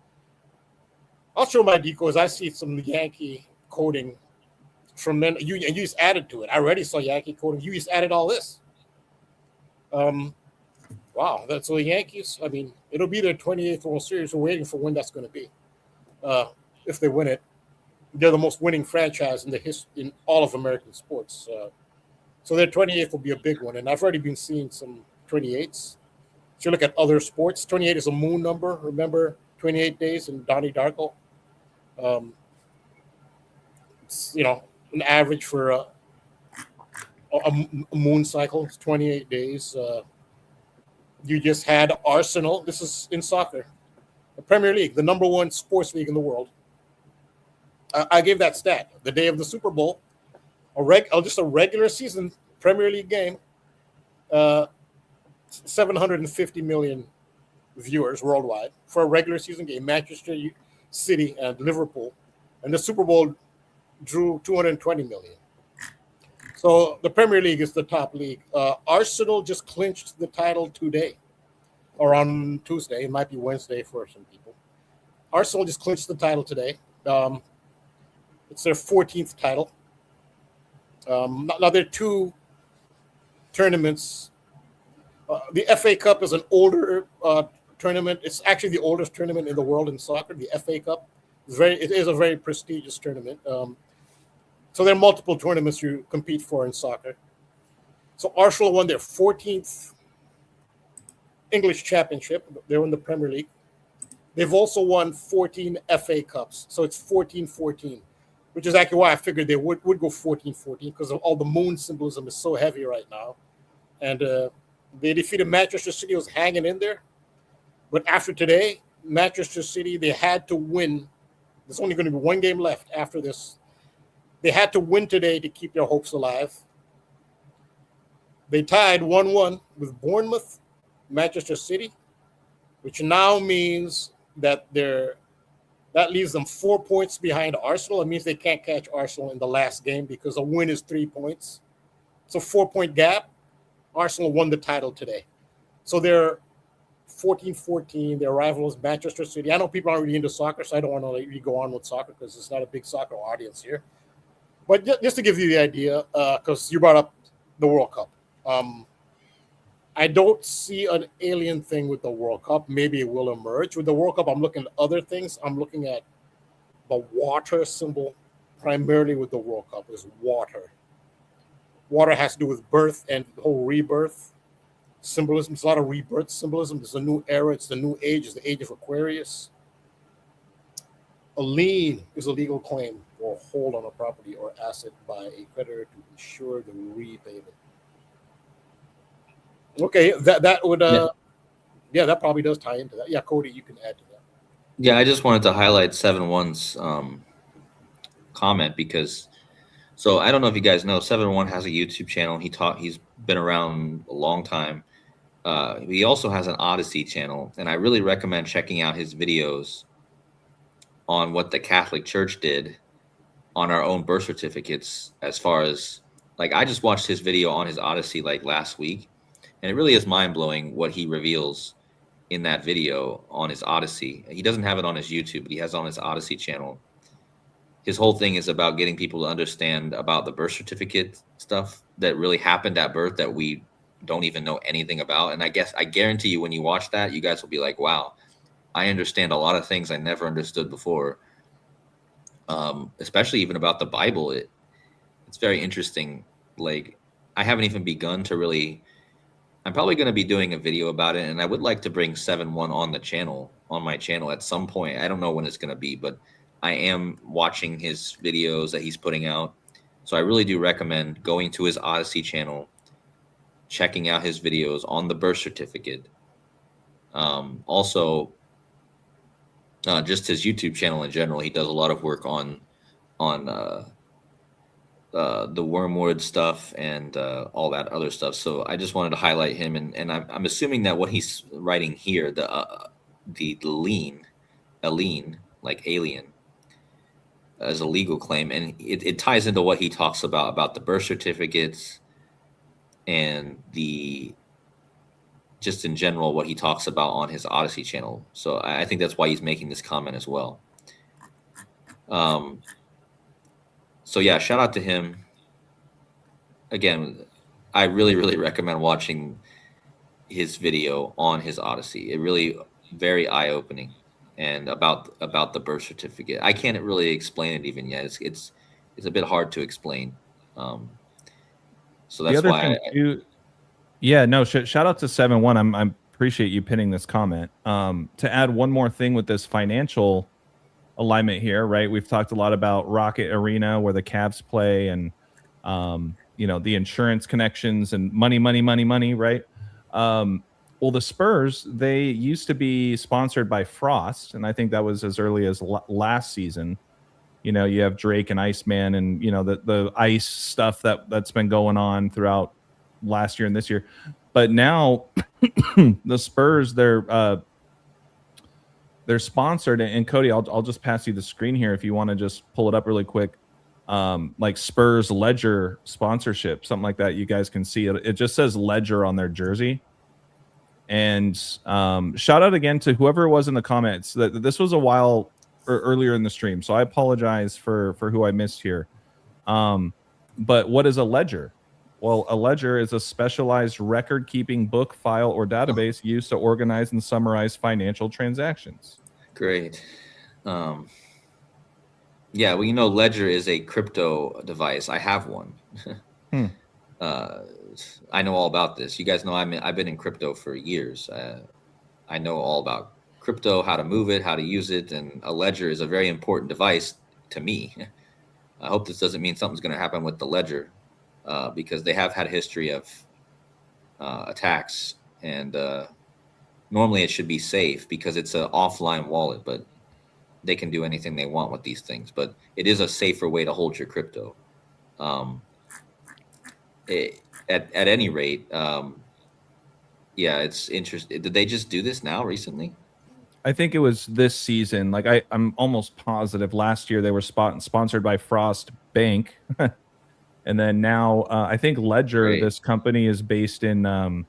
Speaker 5: I'll show my decodes. I see some Yankee coding from men. You just added to it. I already saw Yankee coding. You just added all this. Wow. That's so the Yankees. I mean, it'll be their 28th World Series. We're waiting for when that's going to be. If they win it. They're the most winning franchise in all of American sports. So their 28th will be a big one. And I've already been seeing some 28s. If you look at other sports, 28 is a moon number. Remember 28 days in Donnie Darko? It's, an average for a moon cycle. It's 28 days. You just had Arsenal. This is in soccer. The Premier League, the number 1 sports league in the world. I gave that stat. The day of the Super Bowl, just a regular season Premier League game, 750 million viewers worldwide for a regular season game. Manchester City and Liverpool, and the Super Bowl drew 220 million. So the Premier League is the top league. Arsenal just clinched the title today, or on Tuesday. It might be Wednesday for some people. Arsenal just clinched the title today. It's their 14th title. Now there are 2 tournaments. The FA Cup is an older tournament. It's actually the oldest tournament in the world in soccer, the FA Cup. It is a very prestigious tournament. So there are multiple tournaments you compete for in soccer. So Arsenal won their 14th English Championship. They're in the Premier League. They've also won 14 FA Cups. So it's 14-14, which is actually why I figured they would go 14-14 because of all the moon symbolism is so heavy right now. And they defeated Manchester City, was hanging in there. But after today, Manchester City, they had to win. There's only going to be one game left after this. They had to win today to keep their hopes alive. They tied 1-1 with Bournemouth, Manchester City, which now means that that leaves them 4 points behind Arsenal. It means they can't catch Arsenal in the last game because a win is 3 points. It's a 4-point gap. Arsenal won the title today. So they're 14-14. Their rival is Manchester City. I know people aren't really into soccer, so I don't want to really go on with soccer because it's not a big soccer audience here. But just to give you the idea, because you brought up the World Cup. I don't see an alien thing with the World Cup. Maybe it will emerge. With the World Cup, I'm looking at other things. I'm looking at the water symbol, primarily with the World Cup, is water. Water has to do with birth and the whole rebirth symbolism. There's a lot of rebirth symbolism. There's a new era. It's the new age. It's the age of Aquarius. A lien is a legal claim or hold on a property or asset by a creditor to ensure the repayment. Okay, that would that probably does tie into that. Yeah, Cody, you can add to that.
Speaker 7: Yeah, I just wanted to highlight 7-1's comment because, so I don't know if you guys know, 7-1 has a YouTube channel. He's been around a long time. He also has an Odyssey channel, and I really recommend checking out his videos on what the Catholic Church did on our own birth certificates. As far as, like, I just watched his video on his Odyssey like last week. And it really is mind-blowing what he reveals in that video on his Odyssey. He doesn't have it on his YouTube, but he has it on his Odyssey channel. His whole thing is about getting people to understand about the birth certificate stuff that really happened at birth that we don't even know anything about. And I guarantee you when you watch that, you guys will be like, wow, I understand a lot of things I never understood before, especially even about the Bible. It's very interesting. Like, I haven't even begun to really... I'm probably going to be doing a video about it, and I would like to bring 7-1 on my channel at some point. I don't know when it's going to be, but I am watching his videos that he's putting out. So I really do recommend going to his Odyssey channel, checking out his videos on the birth certificate. Also, just his YouTube channel in general. He does a lot of work on the wormwood stuff and all that other stuff. So I just wanted to highlight him, and I'm assuming that what he's writing here, the lien, like alien, as a legal claim, and it ties into what he talks about the birth certificates and just in general what he talks about on his Odyssey channel. So I think that's why he's making this comment as well. So yeah, shout out to him. Again, I really, really recommend watching his video on his Odyssey. It really very eye-opening, and about the birth certificate. I can't really explain it even yet. It's a bit hard to explain. So that's why.
Speaker 2: Shout out to 7-1. I appreciate you pinning this comment. To add one more thing with this financial alignment here, right? We've talked a lot about Rocket Arena where the Cavs play, and the insurance connections and money, right? Well, the Spurs, they used to be sponsored by Frost, and I think that was as early as last season. You have Drake and Iceman, and the ice stuff that's been going on throughout last year and this year. But now the Spurs, they're sponsored, and Cody, I'll just pass you the screen here if you want to just pull it up really quick. Like Spurs Ledger sponsorship, something like that. You guys can see it. It just says Ledger on their jersey. And shout out again to whoever it was in the comments. That this was a while earlier in the stream, so I apologize for who I missed here. But what is a ledger? Well, a ledger is a specialized record-keeping book, file, or database used to organize and summarize financial transactions.
Speaker 7: Great. Yeah, well, Ledger is a crypto device. I have one.
Speaker 2: Hmm.
Speaker 7: I know all about this. You guys know I've been in crypto for years. I know all about crypto, how to move it, how to use it, and a ledger is a very important device to me. I hope this doesn't mean something's going to happen with the ledger, because they have had a history of attacks, and normally it should be safe because it's an offline wallet, but they can do anything they want with these things. But it is a safer way to hold your crypto. At any rate, yeah, it's interesting. Did they just do this now recently?
Speaker 2: I think it was this season. Like I'm almost positive last year they were sponsored by Frost Bank. And then now I think Ledger,
Speaker 7: Right.
Speaker 2: this company, is based in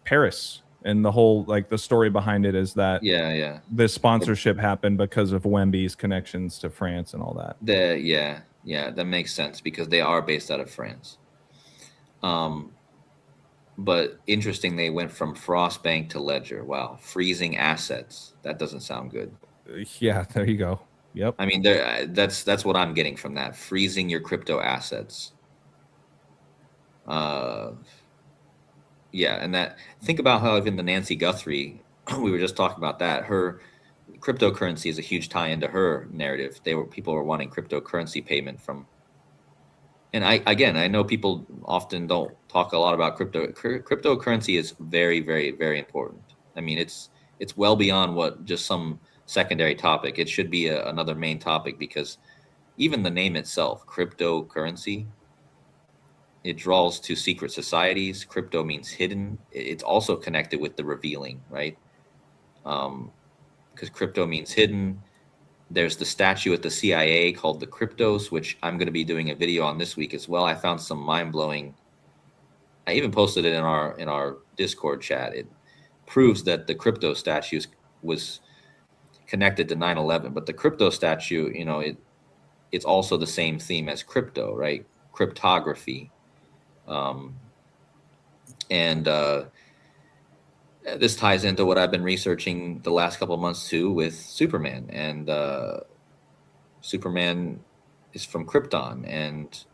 Speaker 2: Paris. And the whole, like, the story behind it is that
Speaker 7: Yeah.
Speaker 2: this sponsorship happened because of Wemby's connections to France and all that.
Speaker 7: Yeah, that makes sense because they are based out of France. But interesting, they went from Frost Bank to Ledger. Wow, freezing assets. That doesn't sound good.
Speaker 2: Yeah, there you go. Yep.
Speaker 7: I mean, that's what I'm getting from that. Freezing your crypto assets. Yeah, and that, think about how even the Nancy Guthrie, we were just talking about that. Her cryptocurrency is a huge tie into her narrative. People were wanting cryptocurrency payment from. And I know people often don't talk a lot about crypto. Cryptocurrency is very, very, very important. I mean, it's well beyond what just some secondary topic. It should be another main topic, because even the name itself, cryptocurrency, it draws to secret societies. Crypto means hidden. It's also connected with the revealing, right? Because crypto means hidden. There's the statue at the CIA called the Cryptos, which I'm going to be doing a video on this week as well. I found some mind-blowing. I even posted it in our Discord chat. It proves that the crypto statue was connected to 9/11, but the crypto statue, it's also the same theme as crypto, right? Cryptography. And this ties into what I've been researching the last couple of months too with Superman. And Superman is from Krypton. And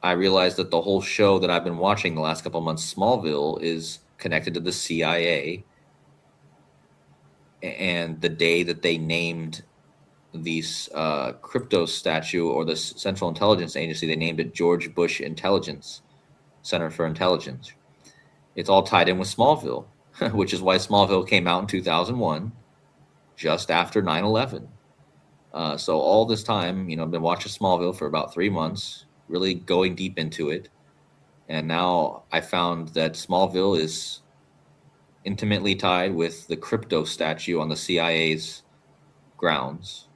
Speaker 7: I realized that the whole show that I've been watching the last couple of months, Smallville, is connected to the CIA. And the day that they named these crypto statue, or the Central Intelligence Agency, they named it George Bush Intelligence Center for Intelligence. It's all tied in with Smallville, which is why Smallville came out in 2001, just after 9/11. So all this time, I've been watching Smallville for about 3 months, really going deep into it. And now I found that Smallville is intimately tied with the crypto statue on the CIA's grounds,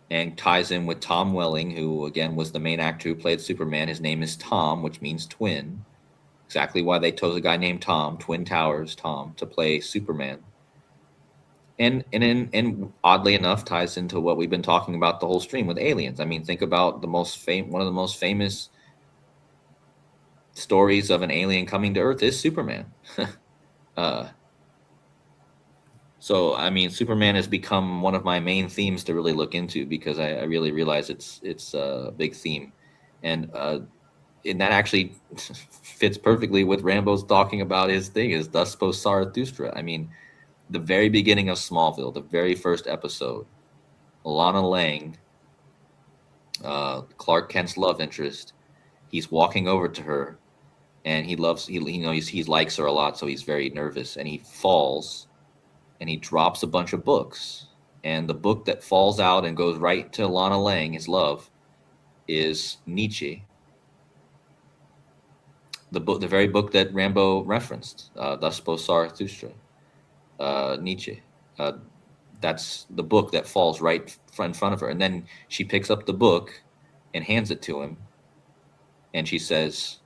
Speaker 7: and ties in with Tom Welling, who again was the main actor who played Superman. His name is Tom, which means twin. Exactly why they chose a guy named Tom, Twin Towers Tom, to play Superman. And oddly enough, ties into what we've been talking about the whole stream with aliens. I mean, think about one of the most famous stories of an alien coming to Earth is Superman. So, I mean, Superman has become one of my main themes to really look into, because I really realize it's a big theme. And that actually fits perfectly with Rambo's talking about his thing, is thus spoke Zarathustra. I mean, the very beginning of Smallville, the very first episode, Lana Lang, Clark Kent's love interest, he's walking over to her, and he likes her a lot, so he's very nervous, and he falls, and he drops a bunch of books, and the book that falls out and goes right to Lana Lang, his love, is Nietzsche. The very book that Rambo referenced, Thus Spoke Zarathustra, Nietzsche. That's the book that falls right in front of her. And then she picks up the book and hands it to him. And she says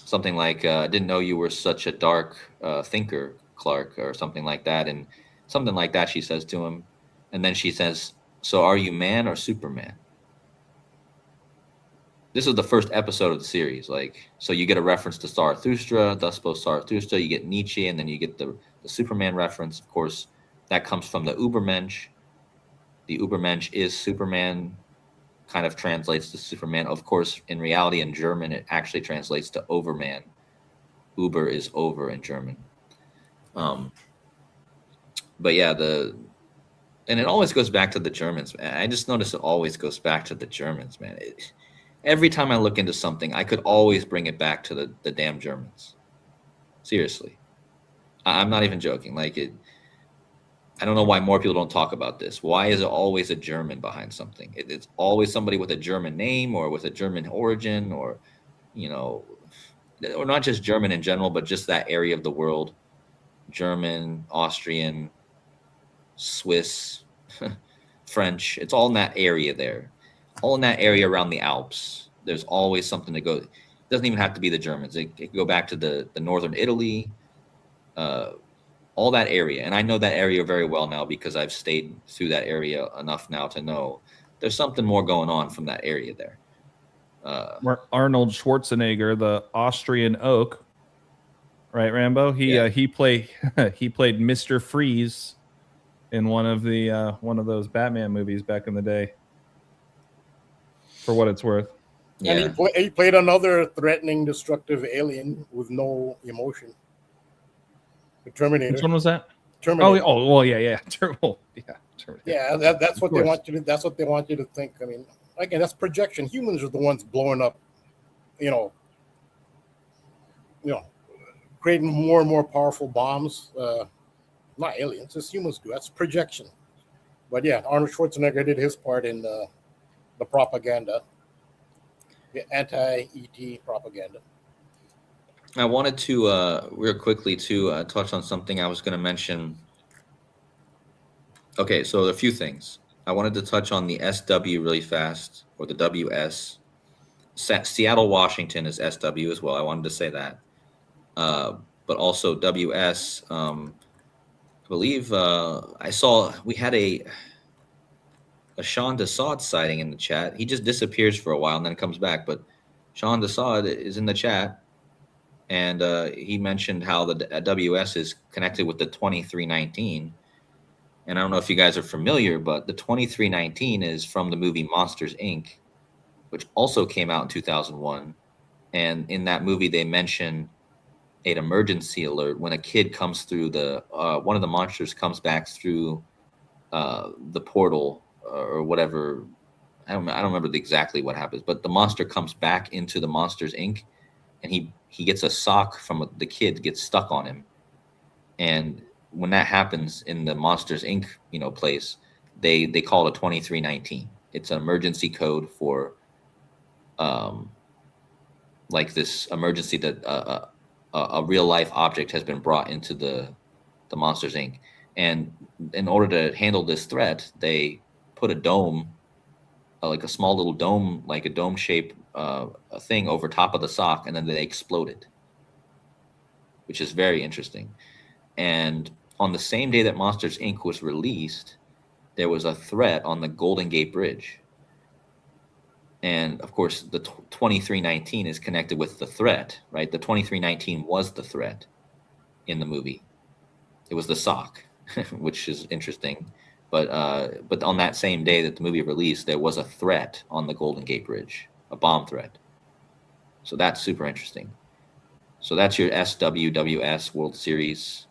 Speaker 7: something like, I didn't know you were such a dark thinker, Clark, or something like that. And something like that she says to him. And then she says, so are you man or Superman? This is the first episode of the series. So you get a reference to Zarathustra, Thus Spoke Zarathustra, you get Nietzsche, and then you get the Superman reference. Of course, that comes from the Ubermensch. The Übermensch is Superman, kind of translates to Superman. Of course, in reality, in German, it actually translates to Overman. Uber is over in German. But yeah, and it always goes back to the Germans. Man. I just noticed it always goes back to the Germans, man. Every time I look into something, I could always bring it back to the damn Germans. Seriously. I'm not even joking. Like I don't know why more people don't talk about this. Why is it always a German behind something? It's always somebody with a German name or with a German origin, or, or not just German in general, but just that area of the world. German, Austrian, Swiss, French. It's all in that area there. All in that area around the Alps. There's always something to go. It doesn't even have to be the Germans. It could go back to the northern Italy, all that area. And I know that area very well now because I've stayed through that area enough now to know there's something more going on from that area there.
Speaker 2: Arnold Schwarzenegger, the Austrian oak, right, Rambo? He played Mr. Freeze in one of those Batman movies back in the day. For what it's worth.
Speaker 5: Yeah. And he played another threatening, destructive alien with no emotion. The Terminator.
Speaker 2: Which one was that?
Speaker 5: Terminator.
Speaker 2: Oh, well, yeah. Terminator.
Speaker 5: Yeah, that's what they want you to. That's what they want you to think. I mean, again, that's projection. Humans are the ones blowing up. Creating more and more powerful bombs. Not aliens. It's humans do. That's projection. But yeah, Arnold Schwarzenegger did his part in the propaganda, the anti-ET propaganda.
Speaker 7: I wanted to real quickly to touch on something I was going to mention. Okay, so a few things. I wanted to touch on the SW really fast, or the WS. Seattle, Washington is SW as well. I wanted to say that. But also WS, I believe I saw we had a Sean Desaad sighting in the chat. He just disappears for a while and then comes back. But Sean Desaad is in the chat, and he mentioned how the WS is connected with the 2319. And I don't know if you guys are familiar, but the 2319 is from the movie Monsters, Inc., which also came out in 2001. And in that movie, they mention an emergency alert when a kid comes through one of the monsters comes back through the portal or whatever. I don't remember exactly what happens, but the monster comes back into the Monsters, Inc., and he gets a sock from the kid, gets stuck on him. And when that happens in the Monsters, Inc., place, they call it a 2319. It's an emergency code for like this emergency that a real life object has been brought into the Monsters, Inc. And in order to handle this threat, they put a dome, like a small little dome, like a dome shaped thing over top of the sock, and then they explode it, which is very interesting. And on the same day that Monsters, Inc. was released, there was a threat on the Golden Gate Bridge. And of course, the 2319 is connected with the threat, right? The 2319 was the threat in the movie. It was the sock, which is interesting. But on that same day that the movie released, there was a threat on the Golden Gate Bridge, a bomb threat. So that's super interesting. So that's your SWWS World Series.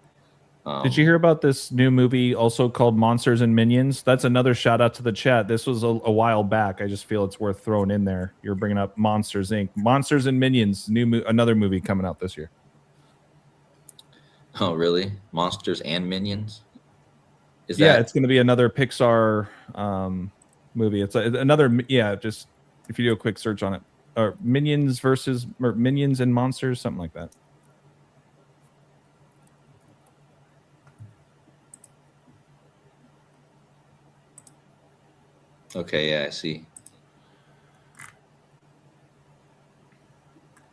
Speaker 2: Did you hear about this new movie also called Monsters and Minions? That's another shout out to the chat. This was a while back. I just feel it's worth throwing in there. You're bringing up Monsters, Inc. Monsters and Minions, another movie coming out this year.
Speaker 7: Oh, really? Monsters and Minions?
Speaker 2: It's going to be another Pixar movie. It's just if you do a quick search on it. Or Minions and Monsters, something like that.
Speaker 7: Okay, yeah, I see.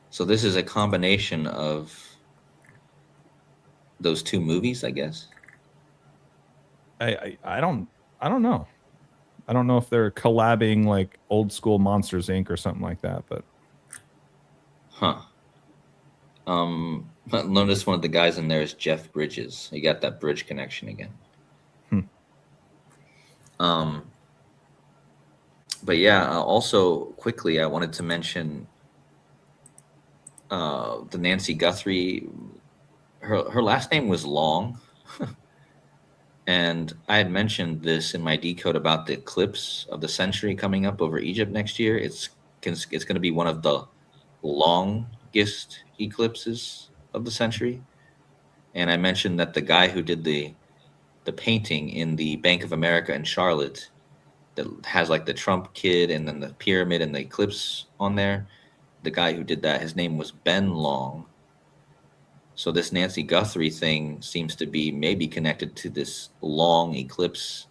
Speaker 7: So this is a combination of those two movies, I guess.
Speaker 2: I don't know. I don't know if they're collabing like old school Monsters, Inc. or something like that, but
Speaker 7: Notice one of the guys in there is Jeff Bridges. You got that bridge connection again. But yeah, also quickly, I wanted to mention the Nancy Guthrie. Her last name was long, and I had mentioned this in my decode about the eclipse of the century coming up over Egypt next year. It's going to be one of the longest eclipses of the century, and I mentioned that the guy who did the painting in the Bank of America in Charlotte that has like the Trump kid and then the pyramid and the eclipse on there. The guy who did that, his name was Ben Long. So this Nancy Guthrie thing seems to be maybe connected to this long eclipse,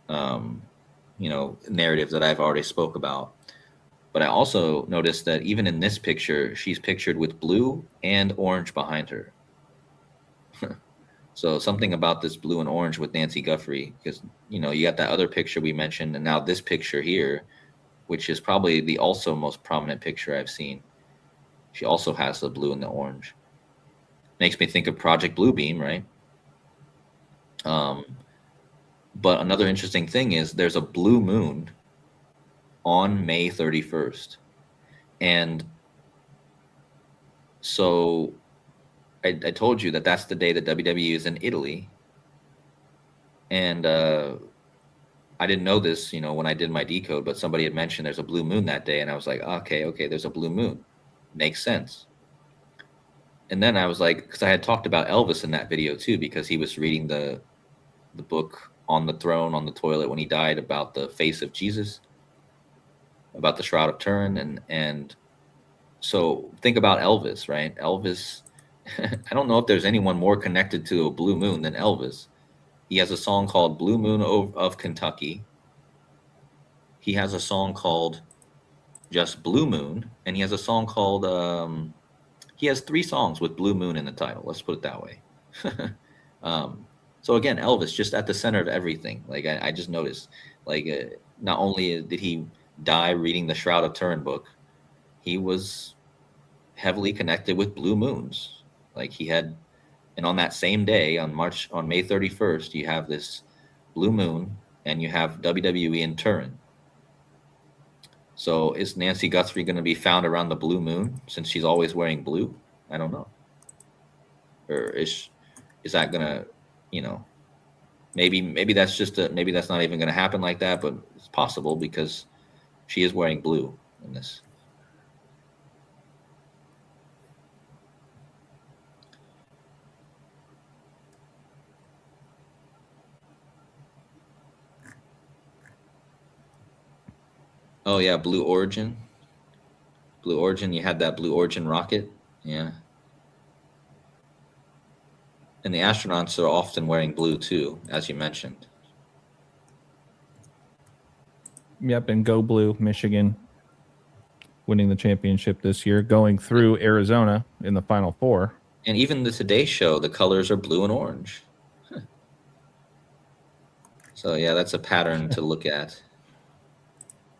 Speaker 7: narrative that I've already spoke about. But I also noticed that even in this picture, she's pictured with blue and orange behind her. So something about this blue and orange with Nancy Guthrie, because you got that other picture we mentioned, and now this picture here, which is probably the also most prominent picture I've seen. She also has the blue and the orange. Makes me think of Project Bluebeam, right? But another interesting thing is there's a blue moon on May 31st. And so I told you that that's the day that WWE is in Italy. And I didn't know this, when I did my decode, but somebody had mentioned there's a blue moon that day. And I was like, okay, there's a blue moon. Makes sense. And then I was like, because I had talked about Elvis in that video too, because he was reading the book On the Throne, on the Toilet when he died about the face of Jesus, about the Shroud of Turin. And so think about Elvis, right? Elvis, I don't know if there's anyone more connected to a blue moon than Elvis. He has a song called Blue Moon of Kentucky. He has a song called just Blue Moon. And he has a song called, he has 3 songs with Blue Moon in the title. Let's put it that way. So again, Elvis just at the center of everything. Like I just noticed, like not only did he die reading the Shroud of Turin book, he was heavily connected with blue moons. Like he had, and on that same day on May 31st, you have this blue moon and you have WWE in Turin. So is Nancy Guthrie going to be found around the blue moon since she's always wearing blue? I don't know. Or is that going to, maybe that's maybe that's not even going to happen like that, but it's possible because she is wearing blue in this. Oh yeah, Blue Origin. Blue Origin, you had that Blue Origin rocket. Yeah. And the astronauts are often wearing blue too, as you mentioned.
Speaker 2: Yep, and Go Blue, Michigan, winning the championship this year, going through Arizona in the Final Four.
Speaker 7: And even the Today Show, the colors are blue and orange. So yeah, that's a pattern to look at.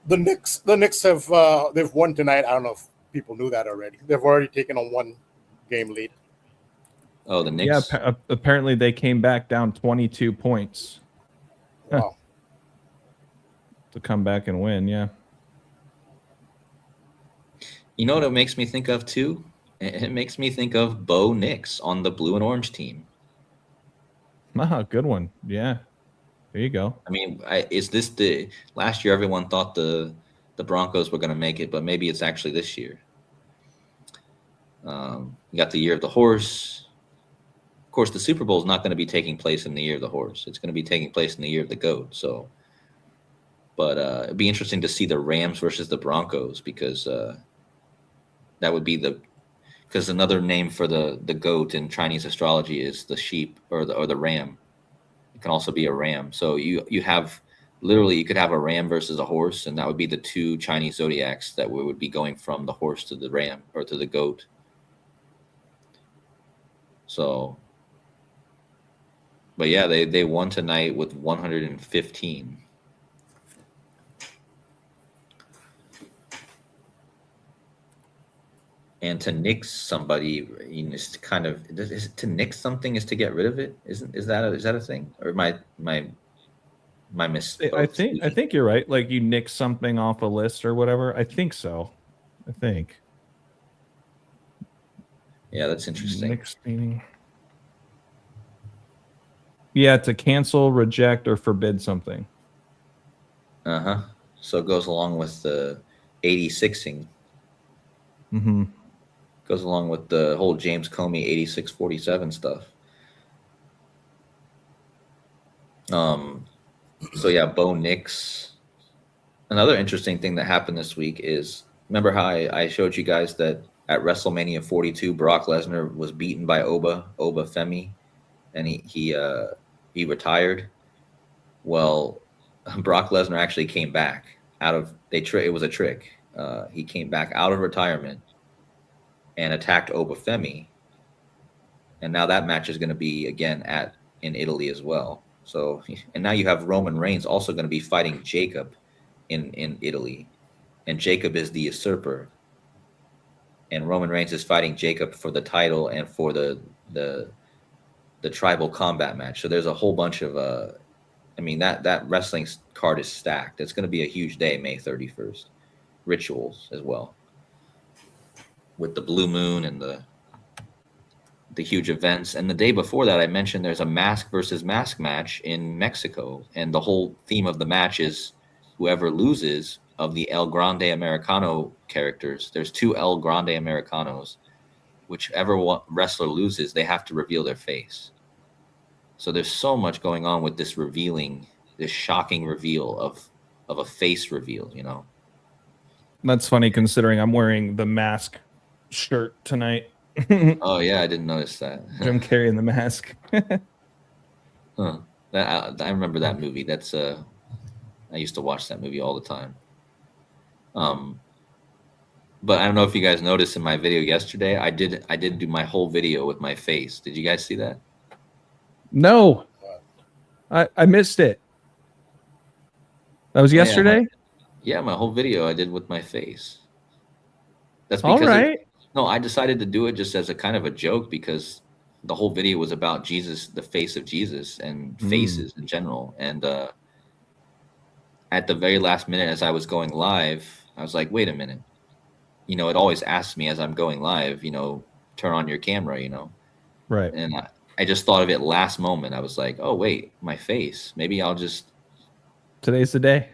Speaker 5: The Knicks have they've won tonight. I don't know if people knew that already. They've already taken a 1-game lead.
Speaker 7: Oh, the Knicks.
Speaker 2: Yeah, apparently they came back down 22 points.
Speaker 5: Wow.
Speaker 2: To come back and win, yeah.
Speaker 7: You know what it makes me think of too? It makes me think of Bo Nix on the blue and orange team.
Speaker 2: Ah, good one. Yeah. There you go.
Speaker 7: I mean, is this the last year? Everyone thought the Broncos were going to make it, but maybe it's actually this year. You got the year of the horse. Of course, the Super Bowl is not going to be taking place in the year of the horse. It's going to be taking place in the year of the goat. So, but it'd be interesting to see the Rams versus the Broncos because that would be because another name for the goat in Chinese astrology is the sheep or the ram. It can also be a ram. So you have literally you could have a ram versus a horse, and that would be the 2 Chinese zodiacs that would be going from the horse to the ram or to the goat. So, but yeah, they won tonight with 115. And to nix somebody, is kind of to nix something is to get rid of it. Is that a thing? Or my My miss.
Speaker 2: I think you're right. Like you nick something off a list or whatever. I think so. I think.
Speaker 7: Yeah, that's interesting.
Speaker 2: Nick meaning. Yeah, to cancel, reject, or forbid something.
Speaker 7: Uh-huh. So it goes along with the 86ing.
Speaker 2: Mm-hmm.
Speaker 7: Goes along with the whole James Comey 8647 stuff. So yeah, Bo Nix. Another interesting thing that happened this week is, remember how I showed you guys that at WrestleMania 42, Brock Lesnar was beaten by Oba Femi, and he retired. Well, Brock Lesnar actually came back out of it was a trick. He came back out of retirement and attacked Oba Femi, and now that match is going to be again in Italy as well. So, and now you have Roman Reigns also going to be fighting Jacob in Italy, and Jacob is the usurper, and Roman Reigns is fighting Jacob for the title and for the tribal combat match. So there's a whole bunch of that wrestling card is stacked. It's going to be a huge day, May 31st. Rituals as well, with the blue moon and the huge events. And the day before that, I mentioned there's a mask versus mask match in Mexico, and the whole theme of the match is whoever loses of the El Grande Americano characters. There's 2 El Grande Americanos. Whichever wrestler loses, they have to reveal their face. So there's so much going on with this shocking reveal of a face reveal, you know.
Speaker 2: That's funny considering I'm wearing the mask shirt tonight.
Speaker 7: Oh yeah, I didn't notice that.
Speaker 2: I'm carrying the mask.
Speaker 7: Huh. I remember that movie. That's I used to watch that movie all the time. But I don't know if you guys noticed in my video yesterday, I did do my whole video with my face. Did you guys see that?
Speaker 2: No, I missed it. That was yesterday?
Speaker 7: Yeah, my whole video I did with my face. That's
Speaker 2: all
Speaker 7: because
Speaker 2: right.
Speaker 7: No, I decided to do it just as a kind of a joke because the whole video was about Jesus, the face of Jesus, and faces in general. And at the very last minute, as I was going live, I was like, wait a minute. You know, it always asks me as I'm going live, you know, turn on your camera, you know.
Speaker 2: Right.
Speaker 7: And I just thought of it last moment. I was like, oh, wait, my face. Maybe I'll just.
Speaker 2: Today's the day.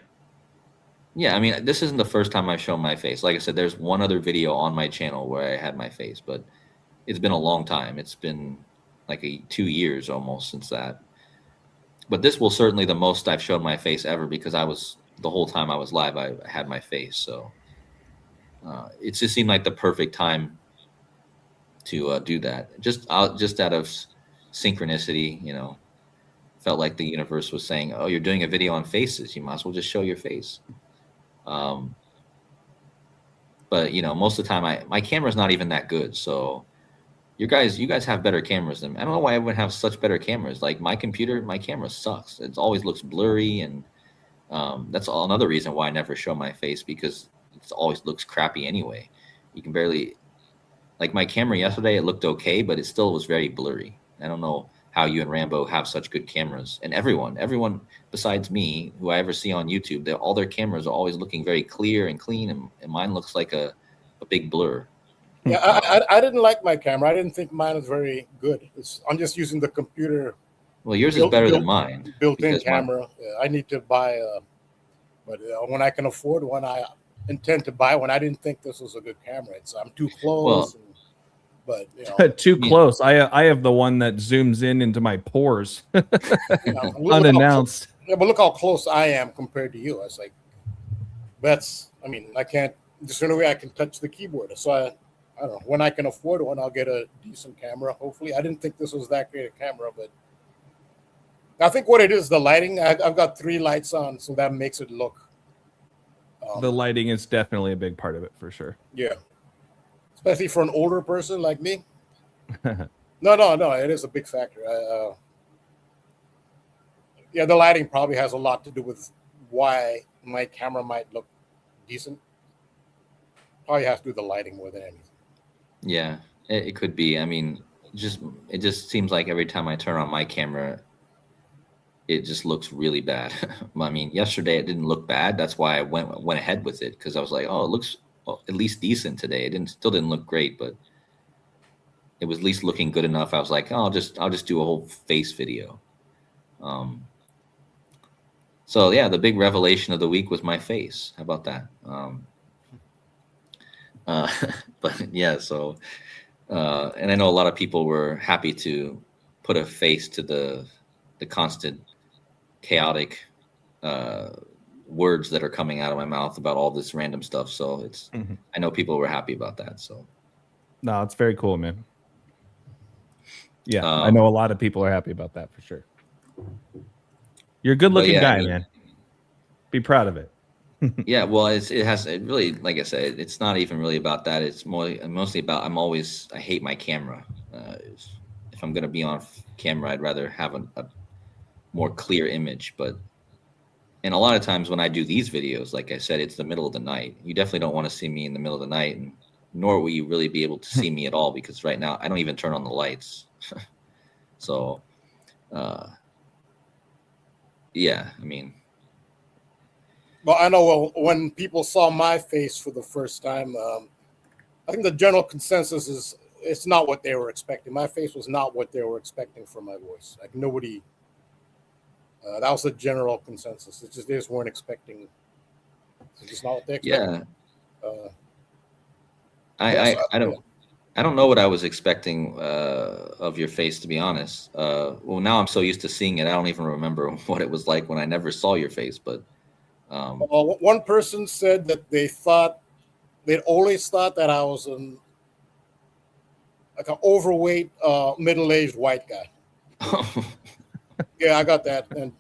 Speaker 7: Yeah, I mean, this isn't the first time I've shown my face. Like I said, there's one other video on my channel where I had my face, but it's been a long time. It's been like 2 years almost since that. But this will certainly the most I've shown my face ever because the whole time I was live, I had my face. So it just seemed like the perfect time to do that. Just out of synchronicity, you know, felt like the universe was saying, oh, you're doing a video on faces. You might as well just show your face. But you know, most of the time my camera's not even that good. So you guys have better cameras than me. I don't know why everyone have such better cameras. Like my camera sucks. It always looks blurry, and that's another reason why I never show my face because it always looks crappy anyway. You can barely, like my camera yesterday, it looked okay, but it still was very blurry. I don't know how you and Rambo have such good cameras, and everyone besides me who I ever see on YouTube, all their cameras are always looking very clear and clean, and mine looks like a big blur.
Speaker 5: Yeah, I didn't like my camera. I didn't think mine was very good. I'm just using the computer.
Speaker 7: Well, yours is better than mine.
Speaker 5: Built-in camera. I need to buy, but when I can afford one, I intend to buy one. I didn't think this was a good camera. I'm too close.
Speaker 7: Well,
Speaker 5: but you know,
Speaker 2: too close. I have the one that zooms into my pores,
Speaker 5: you know,
Speaker 2: unannounced.
Speaker 5: But look how close I am compared to you. I was like, I can't. Just the only way I can touch the keyboard. So I don't know. When I can afford one, I'll get a decent camera. Hopefully, I didn't think this was that great a camera, but I think what it is, the lighting. I've got 3 lights on, so that makes it look.
Speaker 2: The lighting is definitely a big part of it for sure.
Speaker 5: Yeah, especially for an older person like me. No, it is a big factor. Yeah, the lighting probably has a lot to do with why my camera might look decent. Probably has to do with the lighting more than anything.
Speaker 7: Yeah, it could be. I mean, it just seems like every time I turn on my camera, it just looks really bad. I mean, yesterday it didn't look bad. That's why I went ahead with it, because I was like, oh, it looks at least decent today. It still didn't look great, but it was at least looking good enough. I was like, oh, I'll just do a whole face video. So yeah, the big revelation of the week was my face. How about that? But yeah, so and I know a lot of people were happy to put a face to the constant chaotic words that are coming out of my mouth about all this random stuff. So it's I know people were happy about that. So
Speaker 2: no, it's very cool, man. Yeah, I know a lot of people are happy about that for sure. You're a good-looking guy, man. Be proud of it.
Speaker 7: Yeah, well, it really, like I said, it's not even really about that. It's mostly about I hate my camera. If I'm gonna be on camera, I'd rather have a more clear image. And a lot of times when I do these videos, like I said, it's the middle of the night. You definitely don't want to see me in the middle of the night, and nor will you really be able to see me at all, because right now I don't even turn on the lights. So, yeah, I mean.
Speaker 5: Well, I know when people saw my face for the first time, I think the general consensus is it's not what they were expecting. My face was not what they were expecting from my voice. Like nobody, that was the general consensus. It's just they just weren't expecting. It's just not what they expected.
Speaker 7: Yeah. I don't know what I was expecting of your face, to be honest. Well, now I'm so used to seeing it, I don't even remember what it was like when I never saw your face. But
Speaker 5: one person said that they'd always thought that I was like an overweight, middle-aged white guy. Yeah, I got that. And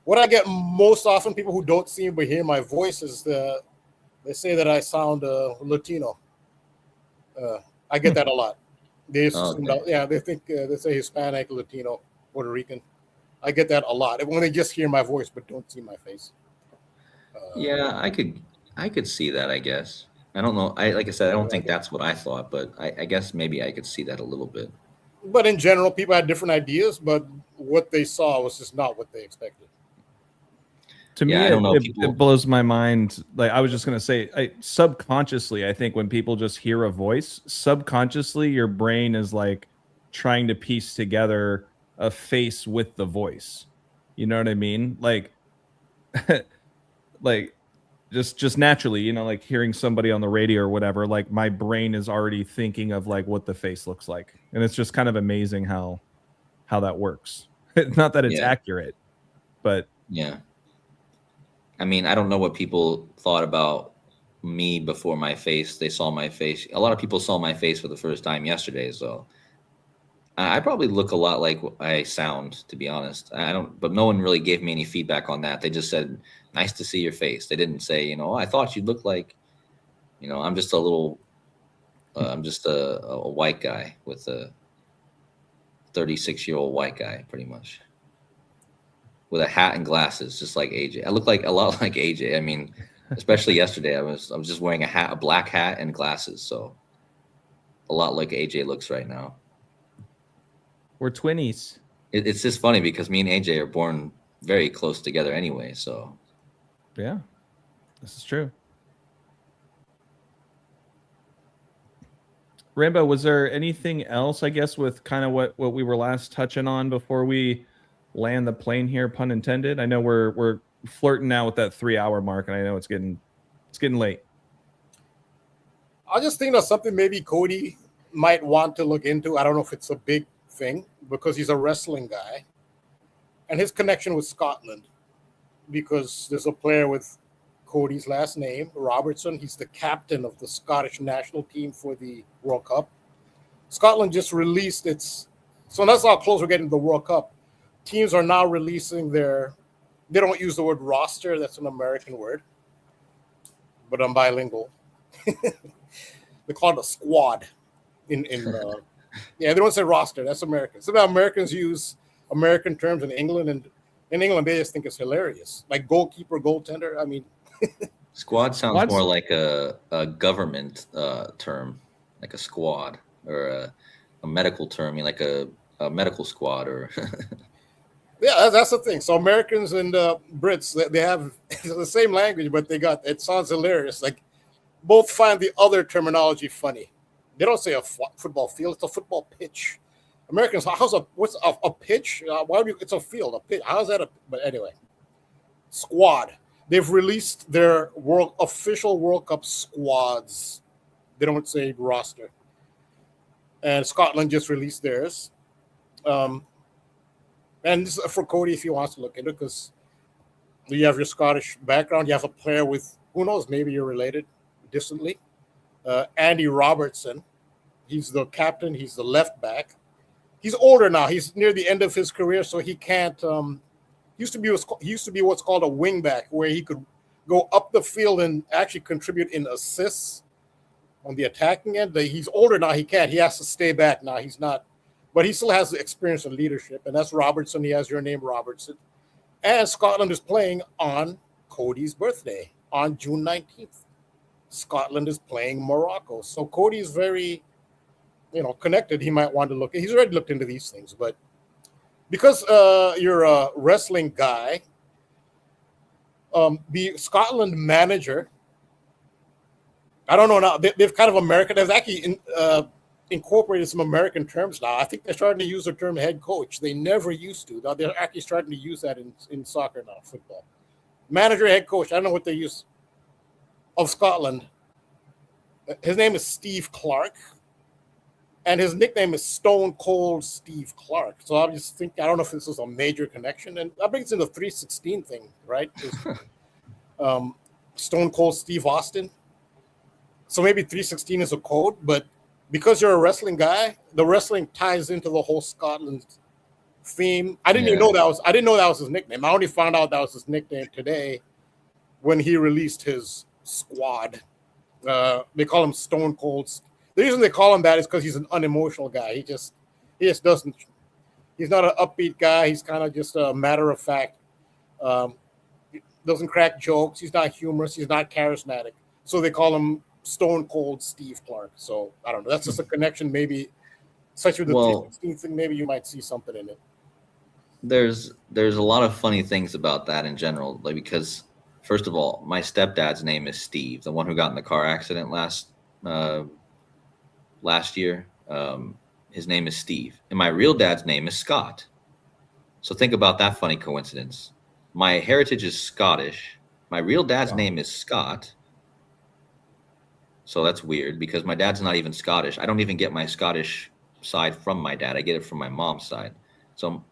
Speaker 5: what I get most often, people who don't see me but hear my voice, is they say that I sound Latino. I get that a lot. They assume they think they say Hispanic, Latino, Puerto Rican. I get that a lot when they just hear my voice but don't see my face.
Speaker 7: Yeah, I could see that, I guess. I don't know. Like I said, I don't think that's what I thought, but I guess maybe I could see that a little bit.
Speaker 5: But in general, people had different ideas, but what they saw was just not what they expected.
Speaker 2: To me,
Speaker 7: I don't know.
Speaker 2: It blows my mind. Like I was just going to say, subconsciously, I think when people just hear a voice, subconsciously, your brain is like trying to piece together a face with the voice. You know what I mean? Like, like just naturally, you know, like hearing somebody on the radio or whatever, like my brain is already thinking of like what the face looks like. And it's just kind of amazing how that works. Not that it's accurate, but
Speaker 7: yeah. I mean, I don't know what people thought about me before my face. They saw my face. A lot of people saw my face for the first time yesterday. So I probably look a lot like I sound, to be honest. But no one really gave me any feedback on that. They just said, nice to see your face. They didn't say, you know, I thought you'd look like, you know, I'm just a little, I'm just a white guy with a 36-year-old white guy, pretty much. With a hat and glasses, just like AJ. I look like a lot like AJ. I mean, especially yesterday, I was just wearing a black hat and glasses, so a lot like AJ looks right now.
Speaker 2: We're twinnies.
Speaker 7: It's just funny because me and AJ are born very close together anyway. So
Speaker 2: yeah, this is true. Rambo, was there anything else, I guess, with kind of what we were last touching on before we land the plane here, pun intended? I know we're flirting now with that 3-hour mark, and I know it's getting late.
Speaker 5: I just think that's something maybe KODI might want to look into. I don't know if it's a big thing because he's a wrestling guy, and his connection with Scotland, because there's a player with KODI's last name, Robertson. He's the captain of the Scottish national team for the World Cup. Scotland just released so that's how close we're getting to the World Cup. Teams are now releasing they don't use the word roster. That's an American word, but I'm bilingual. They call it a squad they don't say roster. That's American. So now Americans use American terms in England, and in England they just think it's hilarious. Like goalkeeper, goaltender. I mean,
Speaker 7: squad sounds more like a government term, like a squad, or a medical term, like a medical squad, or
Speaker 5: Yeah, that's the thing. So Americans and Brits, they have the same language, but it sounds hilarious. Like both find the other terminology funny. They don't say a football field; it's a football pitch. Americans, what's a pitch? Why do you? It's a field, a pitch. How's that a? But anyway, squad. They've released their official World Cup squads. They don't say roster. And Scotland just released theirs. And this is for Cody if he wants to look into it, because you have your Scottish background. You have a player with, who knows, maybe you're related distantly. Andy Robertson. He's the captain. He's the left back. He's older now. He's near the end of his career, so he can't. He used to be what's called a wing back, where he could go up the field and actually contribute in assists on the attacking end. He's older now. He can't. He has to stay back now. He's not. But he still has the experience and leadership, and that's Robertson. He has your name, Robertson. And Scotland is playing on Cody's birthday, on June 19th. Scotland is playing Morocco. So Cody is very, connected. He might want to look. He's already looked into these things, but because you're a wrestling guy, the Scotland manager, I don't know now, they've kind of American, they've actually incorporated some American terms now. I think they're starting to use the term head coach. They never used to. Now they're actually starting to use that in soccer now, football. Manager, head coach, I don't know what they use of Scotland. His name is Steve Clark, and his nickname is Stone Cold Steve Clark. So I just think, I don't know if this is a major connection, and I think it's in the 316 thing, right? Stone Cold Steve Austin. So maybe 316 is a code, but because you're a wrestling guy, the wrestling ties into the whole Scotland theme. I didn't know that was his nickname. I only found out that was his nickname today when he released his squad. They call him Stone Cold. The reason they call him that is because he's an unemotional guy. He just doesn't. He's not an upbeat guy. He's kind of just a matter of fact. Doesn't crack jokes. He's not humorous. He's not charismatic. So they call him Stone Cold Steve Clark. So I don't know. That's just a connection. Maybe, especially with the 16th thing, maybe you might see something in it.
Speaker 7: There's a lot of funny things about that in general, like, because first of all, my stepdad's name is Steve, the one who got in the car accident last year. His name is Steve, and my real dad's name is Scott. So think about that funny coincidence. My heritage is Scottish. My real dad's name is Scott. So that's weird because my dad's not even Scottish. I don't even get my Scottish side from my dad. I get it from my mom's side. So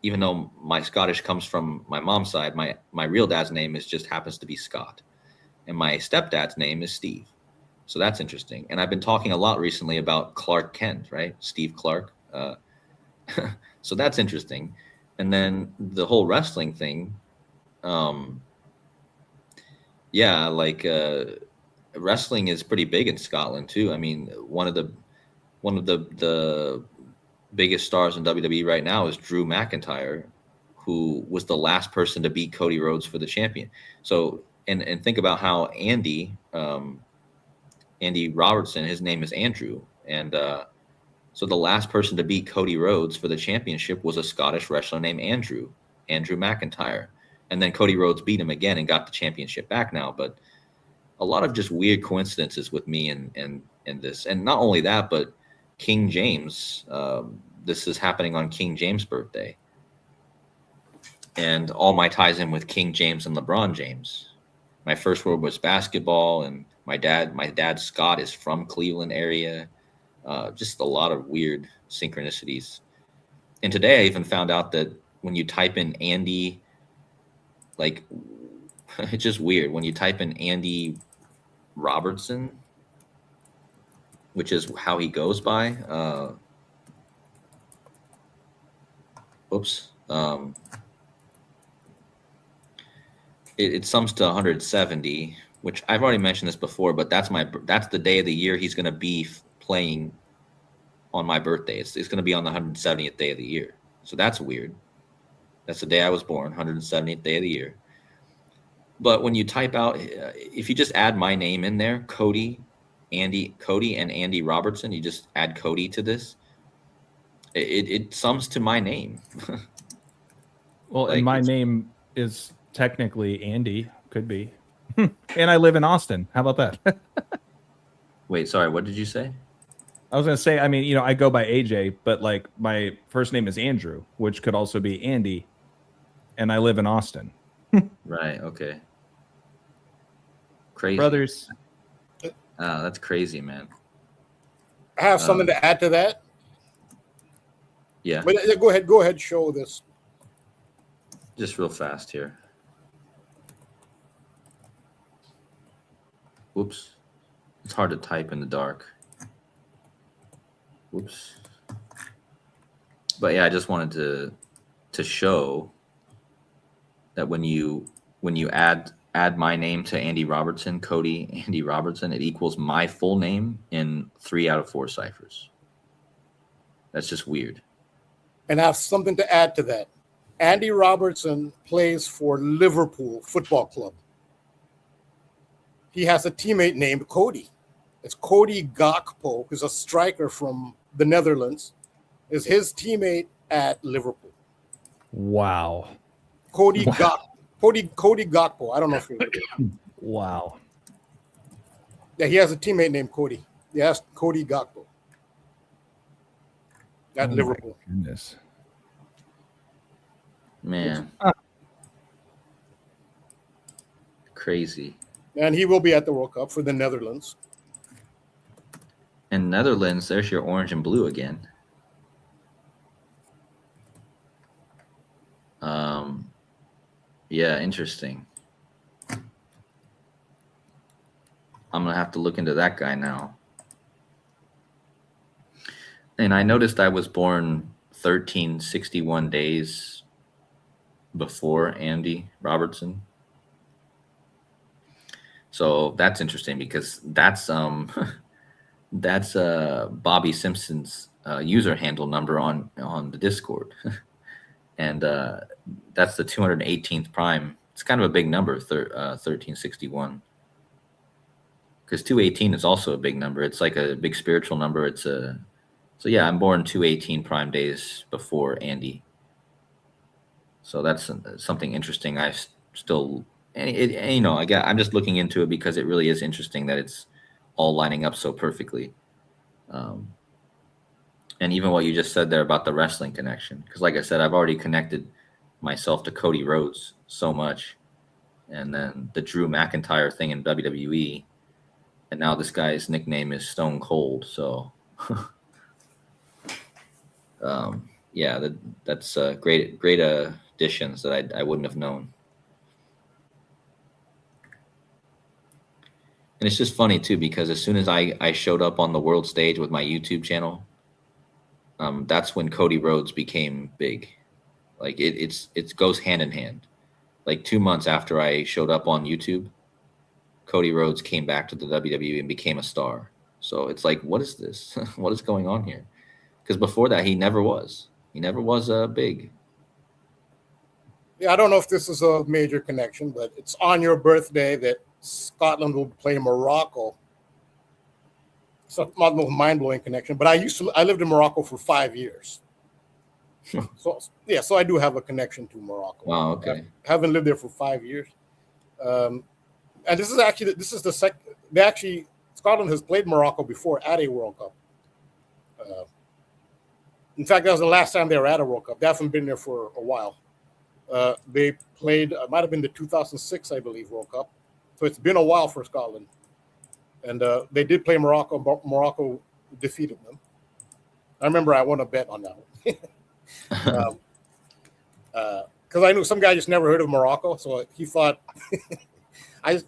Speaker 7: even though my Scottish comes from my mom's side, my real dad's name just happens to be Scott. And my stepdad's name is Steve. So that's interesting. And I've been talking a lot recently about Clark Kent, right? Steve Clark. So that's interesting. And then the whole wrestling thing. Wrestling is pretty big in Scotland too. I mean, one of the biggest stars in WWE right now is Drew McIntyre, who was the last person to beat Cody Rhodes for the champion. So, and think about how Andy Robertson, his name is Andrew, and so the last person to beat Cody Rhodes for the championship was a Scottish wrestler named Andrew McIntyre, and then Cody Rhodes beat him again and got the championship back now, but. A lot of just weird coincidences with me and this. And not only that, but King James, this is happening on King James' birthday. And all my ties in with King James and LeBron James. My first word was basketball, and my dad Scott is from Cleveland area. Just a lot of weird synchronicities. And today I even found out that when you type in Andy, like, it's just weird. When you type in Andy Robertson, which is how he goes by. It sums to 170, which I've already mentioned this before, but that's the day of the year he's going to be playing on my birthday. It's going to be on the 170th day of the year. So that's weird. That's the day I was born, 170th day of the year. But when you type out, if you just add my name in there, Cody and Andy Robertson, you just add Cody to this, it sums to my name.
Speaker 2: Well,
Speaker 7: Like,
Speaker 2: and my
Speaker 7: it's-
Speaker 2: name is technically Andy. Could be. And I live in Austin. How about that?
Speaker 7: Wait, sorry, what did you say?
Speaker 2: I was gonna say, I mean, I go by AJ, but like my first name is Andrew, which could also be Andy, and I live in Austin.
Speaker 7: Right, okay. Crazy.
Speaker 2: Brothers.
Speaker 7: That's crazy, man.
Speaker 5: I have something to add to that.
Speaker 7: Yeah,
Speaker 5: But go ahead, show this.
Speaker 7: just real fast here. Whoops. It's hard to type in the dark. Whoops. But yeah, I just wanted to show that when you add my name to Andy Robertson, KODI Andy Robertson, it equals my full name in 3 out of 4 ciphers. That's just weird.
Speaker 5: And I have something to add to that. Andy Robertson plays for Liverpool Football Club. He has a teammate named KODI. It's KODI Gakpo, who's a striker from the Netherlands, is his teammate at Liverpool.
Speaker 2: Wow.
Speaker 5: KODI Gakpo. I don't know if you know.
Speaker 2: Wow.
Speaker 5: Yeah, he has a teammate named KODI. Yes, KODI Gakpo. At Liverpool.
Speaker 2: Goodness.
Speaker 7: Man. Crazy.
Speaker 5: And he will be at the World Cup for the Netherlands.
Speaker 7: And Netherlands, there's your orange and blue again. Yeah, interesting. I'm gonna have to look into that guy now. And I noticed I was born 1361 days before Andy Robertson. So that's interesting because that's Bobby Simpson's user handle number on the Discord. And that's the 218th prime. It's kind of a big number, 1361. Because 218 is also a big number. It's like a big spiritual number. So yeah, I'm born 218 prime days before Andy. So that's something interesting. I still, I'm just looking into it because it really is interesting that it's all lining up so perfectly. And even what you just said there about the wrestling connection, because like I said, I've already connected myself to Cody Rhodes so much, and then the Drew McIntyre thing in WWE, and now this guy's nickname is Stone Cold. So, yeah, that's great additions that I wouldn't have known. And it's just funny too, because as soon as I showed up on the world stage with my YouTube channel, that's when Cody Rhodes became big. Like it goes hand in hand. Like 2 months after I showed up on YouTube, Cody Rhodes came back to the WWE and became a star. So it's like, what is this? What is going on here? Because before that, he never was. He never was big.
Speaker 5: Yeah, I don't know if this is a major connection, but it's on your birthday that Scotland will play Morocco. It's not the most mind-blowing connection, but I lived in Morocco for 5 years. So I do have a connection to Morocco.
Speaker 7: Wow, okay.
Speaker 5: I haven't lived there for 5 years. And this is the second. Scotland has played Morocco before at a World Cup. In fact, that was the last time they were at a World Cup. They haven't been there for a while. They played, it might have been the 2006, I believe, World Cup. So it's been a while for Scotland. And they did play Morocco, but Morocco defeated them. I remember I won a bet on that one. Because I knew some guy just never heard of Morocco. So he thought, I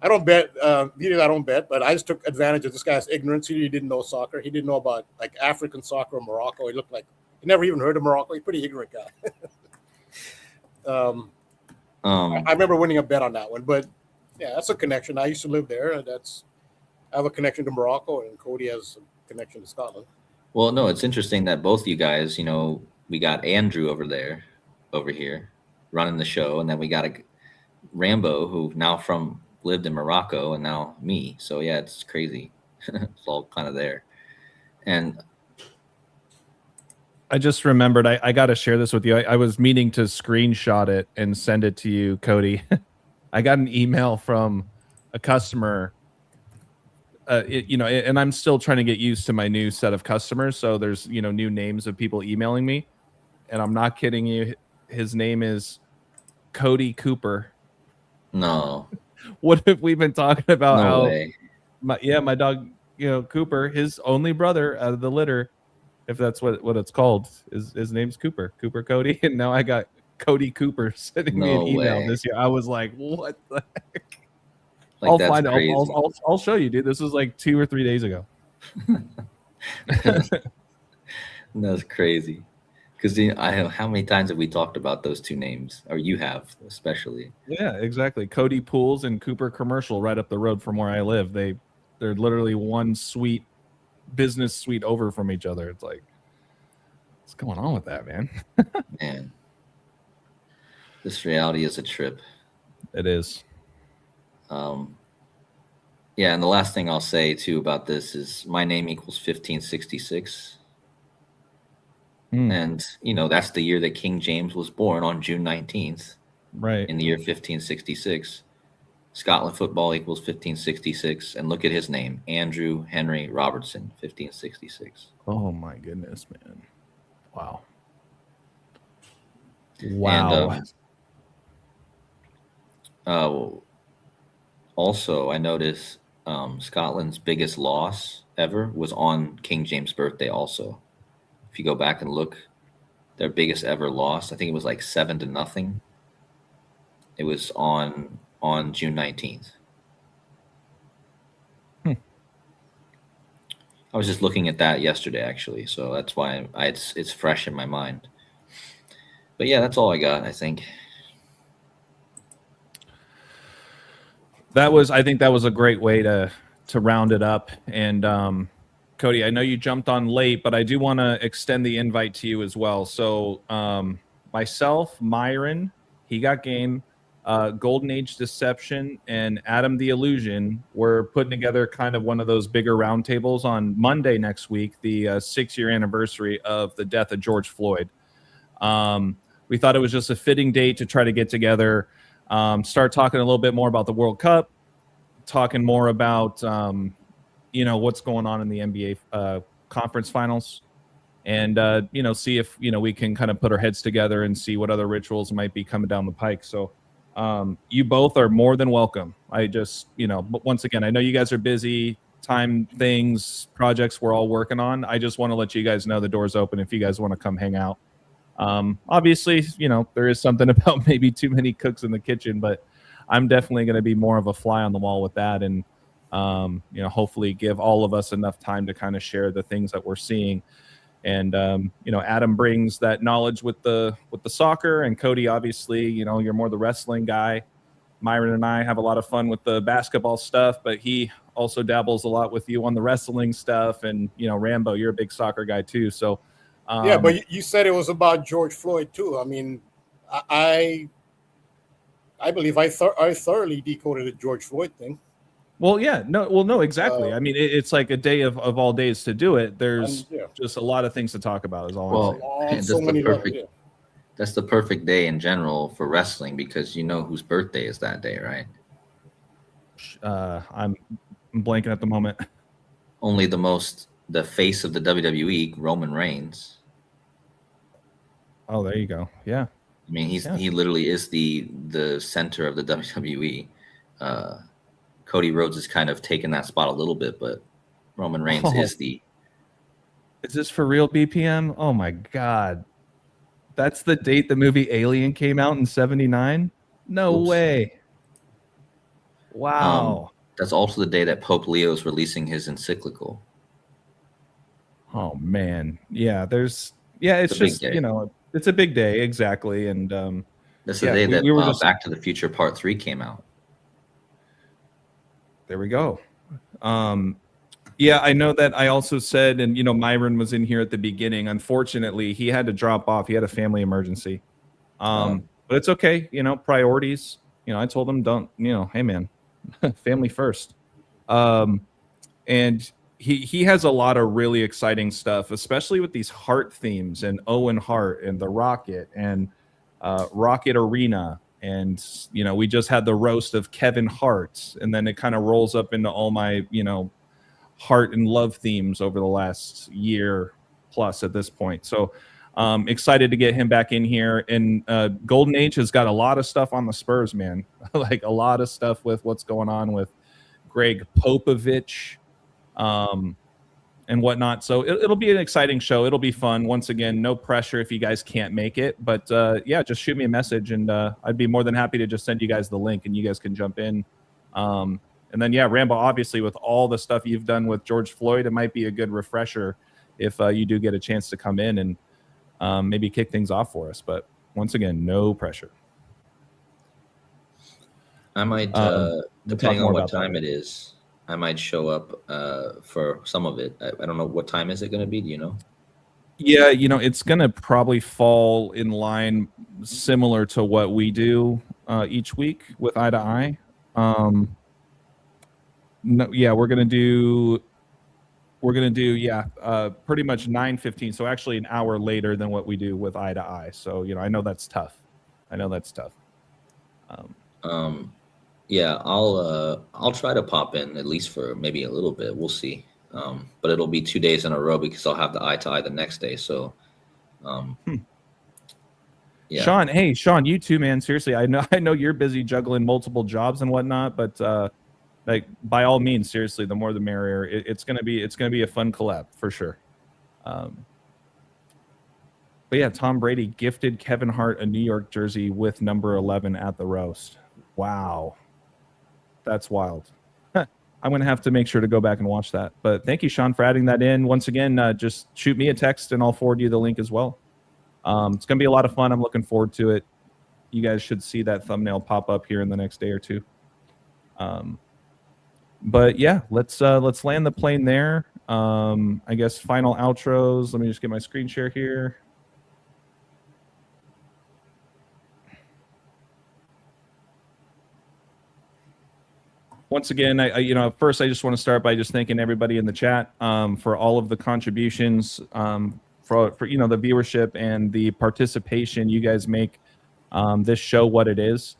Speaker 5: don't bet, I don't bet, but I just took advantage of this guy's ignorance. He didn't know soccer. He didn't know about like African soccer or Morocco. He looked like he never even heard of Morocco. He's a pretty ignorant guy. I remember winning a bet on that one, but yeah, that's a connection. I used to live there, and I have a connection to Morocco, and Cody has a connection to Scotland.
Speaker 7: Well, no, it's interesting that both you guys, we got Andrew over here, running the show, and then we got a RAMBO who now lived in Morocco, and now me. So yeah, it's crazy. It's all kind of there, and
Speaker 2: I just remembered I got to share this with you. I was meaning to screenshot it and send it to you, Cody. I got an email from a customer. And I'm still trying to get used to my new set of customers. So there's, new names of people emailing me, and I'm not kidding you. His name is Cody Cooper.
Speaker 7: No.
Speaker 2: What have we been talking about?
Speaker 7: No way.
Speaker 2: My dog, Cooper, his only brother out of the litter, if that's what it's called, his name's Cooper Cody. And now I got Cody Cooper sending me an email this year. I was like, what the heck?
Speaker 7: Like,
Speaker 2: I'll
Speaker 7: that's
Speaker 2: find
Speaker 7: crazy.
Speaker 2: it. I'll show you, dude. This was like 2 or 3 days ago.
Speaker 7: That's crazy. Because how many times have we talked about those two names? Or you have, especially.
Speaker 2: Yeah, exactly. Cody Pools and Cooper Commercial right up the road from where I live. They're literally one business suite over from each other. It's like, what's going on with that, man?
Speaker 7: Man, this reality is a trip.
Speaker 2: It is.
Speaker 7: Yeah, and the last thing I'll say too about this is my name equals 1566. And that's the year that King James was born, on June 19th.
Speaker 2: Right.
Speaker 7: In the year 1566. Scotland football equals 1566. And look at his name, Andrew Henry Robertson, 1566.
Speaker 2: Oh my goodness, man. Wow.
Speaker 7: And also, I noticed Scotland's biggest loss ever was on King James' birthday also. If you go back and look, their biggest ever loss, I think it was like 7-0. It was on June 19th. I was just looking at that yesterday, actually, so that's why it's fresh in my mind. But yeah, that's all I got, I think.
Speaker 2: I think that was a great way to round it up. And Cody, I know you jumped on late, but I do want to extend the invite to you as well. So myself, Myron, he got game, Golden Age Deception, and Adam the Illusion, we're putting together kind of one of those bigger roundtables on Monday next week, the 6-year anniversary of the death of George Floyd. We thought it was just a fitting date to try to get together, start talking a little bit more about the World Cup, talking more about what's going on in the NBA conference finals, and see if we can kind of put our heads together and see what other rituals might be coming down the pike. So you both are more than welcome. I just but once again, I know you guys are busy, time things, projects we're all working on. I just want to let you guys know the door's open if you guys want to come hang out. Obviously, there is something about maybe too many cooks in the kitchen, but I'm definitely going to be more of a fly on the wall with that, and hopefully give all of us enough time to kind of share the things that we're seeing. And Adam brings that knowledge with the soccer, and Cody, obviously, you're more the wrestling guy. Myron and I have a lot of fun with the basketball stuff, but he also dabbles a lot with you on the wrestling stuff. And Rambo, you're a big soccer guy too. So
Speaker 5: yeah, but you said it was about George Floyd too. I mean, I believe I thoroughly decoded the George Floyd thing.
Speaker 2: Well, yeah, no, exactly. I mean, it's like a day of all days to do it. There's just a lot of things to talk about. Is all.
Speaker 7: Well, so many levels, yeah. That's the perfect day in general for wrestling, because you know whose birthday is that day, right?
Speaker 2: I'm blanking at the moment.
Speaker 7: Only the face of the WWE, Roman Reigns.
Speaker 2: Oh, there you go. Yeah.
Speaker 7: I mean, he literally is the center of the WWE. Cody Rhodes has kind of taken that spot a little bit, but Roman Reigns is the.
Speaker 2: Is this for real, BPM? Oh my God. That's the date the movie Alien came out in 1979? No way. Wow.
Speaker 7: That's also the day that Pope Leo is releasing his encyclical.
Speaker 2: Oh man. Yeah, it's just, it's a big day, exactly. And
Speaker 7: that's the day that Back to the Future Part 3 came out.
Speaker 2: There we go. Yeah, I know that I also said, and Myron was in here at the beginning. Unfortunately, he had to drop off. He had a family emergency. But it's okay, priorities. I told him, don't, hey man, family first. And he has a lot of really exciting stuff, especially with these Hart themes and Owen Hart and the Rocket and Rocket Arena. And, you know, we just had the roast of Kevin Hart, and then it kind of rolls up into all my, you know, heart and love themes over the last year plus at this point. So excited to get him back in here. And Golden Age has got a lot of stuff on the Spurs, man. Like a lot of stuff with what's going on with Greg Popovich and whatnot. So it'll be an exciting show. It'll be fun. Once again, no pressure if you guys can't make it. But yeah, just shoot me a message, and I'd be more than happy to just send you guys the link, and you guys can jump in. And then, yeah, Rambo, obviously, with all the stuff you've done with George Floyd, it might be a good refresher if you do get a chance to come in and maybe kick things off for us. But once again, no pressure.
Speaker 7: I might, depending on what time it is, I might show up for some of it. I don't know, what time is it going to be? Do you know?
Speaker 2: Yeah, you know, it's going to probably fall in line similar to what we do each week with Eye to Eye. No, yeah, we're gonna do pretty much 9:15. So actually an hour later than what we do with Eye to Eye. So, you know, I know that's tough.
Speaker 7: Yeah, I'll try to pop in at least for maybe a little bit. We'll see. But it'll be 2 days in a row because I'll have the Eye to Eye the next day. So, yeah.
Speaker 2: Sean, you too, man. Seriously, I know you're busy juggling multiple jobs and whatnot, but like, by all means, seriously, the more the merrier. It's gonna be a fun collab for sure. But yeah, Tom Brady gifted Kevin Hart a New York jersey with number 11 at the roast. Wow, that's wild. I'm gonna have to make sure to go back and watch that. But thank you, Sean, for adding that in. Once again, just shoot me a text and I'll forward you the link as well. It's gonna be a lot of fun. I'm looking forward to it. You guys should see that thumbnail pop up here in the next day or two. But yeah, let's land the plane there. I guess final outros. Let me just get my screen share here. Once again, first I just want to start by just thanking everybody in the chat for all of the contributions, for the viewership and the participation you guys make this show what it is,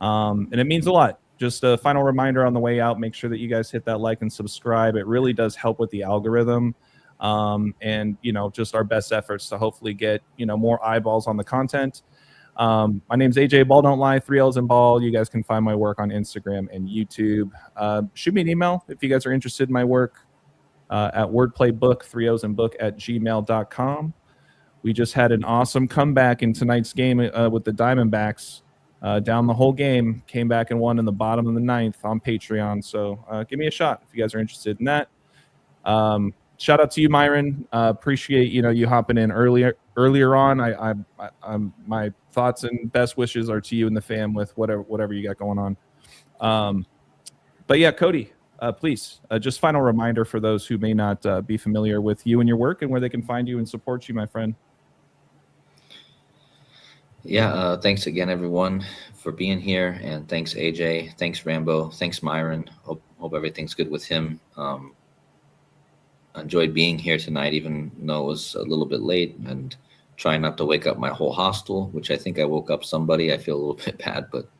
Speaker 2: and it means a lot. Just a final reminder on the way out, make sure that you guys hit that like and subscribe. It really does help with the algorithm, and just our best efforts to hopefully get more eyeballs on the content. My name's AJ Balll Don't Lie, 3 L's in Ball. You guys can find my work on Instagram and YouTube. Shoot me an email if you guys are interested in my work at wordplaybook, 3 O's in book @gmail.com. We just had an awesome comeback in tonight's game with the Diamondbacks. Down the whole game, came back and won in the bottom of the 9th on Patreon. So give me a shot if you guys are interested in that. Shout out to you, Myron. Appreciate you hopping in earlier on. I'm my thoughts and best wishes are to you and the fam with whatever you got going on. But yeah, KODI, please just final reminder for those who may not be familiar with you and your work and where they can find you and support you, my friend.
Speaker 7: Yeah, thanks again, everyone, for being here, and thanks, AJ, thanks, Rambo, thanks, Myron. Hope everything's good with him. I enjoyed being here tonight, even though it was a little bit late, and trying not to wake up my whole hostel, which I think I woke up somebody. I feel a little bit bad, but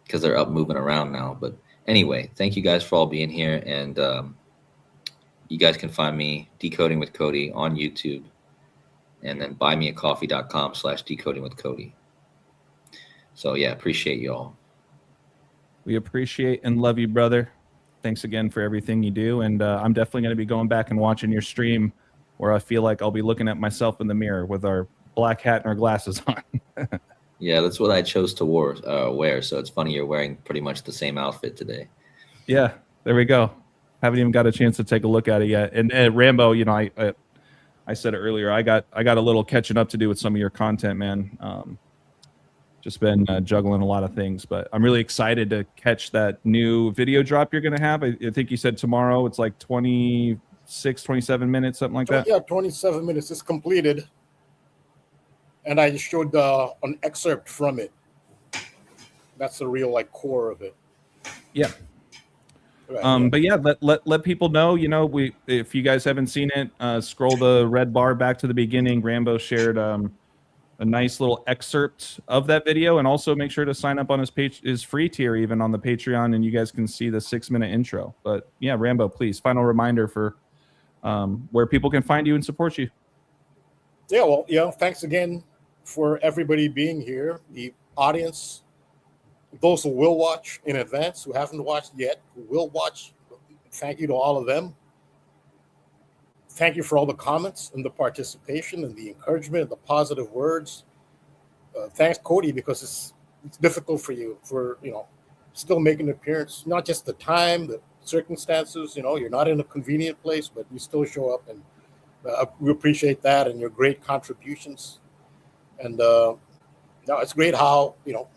Speaker 7: because they're up moving around now. But anyway, thank you guys for all being here, and you guys can find me Decoding with KODI on YouTube. And then buymeacoffee.com/decodingwithkodi. So yeah, appreciate you all.
Speaker 2: We appreciate and love you, brother. Thanks again for everything you do. And I'm definitely going to be going back and watching your stream where I feel like I'll be looking at myself in the mirror with our black hat and our glasses on.
Speaker 7: Yeah, that's what I chose to wear. So it's funny you're wearing pretty much the same outfit today.
Speaker 2: Yeah, there we go. Haven't even got a chance to take a look at it yet. And Rambo, I said it earlier. I got a little catching up to do with some of your content, man. Just been juggling a lot of things, but I'm really excited to catch that new video drop you're going to have. I think you said tomorrow. It's like 26, 27 minutes, something like that.
Speaker 5: Yeah, 27 minutes. It's completed, and I showed an excerpt from it. That's the real core of it.
Speaker 2: Yeah.
Speaker 5: Right,
Speaker 2: But yeah, let people know. You know, if you guys haven't seen it, scroll the red bar back to the beginning. Rambo shared a nice little excerpt of that video, and also make sure to sign up on his free tier, even on the Patreon, and you guys can see the 6-minute intro. But yeah, Rambo, please, final reminder for where people can find you and support you.
Speaker 5: Yeah, well, you know, thanks again for everybody being here. The audience, those who will watch in advance, who haven't watched yet, who will watch, thank you to all of them. Thank you for all the comments and the participation and the encouragement and the positive words. Thanks, KODI, because it's difficult for you for, you know, still making an appearance, not just the time, the circumstances, you know, you're not in a convenient place, but you still show up, and we appreciate that and your great contributions. And no, it's great how, you know,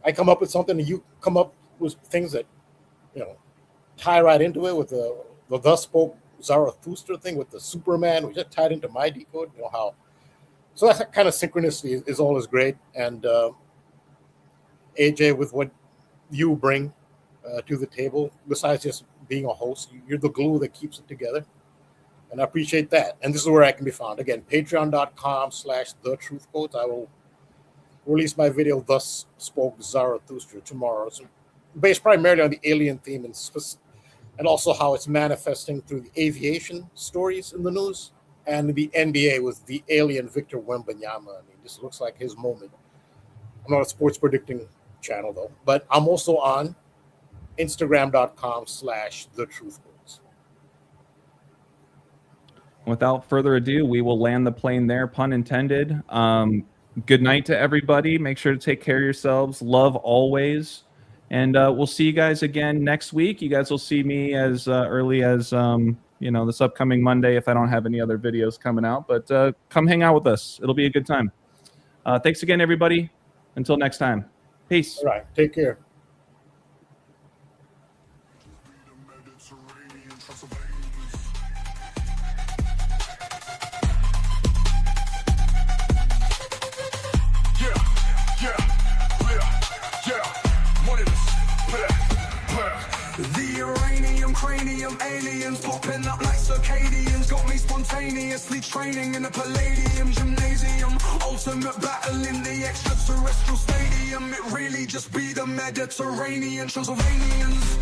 Speaker 5: I come up with something and you come up with things that, you know, tie right into it with the Thus Spoke Zarathustra thing with the Superman, which just tied into my decode, you know how. So that kind of synchronicity is always great. And AJ, with what you bring to the table, besides just being a host, you're the glue that keeps it together. And I appreciate that. And this is where I can be found. Again, patreon.com/thetruthquotes. I will release my video, Thus Spoke Zarathustra, tomorrow. So based primarily on the alien theme and also how it's manifesting through the aviation stories in the news and the NBA with the alien Victor Wembanyama. I mean, this looks like his moment. I'm not a sports predicting channel, though. But I'm also on Instagram.com/thetruthquotes.
Speaker 2: Without further ado, we will land the plane there, pun intended. Good night to everybody. Make sure to take care of yourselves. Love always. And we'll see you guys again next week. You guys will see me as early as, you know, this upcoming Monday if I don't have any other videos coming out. But come hang out with us. It'll be a good time. Thanks again, everybody. Until next time. Peace.
Speaker 5: All right. Take care.
Speaker 1: Cranium aliens popping up like circadians, got me spontaneously training in a palladium gymnasium, ultimate battle in the extraterrestrial stadium. It really just be the Mediterranean Transylvanians.